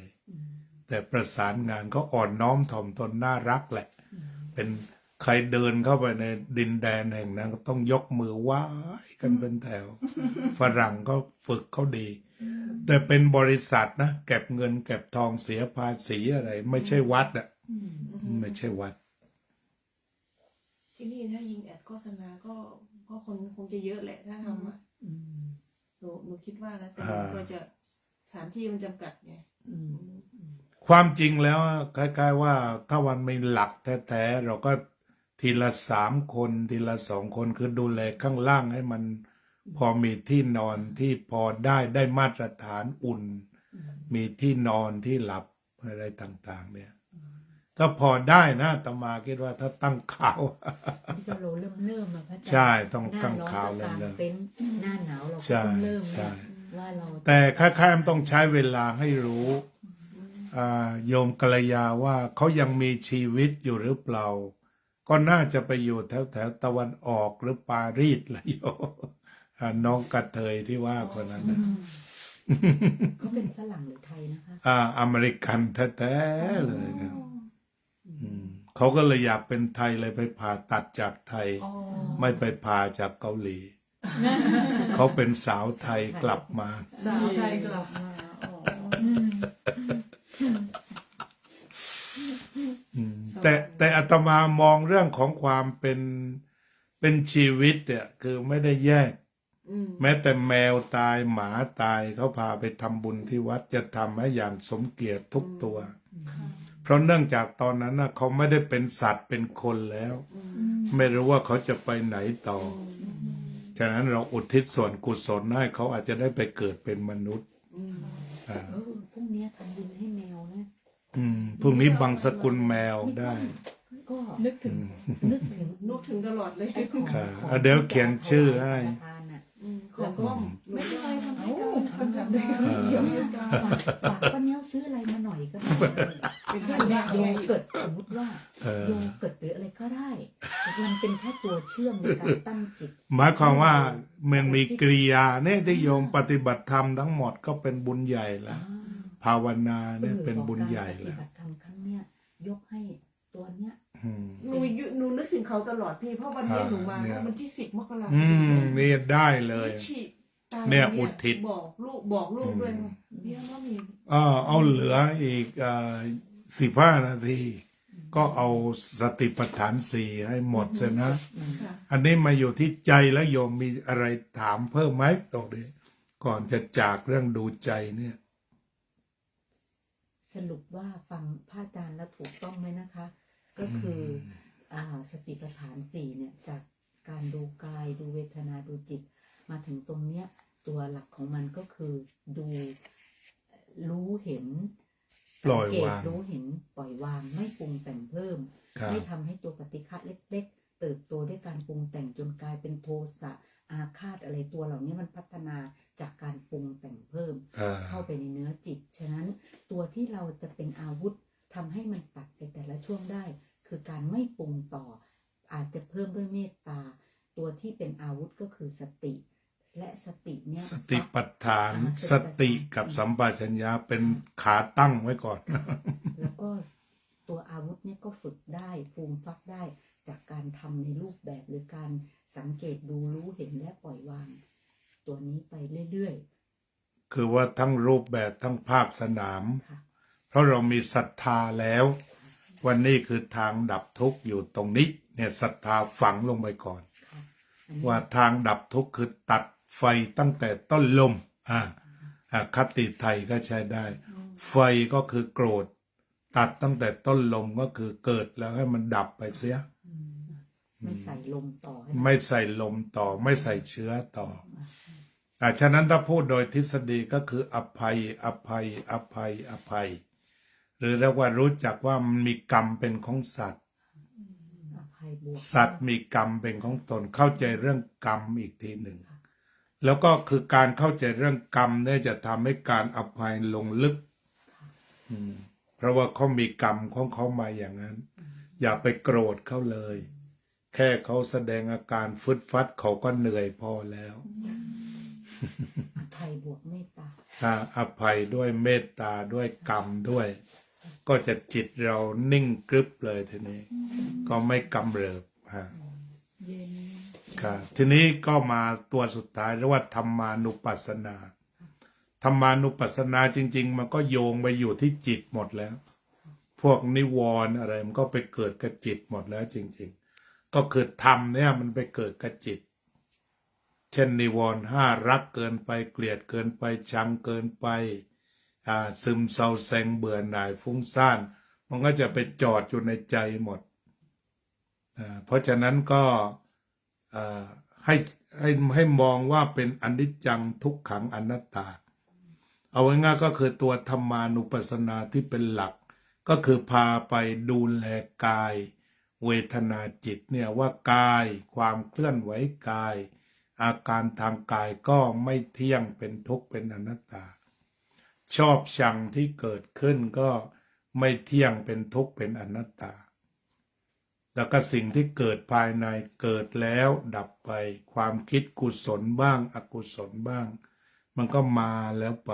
S1: แต่ประสานงานก็อ่อนน้อมถ่อมตนน่ารักแหละ เป็นใครเดินเข้าไปในดินแดนแห่งนั้นก็ต้องยกมือไหว้กันเป็นแถว ฝรั่งก็ฝึกเขาดี แต่เป็นบริษัทนะเก็บเงินเก็บทองเสียภาษีอะไร ไม่ใช่วัดอ่ะไม่ใช่วัด
S5: ที่นี่ถ้ายิงแอดโฆษณาก็คนคงจะเยอะแหละถ้าทำอ่ะหนูคิดว่านะแต่มันก็จะสถานที่มันจำกัดไง
S1: ความจริงแล้วคล้ายๆว่าถ้าวันไม่หลักแท้ๆเราก็ทีละ3 คนทีละ2 คนคือดูแลข้างล่างให้มันพอมีที่นอนที่พอได้มาตรฐานอุ่น มีที่นอนที่หลับอะไรต่างๆเนี่ยก็พอได้นะอาตมาคิดว่าถ้าตั้งข่าว
S2: ที่เราเริ่มมาพระอาจารย์
S1: ใช่ต้องตั้ง
S2: หน้
S1: ข่าว
S2: ร้อน
S1: เริ่
S2: ก็
S1: ม
S2: กางเต็นท์หน้าหนาวเราก็
S1: ใช่
S2: ต้องเริ่ม
S1: ใช่
S2: ว่าเรา
S1: แต่คล้ายๆมันต้องใช้เวลาให้รู้โยมกัลยาว่าเขายังมีชีวิตอยู่หรือเปล่า ก็น่าจะไปอยู่แถวตะวันออกหรือปารีสละโยม น้องกระเทยที่ว่าคนนั้นนะ
S2: เขาเป็นฝรั่งหรือไทยนะคะ
S1: อเมริกันแท้ๆเลยครับเขาก็เลยอยากเป็นไทยเลยไปผ่าตัดจากไทย
S3: อ๋อ
S1: ไม่ไปผ่าจากเกาหลี เขาเป็นสาวไทยกลับมา
S5: สาวไทยกลับมาอ๋อ
S1: แต่อาตมามองเรื่องของความเป็นชีวิตเนี่ยคือไม่ได้แยก แม้แต่แมวตายหมาตายเขาพาไปทำบุญที่วัดจะทำให้อย่างสมเกียรติทุกตัว เพราะเนื่องจากตอนนั้นนะเขาไม่ได้เป็นสัตว์เป็นคนแล้ว ไม่รู้ว่าเขาจะไปไหนต่อฉะนั้นเราอุทิศส่วนกุศลให้เขาอาจจะได้ไปเกิดเป็นมนุษย์
S2: พรุ่งนี้ทำบุญให้แมวนะ
S1: พรุ่งนี้บังสกุลแมวได้
S2: ก็
S3: นึกถึง
S2: นึกถึง
S5: นึกถึงตลอดเลย
S2: ไอ้ของ
S1: ค่ะเดี๋ยวเขียนชื่อให้
S2: ทานน่ะ
S5: ของก้มหนู
S3: ไม่เป็นไรทำ
S2: เอ้า
S3: ด้วยกันทำด้วยกัน
S5: เกี่ยวด้วยกัน
S2: ฝากป้าเนี้ยซื้ออะไรมาหน่อยก็ได้
S5: เป็น
S2: เช่
S5: เช่
S2: น
S5: น
S2: แบ
S5: แบบ บ
S2: โย
S5: โย
S2: เกิร์ตสมมติว่า โยเกิร์ตหรืออะไรก็ได้มันเป็นแค่ตัวเชื่อมในการตั้งจิต
S1: หมายความว่ามันมีกริยาเนี่ยที่โยมปฏิบัติธรรมทั้งหมดก็เป็นบุญใหญ่แล้ว ภาวนาเนี่ยเป็นบุญใหญ่แล้ว
S2: ปฏิบัติธรรมครั้งเนี้ยยกให้ตัวเนี้ย
S5: หนูนึกถึงเขาตลอดพี่เพราะวันนี้หนูมา
S1: เนี่ย
S5: วันที่10 มกราค
S1: นี่ได้เลย
S5: ฉีดตา
S1: เนี่ยอุทิศ
S5: บอกลูกด้วยว่าเนี่ยว่ามี
S1: เอาเหลืออีก15 นาที ก็เอาสติปัฏฐานสี่ให้หมดเสียนะ
S5: ค่ะ
S1: อันนี้มาอยู่ที่ใจแล้วโยมมีอะไรถามเพิ่มไหมตรงนี้ก่อนจะจากเรื่องดูใจเนี่ย
S2: สรุปว่าฟังพระอาจารย์แล้วถูกต้องไหมนะคะ ก็คือสติปัฏฐานสี่เนี่ยจากการดูกายดูเวทนาดูจิต มาถึงตรงเนี้ยตัวหลักของมันก็คือดูรู้เห็น
S1: ปล่อยวาง
S2: สัเกตรู้เห็นปล่อยวางไม่ปรุงแต่งเพิ่ม
S1: ครับ
S2: ไม่ทำให้ตัวปฏิฆะเล็กๆ เติบโตด้วยการปรุงแต่งจนกลายเป็นโทสะอาฆาตอะไรตัวเหล่านี้มันพัฒนาจากการปรุงแต่งเพิ่ม เข้าไปในเนื้อจิต ฉะนั้นตัวที่เราจะเป็นอาวุธทำให้มันตัดไปแต่ละช่วงได้ คือการไม่ปรุงต่อ อาจจะเพิ่มด้วยเมตตา ตัวที่เป็นอาวุธก็คือสติ และสติเนี่ย
S1: สติปัฏฐาน
S2: อ่า
S1: สติกับสัมปชัญญะเป็นขาตั้งไว้ก่อน
S2: แล้วก็ตัวอาวุธเนี่ยก็ฝึกได้ฟูมฟักได้จากการทำในรูปแบบหรือการสังเกตดูรู้เห็นและปล่อยวาง ตัวนี้ไปเรื่อย
S1: คือว่าทั้งรูปแบบทั้งภาคสนาม
S2: ๆค่ะ
S1: เพราะเรามีศรัทธาแล้ว วันนี้คือทางดับทุกข์อยู่ตรงนี้เนี่ยศรัทธาฝังลงไปก่อน
S2: ค่ะอันนี้
S1: ว่าทางดับทุกข์คือตัดไฟตั้งแต่ต้นลมคติไทยก็ใช้ได้ ไฟก็คือโกรธ ตัดตั้งแต่ต้นลมก็คือเกิดแล้วให้มันดับไปเสีย
S2: ไม่ใส่ลมต่อให้
S1: ไม่ใส่ลมต่อไม่ใส่เชื้อต่อฉะนั้นถ้าพูดโดยทฤษฎีก็คืออภัย อภัย อภัย อภัย หรือเรียกว่ารู้จักว่ามันมีกรรมเป็นของสัตว์
S2: อภัยบวก
S1: สัตว์มีกรรมเป็นของตนเข้าใจเรื่องกรรมอีกทีหนึ่ง แล้วก็คือการเข้าใจเรื่องกรรมเนี่ยจะทำให้การอภัยลงลึกเพราะว่าเขามีกรรมของเขามาอย่างนั้น อย่าไปโกรธเขาเลย แค่เขาแสดงอาการฟึดฟัดเขาก็เหนื่อยพอแล้ว
S2: อภัยบวกเมตตา
S1: ถ้าอภัยด้วยเมตตาด้วยกรรมด้วย ก็จะจิตเรานิ่งกรึบเลยทีนี้ ก็ไม่กำเริบฮะ
S3: เย็น
S1: ครับทีนี้ก็มาตัวสุดท้ายเรียกว่าธรรมานุปัสสนา ธรรมานุปัสสนาจริง ๆ มันก็โยงไปอยู่ที่จิตหมดแล้ว พวกนิวรณ์อะไรมันก็ไปเกิดกับจิตหมดแล้วจริง ๆ ก็คือธรรมเนี่ยมันไปเกิดกับจิต เช่นนิวรณ์ห้ารักเกินไปเกลียดเกินไปชังเกินไปซึมเศร้าแซงเบื่อหน่ายฟุ้งซ่านมันก็จะไปจอดอยู่ในใจหมดเพราะฉะนั้นก็ให้มองว่าเป็นอนิจจังทุกขังอนัตตา เอาง่ายๆก็คือตัวธรรมานุปัสสนาที่เป็นหลัก ก็คือพาไปดูแลกาย เวทนาจิตเนี่ยว่ากายความเคลื่อนไหวกาย อาการทางกายก็ไม่เที่ยงเป็นทุกข์เป็นอนัตตา ชอบชังที่เกิดขึ้นก็ไม่เที่ยงเป็นทุกข์เป็นอนัตตา แล้วก็สิ่งที่เกิดภายในเกิดแล้วดับไป ความคิดกุศลบ้างอกุศลบ้าง มันก็มาแล้วไป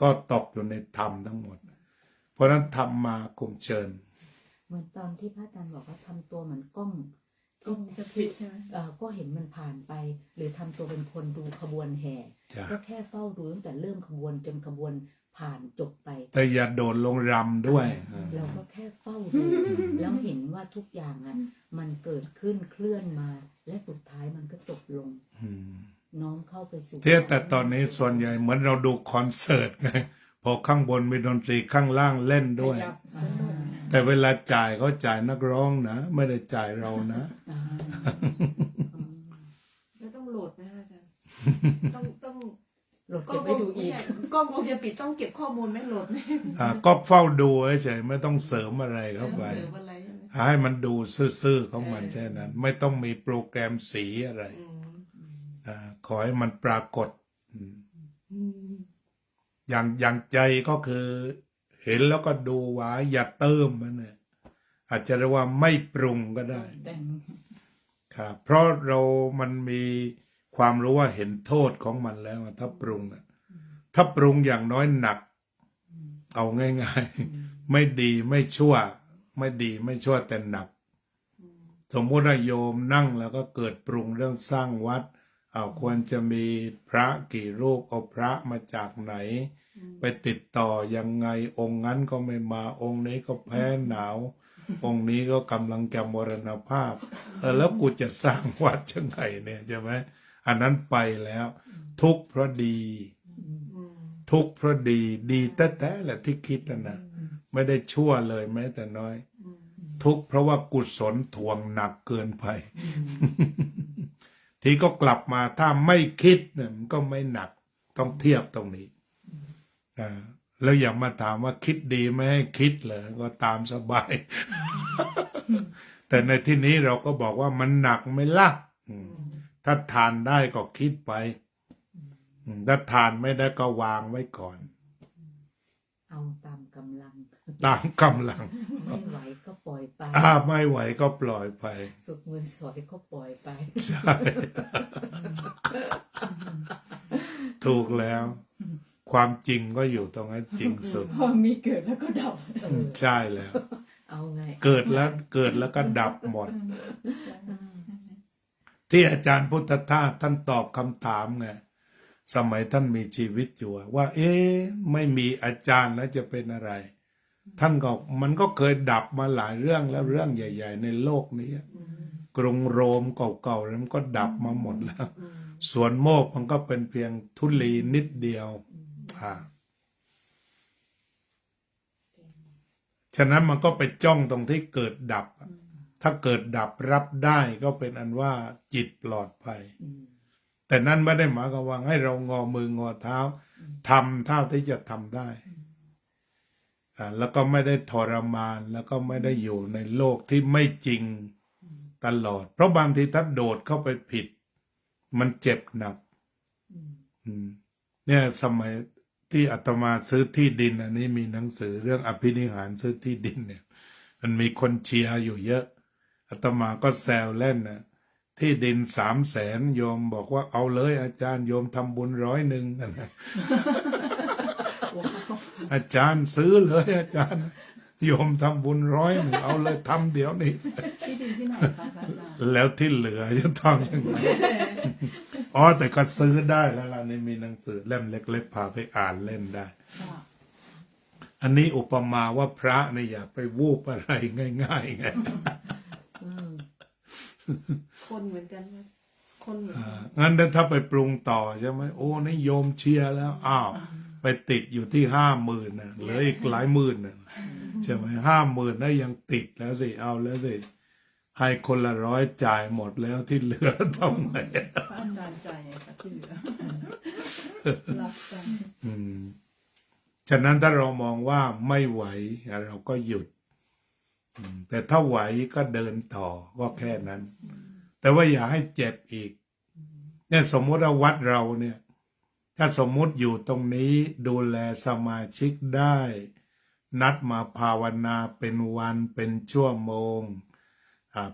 S1: ก็ตกอยู่ในธรรมทั้งหมด เพราะฉะนั้นธรรมมาคุมเชิญ
S2: เหมือนตอนที่พระอาจารย์บอกว่าทำตัวเหมือนกล้อง
S5: กล้องจะปิดใช่ไหม
S2: ก็เห็นมันผ่านไป หรือทำตัวเป็นคนดูขบวนแห่
S1: จ้ะ
S2: ก็แค่เฝ้าดูตั้งแต่เริ่มขบวนจนขบวนผ่านจบไป
S1: แต่อย่าโดดลงรำด้วย
S2: เราก็แค่เฝ้าดู แล้วเห็นว่าทุกอย่างอ่ะ มันเกิดขึ้นเคลื่อนมา และสุดท้ายมันก็จบลง น้อมเข้าไปสู่
S1: เทียแต่ตอนนี้ส่วนใหญ่เหมือนเราดูคอนเสิร์ตไง พอข้างบนมีดนตรีข้างล่างเล่นด้วย
S5: ขยับสนุก
S1: แต่เวลาจ่ายเขาจ่ายนักร้องนะ ไม่ได้จ่ายเรานะ
S2: อ่า
S5: แล้วต้องโหลดไหมคะอาจารย์ต้อง
S2: โหลดเก็บไว้ดูอีก
S5: กล้องวงจรปิดต้องเก็บข้อมูลไหม่โหลดไหม
S1: ก็เฝ้าดูเฉยๆไม่ต้องเสริมอะไรเข้าไป
S5: หรืออะไรใช่ไหม
S1: ให้มันดูซื่อๆของมันแค่นั้น ไม่ต้องมีโปรแกรมสีอะไร ขอให้มันปรากฏ อย่างใจก็คือ เห็นแล้วก็ดูไว้อย่าเติมมันเนี่ยอาจจะเรียกว่าไม่ปรุงก็ได้
S3: แต่ง
S1: ครับเพราะมันมีความรู้ว่าเห็นโทษของมันแล้วอะถ้าปรุงอะถ้าปรุงอย่างน้อยหนัก เอาง่ายๆ ไม่ดีไม่ชั่ว ไม่ดีไม่ชั่วแต่หนัก สมมุติว่าโยมนั่งแล้วก็เกิดปรุงเรื่องสร้างวัดควรจะมีพระกี่รูปเอาพระมาจากไหน ไปติดต่อยังไงองค์นั้นก็ไม่มาองค์นี้ก็แพ้หนาว องค์นี้ก็กำลังจะมรณภาพแล้วกูจะสร้างวัดยังไงเนี่ยใช่ไหมอันนั้นไปแล้ว ทุกข์เพราะดี ทุกข์เพราะดีดีแท้ๆแหละที่คิดนะไม่ได้ชั่วเลยแม้แต่น้อย ทุกข์เพราะว่ากุศลถ่วงหนักเกินไป ทีก็กลับมาถ้าไม่คิดเนี่ยมันก็ไม่หนักต้องเทียบตรงนี้แล้วอย่ามาถามว่าคิดดีไม่ให้คิดเหรอก็ตามสบาย แต่ในที่นี้เราก็บอกว่ามันหนักไหม่ล่ะถ้าทานได้ก็คิดไปถ้าทานไม่ได้ก็วางไว้ก่อน
S2: เอาตามกำลัง
S1: ตามกำลัง
S2: ไม่ไหวก็ปล่อยไป
S1: ไม่ไหวก็ปล่อยไป
S2: สุดมือสอยก็ปล่อยไป
S1: ใช่ ถูกแล้ว ความจริงก็อยู่ตรงนั้นจริงสุด
S3: พอมีเกิดแล้วก็ดับ
S1: ใช่แล้ว
S2: เอาไง
S1: เกิดแล้วก็ดับหมด ที่อาจารย์พุทธทาสท่านตอบคำถามไงสมัยท่านมีชีวิตอยู่ว่า ไม่มีอาจารย์แล้วจะเป็นอะไร ท่านก็มันก็เคยดับมาหลายเรื่องแล้วเรื่องใหญ่ ๆ ในโลกนี้กรุงโรมเก่าๆแล้วมันก็ดับมาหมดแล้ว ส่วนโมกมันก็เป็นเพียงธุลีนิดเดียวฉะนั้นมันก็ไปจ้องตรงที่เกิดดับ ถ้าเกิดดับรับได้ก็เป็นอันว่าจิตปลอดภัย แต่นั่นไม่ได้หมายความว่าให้เรางอมืองอเท้าทำเท่าที่จะทำได้แล้วก็ไม่ได้ทรมานแล้วก็ไม่ได้อยู่ในโลกที่ไม่จริงตลอด เพราะบางทีถ้าโดดเข้าไปผิด มันเจ็บหนักเนี่ยสมัยที่อาตมาซื้อที่ดินอันนี้มีหนังสือเรื่องอภินิหารซื้อที่ดินเนี่ยมันมีคนเชียร์อยู่เยอะอาตมาก็แซวเล่นนะที่ดิน300,000โยมบอกว่าเอาเลยอาจารย์โยมทำบุญ100นะ อาจารย์ซื้อเลยอาจารย์โยมทำบุญ100เอาเลยทำเดี๋ยวนี้
S3: ที่ดินที่ไหนคะอาจารย์
S1: แล้วที่เหลือจะทำยังไง แต่ก็ซื้อได้แล้วล่ะนี่มีหนังสือเล่มเล็กๆพาไปอ่านเล่นได้ อันนี้อุปมาว่าพระเนี่ยอย่าไปวูบอะไรง่ายๆไง
S5: คนเหมือนกันไหมคนเหมือนกัน
S1: งั้นถ้าไปปรุงต่อใช่ไหมโอ้นี่โยมเชียร์แล้วไปติดอยู่ที่50,000นะเหลืออีกหลายหมื่นนะใช่ไหม50,000นะยังติดแล้วสิเอาแล้วสิให้คนละ100จ่ายหมดแล้วที่เหลือทำไง
S3: พระอาจารย์ใจไงคะที่เหลือรับใจ
S1: ฉะนั้นถ้าเรามองว่าไม่ไหวเราก็หยุดแต่ถ้าไหวก็เดินต่อก็แค่นั้น แต่ว่าอย่าให้เจ็บอีกเนี่ยสมมติว่าวัดเราเนี่ยถ้าสมมุติอยู่ตรงนี้ดูแลสมาชิกได้นัดมาภาวนาเป็นวันเป็นชั่วโมง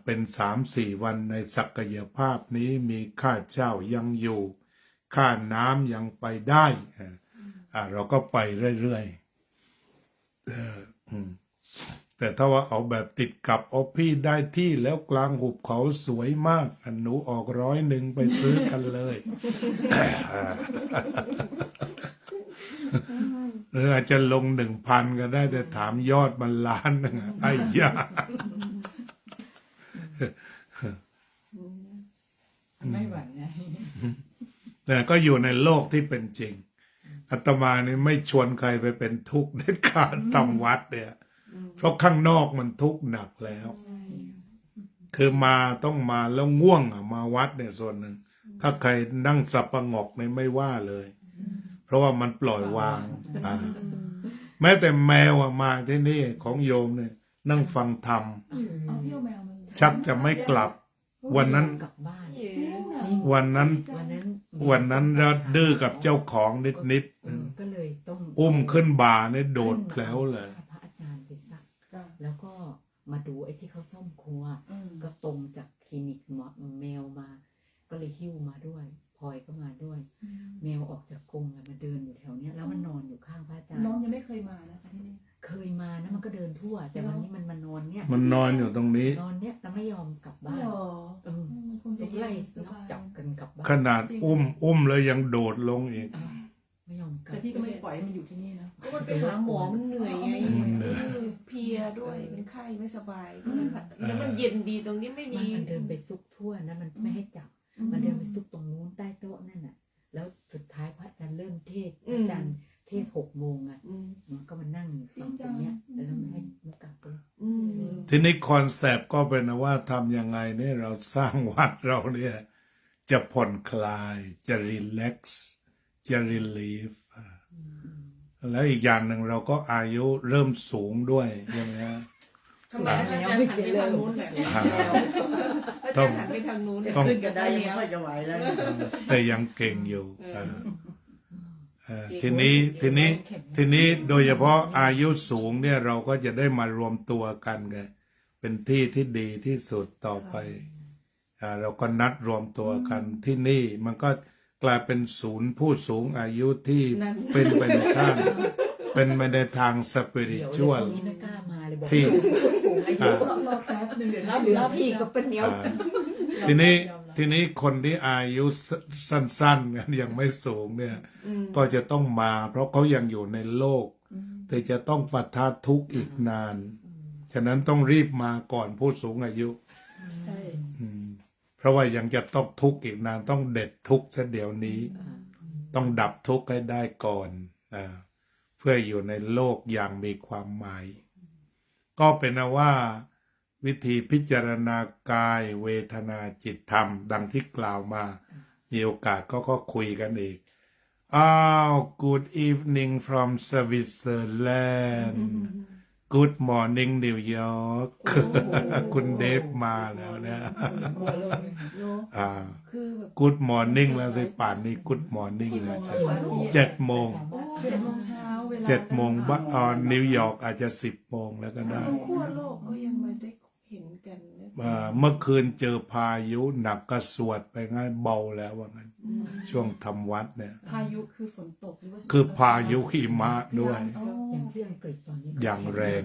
S1: เป็น3-4 วันในศักยภาพนี้มีค่าเช่ายังอยู่ ค่าน้ำยังไปได้เราก็ไปเรื่อยๆแต่ถ้าว่าเอาแบบติดกับพี่ได้ที่แล้วกลางหุบเขาสวยมากหนูออก100ไปซื้อกันเลย หรืออาจจะลง1,000ก็ได้แต่ถามยอดมัน1,000,000ไอ้ยา
S3: ไม่ไหวไง
S1: แต่ก็อยู่ในโลกที่เป็นจริงอาตมานี่ไม่ชวนใครไปเป็นทุกข์เด็ดขาดทำวัดเนี่ยเพราะข้างนอกมันทุกข์หนักแล้ว คือมาต้องมาแล้วง่วงมาวัดเนี่ยส่วนหนึ่งถ้าใครนั่งสับประงกเนี่ยไม่ว่าเลย เพราะว่ามันปล่อยวางแม้แต่แมวมาที่นี่ของโยมเนี่ยนั่งฟังธรรม
S3: เอาพี่เอาแมวมา
S1: ชักจะไม่กลับ วันนั้น
S2: กลับบ้าน
S5: เย้
S3: จริงเหรอ
S2: จริง
S1: วันนั้น
S2: วันนั้น
S1: เราดื้อกับเจ้าของนิด
S2: ก็เลยต้อง
S1: อุ้มขึ้นบ่าเนี่ยโดดแผลวเลย
S2: พระอาจารย์ไปสัก
S3: จ้ะ
S2: แล้วก็มาดูไอ้ที่เขาซ่อมครัว ก็ตรงจากคลินิกหมอแมวมา ก็เลยหิ้วมาด้วยพลอยก็มาด้วย แมวออกจากกรงอะมาเดินอยู่แถวเนี้ยแล้วมันนอนอยู่ข้างพระอาจารย์
S3: น้องยังไม่เคยมานะคะที่นี่
S2: เคยมานะมันก็เดินทั่ว แต่วันนี้มันมานอนเนี่ย
S1: มันนอนอยู่ตรงนี้
S2: นอนเนี่ยแต่ไม่ยอมกลับบ้าน
S3: หรอ
S2: เออ
S3: มันคงจะ
S2: ต้อง
S3: เย็
S2: ไล่
S3: นส
S2: นับบ
S3: าย
S2: จับกันกลับบ้าน
S1: ขนาดอุ้มแล้วยังโดดลงอีก
S2: อ้าวไม่ยอมกลั
S3: แต่
S2: บ
S3: พี่ก็ไม่ปล่อยให้มันอยู่ที่นี่นะ
S5: ก็มันไปหาหมอมันเหนื่อยไง
S1: มันเหนื่อย
S5: เพลียด้วยเป็นไข้ไม่สบายก็เลยแล้วมันเย็นดีตรงนี้ไม่มี
S2: มันเดินไปซุกทั่วนะมันไม่ให้จับ มันเดินไปซุกตรงนู้นใต้โต๊ะนั่นน่ะ แล้วสุดท้ายพระอาจารย์เริ่มเทศพระอาจารย์เทศ6 โมงอ่ะ
S5: อืม
S2: มันก็มานั่งฟังตรงเนี้ยแล้วไม่ให้ไม่กลับเลย
S5: อืม
S1: ทีนี้คอนเซปต์ก็เป็นว่าทำยังไงเนี่ยเราสร้างวัดเราเนี่ยจะผ่อนคลายจะรีแลกซ์จะรีลีฟแล้วอีกอย่างหนึ่งเราก็อายุเริ่มสูงด้วยใช่ไหมฮะ
S5: ทำไมอาจารย์หันไปทางนู้นแบบนี้อาจารย์หันไปทางนู้น
S1: ต้อง
S4: ขึ้นก็ได้ยังไม่ค่อยจะไหวแล้ว
S1: แต่ยังเก่งอยู่ทีนี้โดยเฉพาะอายุสูงเนี่ยเราก็จะได้มารวมตัวกันไงเป็นที่ที่ดีที่สุดต่อไปเราก็นัดรวมตัวกันที่นี่มันก็กลายเป็นศูนย์ผู้สูงอายุที่เป็นไปในทางเป็นไปในทางสปิริ
S2: เดี๋ยว
S1: ชวล
S2: พวกนี้ไม่กล้ามาเลยบอก
S1: ที่
S2: สูงอายุ
S3: รอแป๊บนึงเดี๋ยว
S2: แล้วพี่ก็เป็นเหนียว
S1: ทีนี้คนที่อายุสั้นๆกันยังไม่สูงเนี่ย ก็จะต้องมา เพราะเขายังอยู่ในโลก แต่จะต้องปะทะทุกข์อีกนาน ฉะนั้นต้องรีบมาก่อนผู้สูงอายุ
S5: ใช่
S1: เพราะว่ายังจะต้องทุกข์อีกนานต้องเด็ดทุกข์ซะเดี๋ยวนี้ ต้องดับทุกข์ให้ได้ก่อนเพื่ออยู่ในโลกอย่างมีความหมาย ก็เป็นว่าวิธีพิจารณากายเวทนาจิตธรรม ดังที่กล่าวมา มีโอกาสก็คุยกันอีก good evening from Switzerland good morning New York คุณเดฟมาแล้วนะ
S5: คือแบบ
S1: good morning แล้วสิป่านนี้ good morning แล้วใช่7 โมง
S3: 7 โมงเช้าเวลา
S1: 7 โมงบ้านนิวยอร์กอาจจะ10 โมงแล้วก็ได้
S5: ทั่วโลกก็ยังไม่ได้เห็นกันนะ
S1: เมื่อคืนเจอพายุหนักก็สวดไปง่ายเบาแล้วว่างั้น ช่วงทำวัดเนี่ย
S3: พายุคือฝนตกหรือว่า
S1: คือพายุหิมะด้วย
S2: อย่างที่อังกฤษตอนนี้ก็
S1: อย่างแรง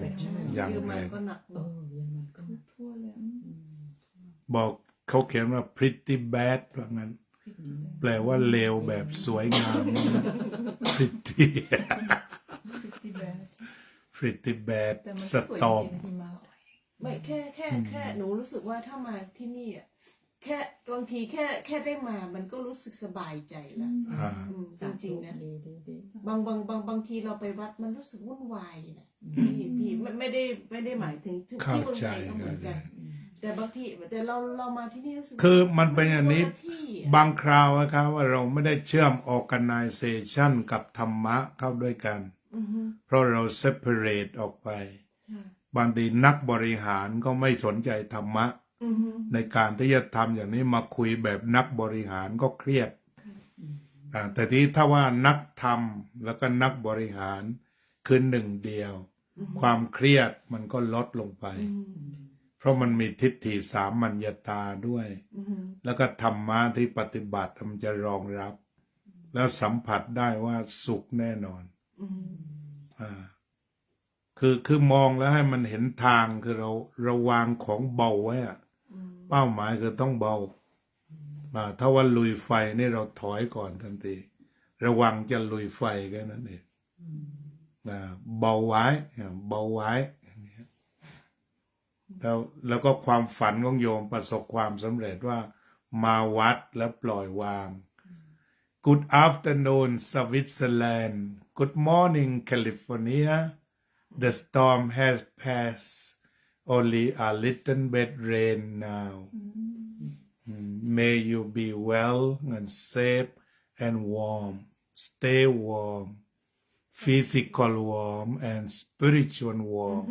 S1: อย่าง
S5: เยอร
S1: แร
S5: มัน
S1: ง
S5: ก็หนัก
S2: เออเยอรมันก็
S3: ทั่วเลย
S1: บอกเขาเขียนว่า pretty bad ว่างั้น แปลว่าเลวแบบสวยงาม pretty
S3: ที่แบด
S1: pretty bad
S3: แต่มัน
S1: ส
S3: ก็สวย
S1: ตอม
S3: จริงๆที่มา
S5: ไม่แค่หนูรู้สึกว่าถ้ามาที่นี่อ่ะแค่บางทีแค่ได้มามันก็รู้สึกสบายใจแล้วจริงๆนะ
S2: ดี
S5: บางทีเราไปวัดมันรู้สึกวุ่นวายนะพี่ไม่ได้หมายถึงที่
S1: เข้า
S5: เมือง
S1: ใจ
S5: ไทยก็เหมือนกันแต่บางทีแต่เรามาที่นี่รู้สึก
S1: คือมันเป็นอย่างนี้
S5: คละที่อะ
S1: บางคราวนะครับว่าเราไม่ได้เชื่อม organization กับธรรมะเข้าด้วยกัน
S5: อือฮึ
S1: เพราะเรา separate ออกไป
S5: ค่ะ
S1: บางทีนักบริหารก็ไม่สนใจธรรมะ
S5: อือฮึ
S1: ในการที่จะทำอย่างนี้มาคุยแบบนักบริหารก็เครียดแต่ที่ถ้าว่านักทำแล้วก็นักบริหารคือหนึ่งเดียว ความเครียดมันก็ลดลงไป เพราะมันมีทิฏฐิสามัญญตาด้วย
S5: อืม
S1: แล้วก็ธรรมะที่ปฏิบัติมันจะรองรับ แล้วสัมผัสได้ว่าสุขแน่นอน
S5: อืม
S1: อ่าคือมองแล้วให้มันเห็นทางคือเราวางของเบาไว้อะ
S5: อืม
S1: เป้าหมายคือต้องเบาถ้าว่าลุยไฟนี่เราถอยก่อนทันทีระวังจะลุยไฟแค่นั้นเองเบาไว้เบาไว้อย่างเงี้ยแล้วก็ความฝันของโยมประสบความสำเร็จว่ามาวัดแล้วปล่อยวาง Good afternoon Switzerland Good morning California The storm has passed only a little bit rain now May you be well and safe and warm. Stay warm. Physical warm and spiritual warm.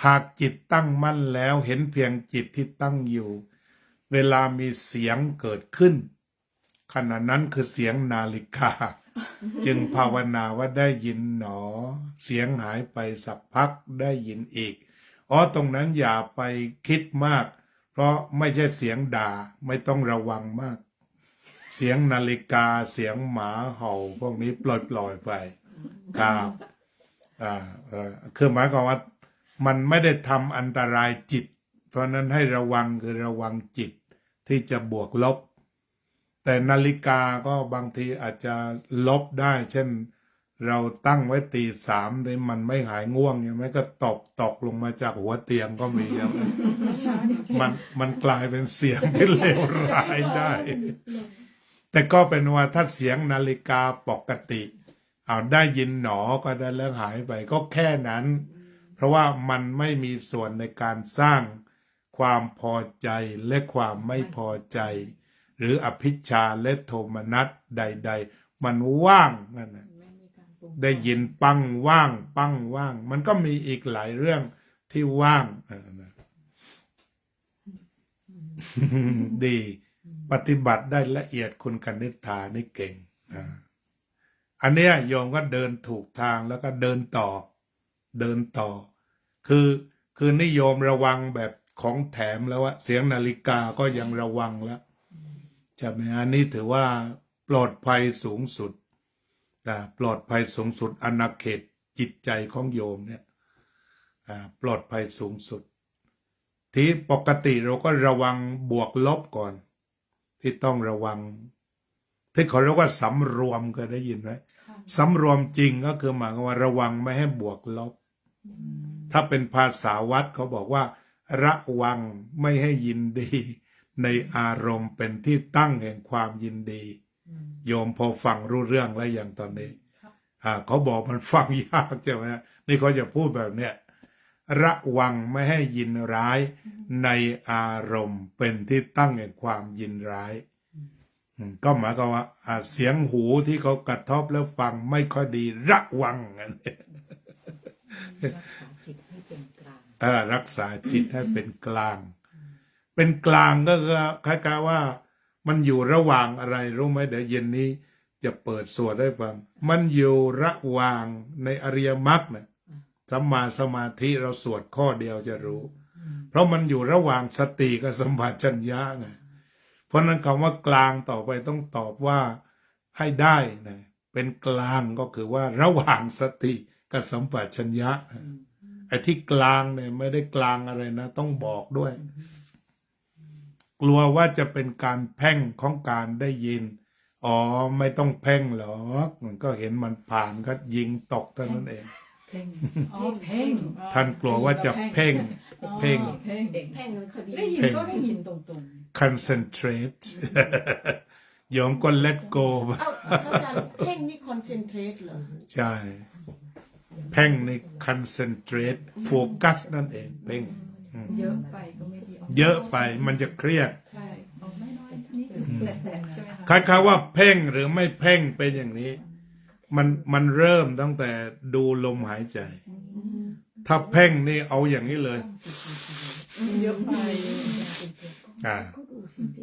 S1: หากจิตตั้งมั่นแล้วเห็นเพียงจิตที่ตั้งอยู่ เวลามีเสียงเกิดขึ้น ขณะนั้นคือเสียงนาฬิกา จึงภาวนาว่าได้ยินหนอ เสียงหายไปสักพักได้ยินอีกตรงนั้นอย่าไปคิดมาก เพราะไม่ใช่เสียงด่าไม่ต้องระวังมาก เสียงนาฬิกาเสียงหมาเห่าพวกนี้ปล่อยไปครับคือหมายความว่ามันไม่ได้ทำอันตรายจิต เพราะนั้นให้ระวังคือระวังจิตที่จะบวกลบ แต่นาฬิกาก็บางทีอาจจะลบได้ เช่นเราตั้งไว้ตีสามแต่มันไม่หายง่วงใช่ไหมก็ตกลงมาจากหัวเตียงก็มีใช่ไหมมันกลายเป็นเสียงที่เลวร้ายได้ แต่ก็เป็นว่าถ้าเสียงนาฬิกาปกติเอาได้ยินหนอก็ได้แล้วหายไปก็แค่นั้น เพราะว่ามันไม่มีส่วนในการสร้างความพอใจและความไม่พอใจ หรืออภิชาและโทมนัสใดๆมันว่างนั่นนะได้ยินปังว่างปังว่าง มันก็มีอีกหลายเรื่องที่ว่างดีปฏิบัติได้ละเอียดคุณกนิษฐานี่เก่งอันเนี้ยโยมก็เดินถูกทางแล้วก็เดินต่อคือนิยมระวังแบบของแถมแล้วว่าเสียงนาฬิกาก็ยังระวังแล้วใช่ไหมอันนี้ถือว่าปลอดภัยสูงสุดปลอดภัยสูงสุดอาณาเขตจิตใจของโยมเนี่ยปลอดภัยสูงสุดที่ปกติเราก็ระวังบวกลบก่อนที่ต้องระวังที่เขาเรียกว่าสำรวมเคยได้ยินไหมสำรวมจริงก็คือหมายความว่าระวังไม่ให้บวกลบถ้าเป็นภาษาวัดเขาบอกว่าระวังไม่ให้ยินดีในอารมณ์เป็นที่ตั้งแห่งความยินดีโยมพอฟังรู้เรื่องแล้วอย่างตอนนี้เขาบอกมันฟังยากใช่ไหมนี่เขาจะพูดแบบเนี้ยระวังไม่ให้ยินร้ายในอารมณ์เป็นที่ตั้งแห่งความยินร้ายก็หมายความว่าเสียงหูที่เขากระทบแล้วฟังไม่ค่อยดีระวังรักษ
S2: าจิตให้เป็นกลาง
S1: รักษาจิตให้เป็นกลาง เป็นกลางก็คือคล้ายๆว่ามันอยู่ระหว่างอะไรรู้ไหมเดี๋ยวเย็นนี้จะเปิดสวดให้ฟังมันอยู่ระหว่างในอริยมรรคนะสัมมาสมาธิเราสวดข้อเดียวจะรู้เพราะมันอยู่ระหว่างสติกับสัมปชัญญะไงเพราะนั้นคำว่ากลางต่อไปต้องตอบว่าให้ได้นะเป็นกลางก็คือว่าระหว่างสติกับสัมปชัญญะไอ้ที่กลางเนี่ยไม่ได้กลางอะไรนะต้องบอกด้วยกลัวว่าจะเป็นการเพ่งของการได้ยินไม่ต้องเพ่งหรอกมันก็เห็นมันผ่านก็ยิงตกเท่านั้นเอง
S3: เพ่ง
S1: ท่านกลัวว่าจะเพ่ง
S5: เพ่งมันคดี
S3: ได้ยินก็ได้ยินตรง
S1: concentrate โยมก็ let go
S5: อาจารย์เพ่งนี่คอนเซนเทรตเหรอ
S1: ใช่เพ่งใน concentrate focus นั่นเองเพ่ง
S3: ๆเยอะไปก็ไม่ดี
S1: เยอะไปมันจะเครียด
S5: ใช่
S3: น้อยๆนี่คือแต่ใช่ไหมคะ
S1: คล้ายๆว่าเพ่งหรือไม่เพ่งเป็นอย่างนี้มันเริ่มตั้งแต่ดูลมหายใจถ้าเพ่งนี่เอาอย่างนี้เลย
S5: เยอะไป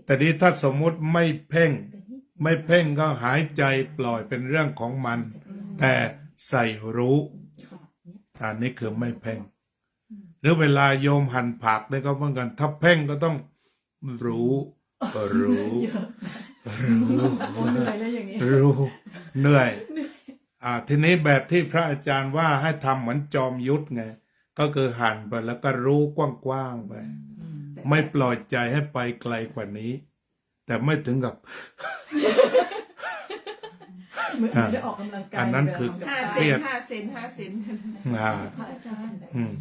S1: แต่นี้ถ้าสมมุติไม่เพ่งก็หายใจปล่อยเป็นเรื่องของมันแต่ใส่รู้อันนี้คือไม่เพ่ง หรือเวลาโยมหั่นผักเนี่ยก็เหมือนกันถ้าเพ่งก็ต้องรู้รู้
S5: เหนื่อยเลยอย่างนี้
S1: รู้เหนื่อย ทีนี้แบบที่พระอาจารย์ว่าให้ทำเหมือนจอมยุทธไง ก็คือหั่นไปแล้วก็รู้กว้างๆไป ไม่ปล่อยใจให้ไปไกลกว่านี้ แต่ไม่ถึงกับ
S3: เหมือนได้ออกกำลังกาย
S1: อันนั้นคือ
S3: เวล
S5: ห้า
S3: ทำกับ
S5: เซ
S3: ข้าวน
S5: ห้าเซนห้าเซน
S6: พระอาจารย์
S1: อืม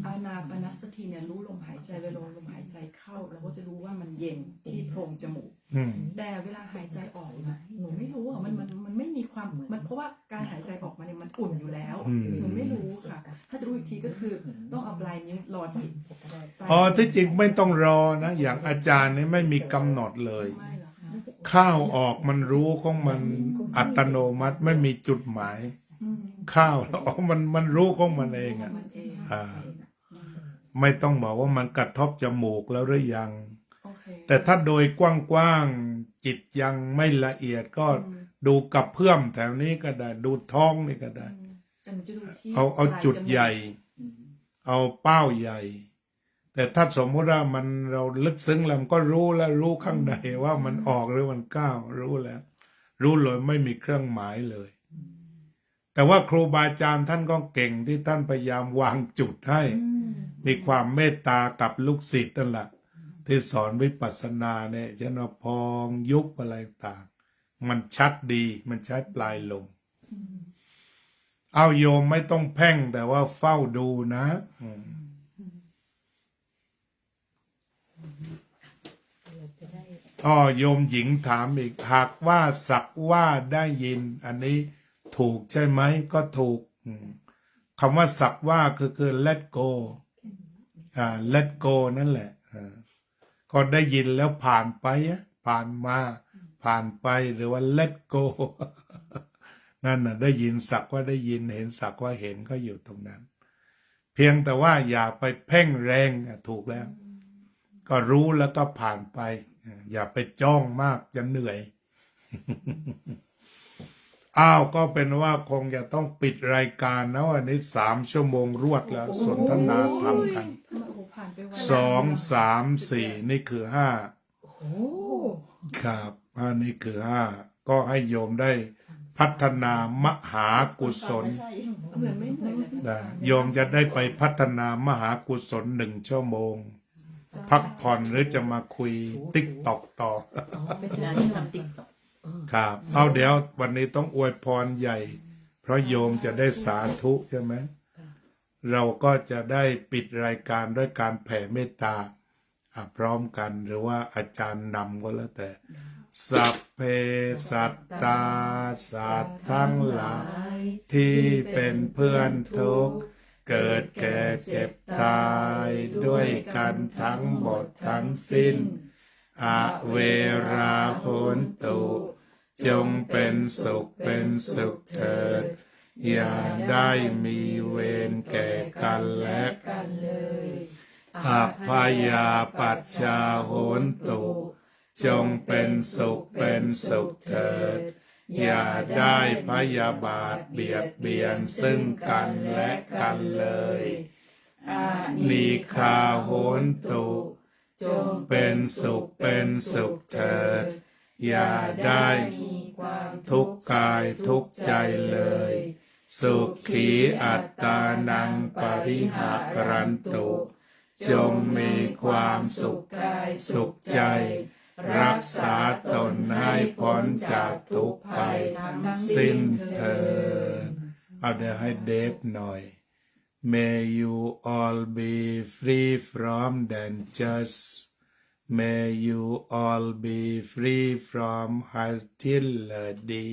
S6: อานาปานสติเนี่ยรู้ลมหายใจเวลาลมหายใจเข้าเราก็จะรู้ว่ามันเย็นที่โพรงจมูก
S1: อืม
S6: แต่เวลาหายใจออกนะหนูไม่รู้อ่ะมันไม่มีความมันเพราะว่าการหายใจออกมาเนี่ยมันอุ่นอยู่แล้ว
S1: อืม
S6: หนูไม่รู้ค่ะ ถ้าจะรู้อีกทีก็คือต้องเอาปลายนิ้วรอที่ปลาย
S1: อ๋อที่จริงไม่ต้องรอนะ อย่างอาจารย์นี่ไม่มีกำหนดเลย
S6: ไม่หรอกคะ
S1: ข้าวออกมันรู้ของมันอัตโนมัติไม่มีจุดหมาย
S6: อืม
S1: ข้าวแล้วออกมันรู้ของมันเองอ่ะ
S6: มันเอง
S1: อ่า ไม่ต้องบอกว่ามันกระทบจมูกแล้วหรือยัง
S6: โอเค
S1: แต่ถ้าโดยกว้างๆจิตยังไม่ละเอียดก็ดูกับเพื่อมแถวนี้ก็ได้ ดูท้องนี่ก็ได้
S6: แต่หนูจะดูที่
S1: เอา
S6: ปลย
S1: จุด
S6: จมูก
S1: ใหญ่ เอาเป้าใหญ่ แต่ถ้าสมมติว่ามันเราลึกซึ้งแล้วมันก็รู้แล้วรู้ข้างในว่ามันออกหรือมันก้าวรู้แล้ว รู้เลยไม่มีเครื่องหมายเลย แต่ว่าครูบาอาจารย์ท่านก็เก่งที่ท่านพยายามวางจุดให้ มีความเมตตากับลูกศิษย์นั่นแหละที่สอนวิปัสสนาเนี่ยเช่นว่าพองยุบอะไรต่างมันชัดดีมันใช้ปลายลมเอาโยมไม่ต้องเพ่งแต่ว่าเฝ้าดูนะโยมหญิงถามอีกหากว่าสักว่าได้ยิน อันนี้ถูกใช่ไหมก็ถูกคำว่าสักว่าคือ let go let go นั่นแหละก็ได้ยินแล้วผ่านไปผ่านมาผ่านไปหรือว่า let go นั่นน่ะได้ยินสักว่าได้ยินเห็นสักว่าเห็นก็อยู่ตรงนั้น เพียงแต่ว่าอย่าไปเพ่งแรงถูกแล้ว ก็รู้แล้วก็ผ่านไปอย่าไปจ้องมากจะเหนื่อย ก็เป็นว่าคงจะต้องปิดรายการนะวันนี้3 ชั่วโมงรวดแล้วสนทนาธรรมกัน
S3: โอ้โหผ่านไปไว
S1: 2 3 4นี่คือ5
S3: โอ้
S1: ครับนี่คือ5ก็ให้โยมได้พัฒนามหากุศล
S3: เหมือนไม่เหนื่อยเลย
S1: นะโยมจะได้ไปพัฒนามหากุศล1 ชั่วโมง พักผ่อนหรือจะมาคุยติ๊กตอกต่อ
S2: เป็นงานที่ทำติ๊กต็อก
S1: ครับเดี๋ยววันนี้ต้องอวยพรใหญ่ เพราะโยมจะได้สาธุใช่ไหมเราก็จะได้ปิดรายการด้วยการแผ่เมตตาพร้อมกันหรือว่าอาจารย์นำก็แล้วแต่ สัพเพสัตตาสัตว์ทั้งหลายที่เป็นเพื่อนทุกข์เกิดแก่เจ็บตายด้วยกันทั้งหมดทั้งสิ้นอเวราโหนตุจงเป็นสุขเถิดอย่าได้มีเวรแก่กันและกันเลยอัพยาปัชชาโหนตุจงเป็นสุขเถิดอย่าได้พยาบาทเบียดเบียนซึ่งกันและกันเลยนีคาโหนตุจงเป็นสุขเถิดอย่าได้ทุกข์กายทุกข์ใจเลยสุขีอัตตานังปริหารันตุจงมีความสุขกายสุขใจรักษาตนให้พ้นจากทุกข์ภัยทั้งสิ้นเถิดเดี๋ยวให้เดฟหน่อย May you all be free from dangers May you all be free from hostility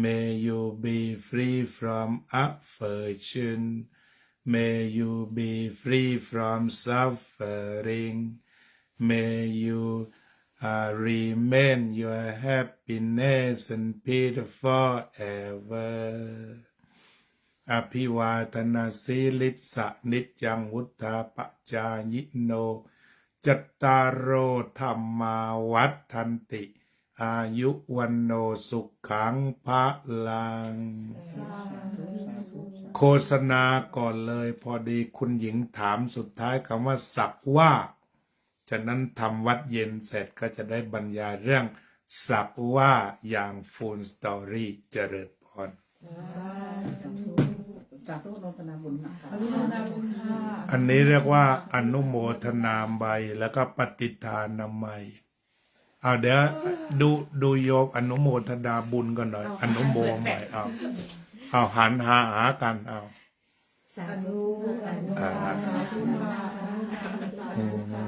S1: May you be free from aversion May you be free from suffering May you remain your happiness and peace forever อภิวาทนาสีลิสะนิจจังวุฒาปจายิโนจัตตารโอธรรมาวัฏทันติ อายุวันโนสุขังพระลัง โฆษณาก่อนเลยพอดีคุณหญิงถามสุดท้ายคำว่าสักว่า ฉะนั้นทำวัดเย็นเสร็จก็จะได้บรรยายเรื่องสักว่าอย่างฟูลสตอรี่เจริญพร
S2: จากทุกโนตนาบุญนะคะ
S6: อนุโมทนาบุญค่ะ
S1: อันนี้เรียกว่าอนุโมทนาใบแล้วก็ปฏิทานามัยเอาเดี๋ยวดูโยมอนุโมทนาบุญกันหน่อยอนุโมใหม่เอาหันหากันเอา
S2: สาธุอนุโมทนาสาธุค่ะ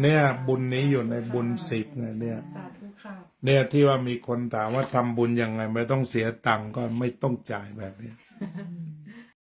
S1: เนี่ยบุญนี้อยู่ในบุญ10เนี่ย
S5: สาธุค่ะ
S1: เนี่ยที่ว่ามีคนถามว่าทำบุญยังไงไม่ต้องเสียตังค์ก็ไม่ต้องจ่ายแบบนี้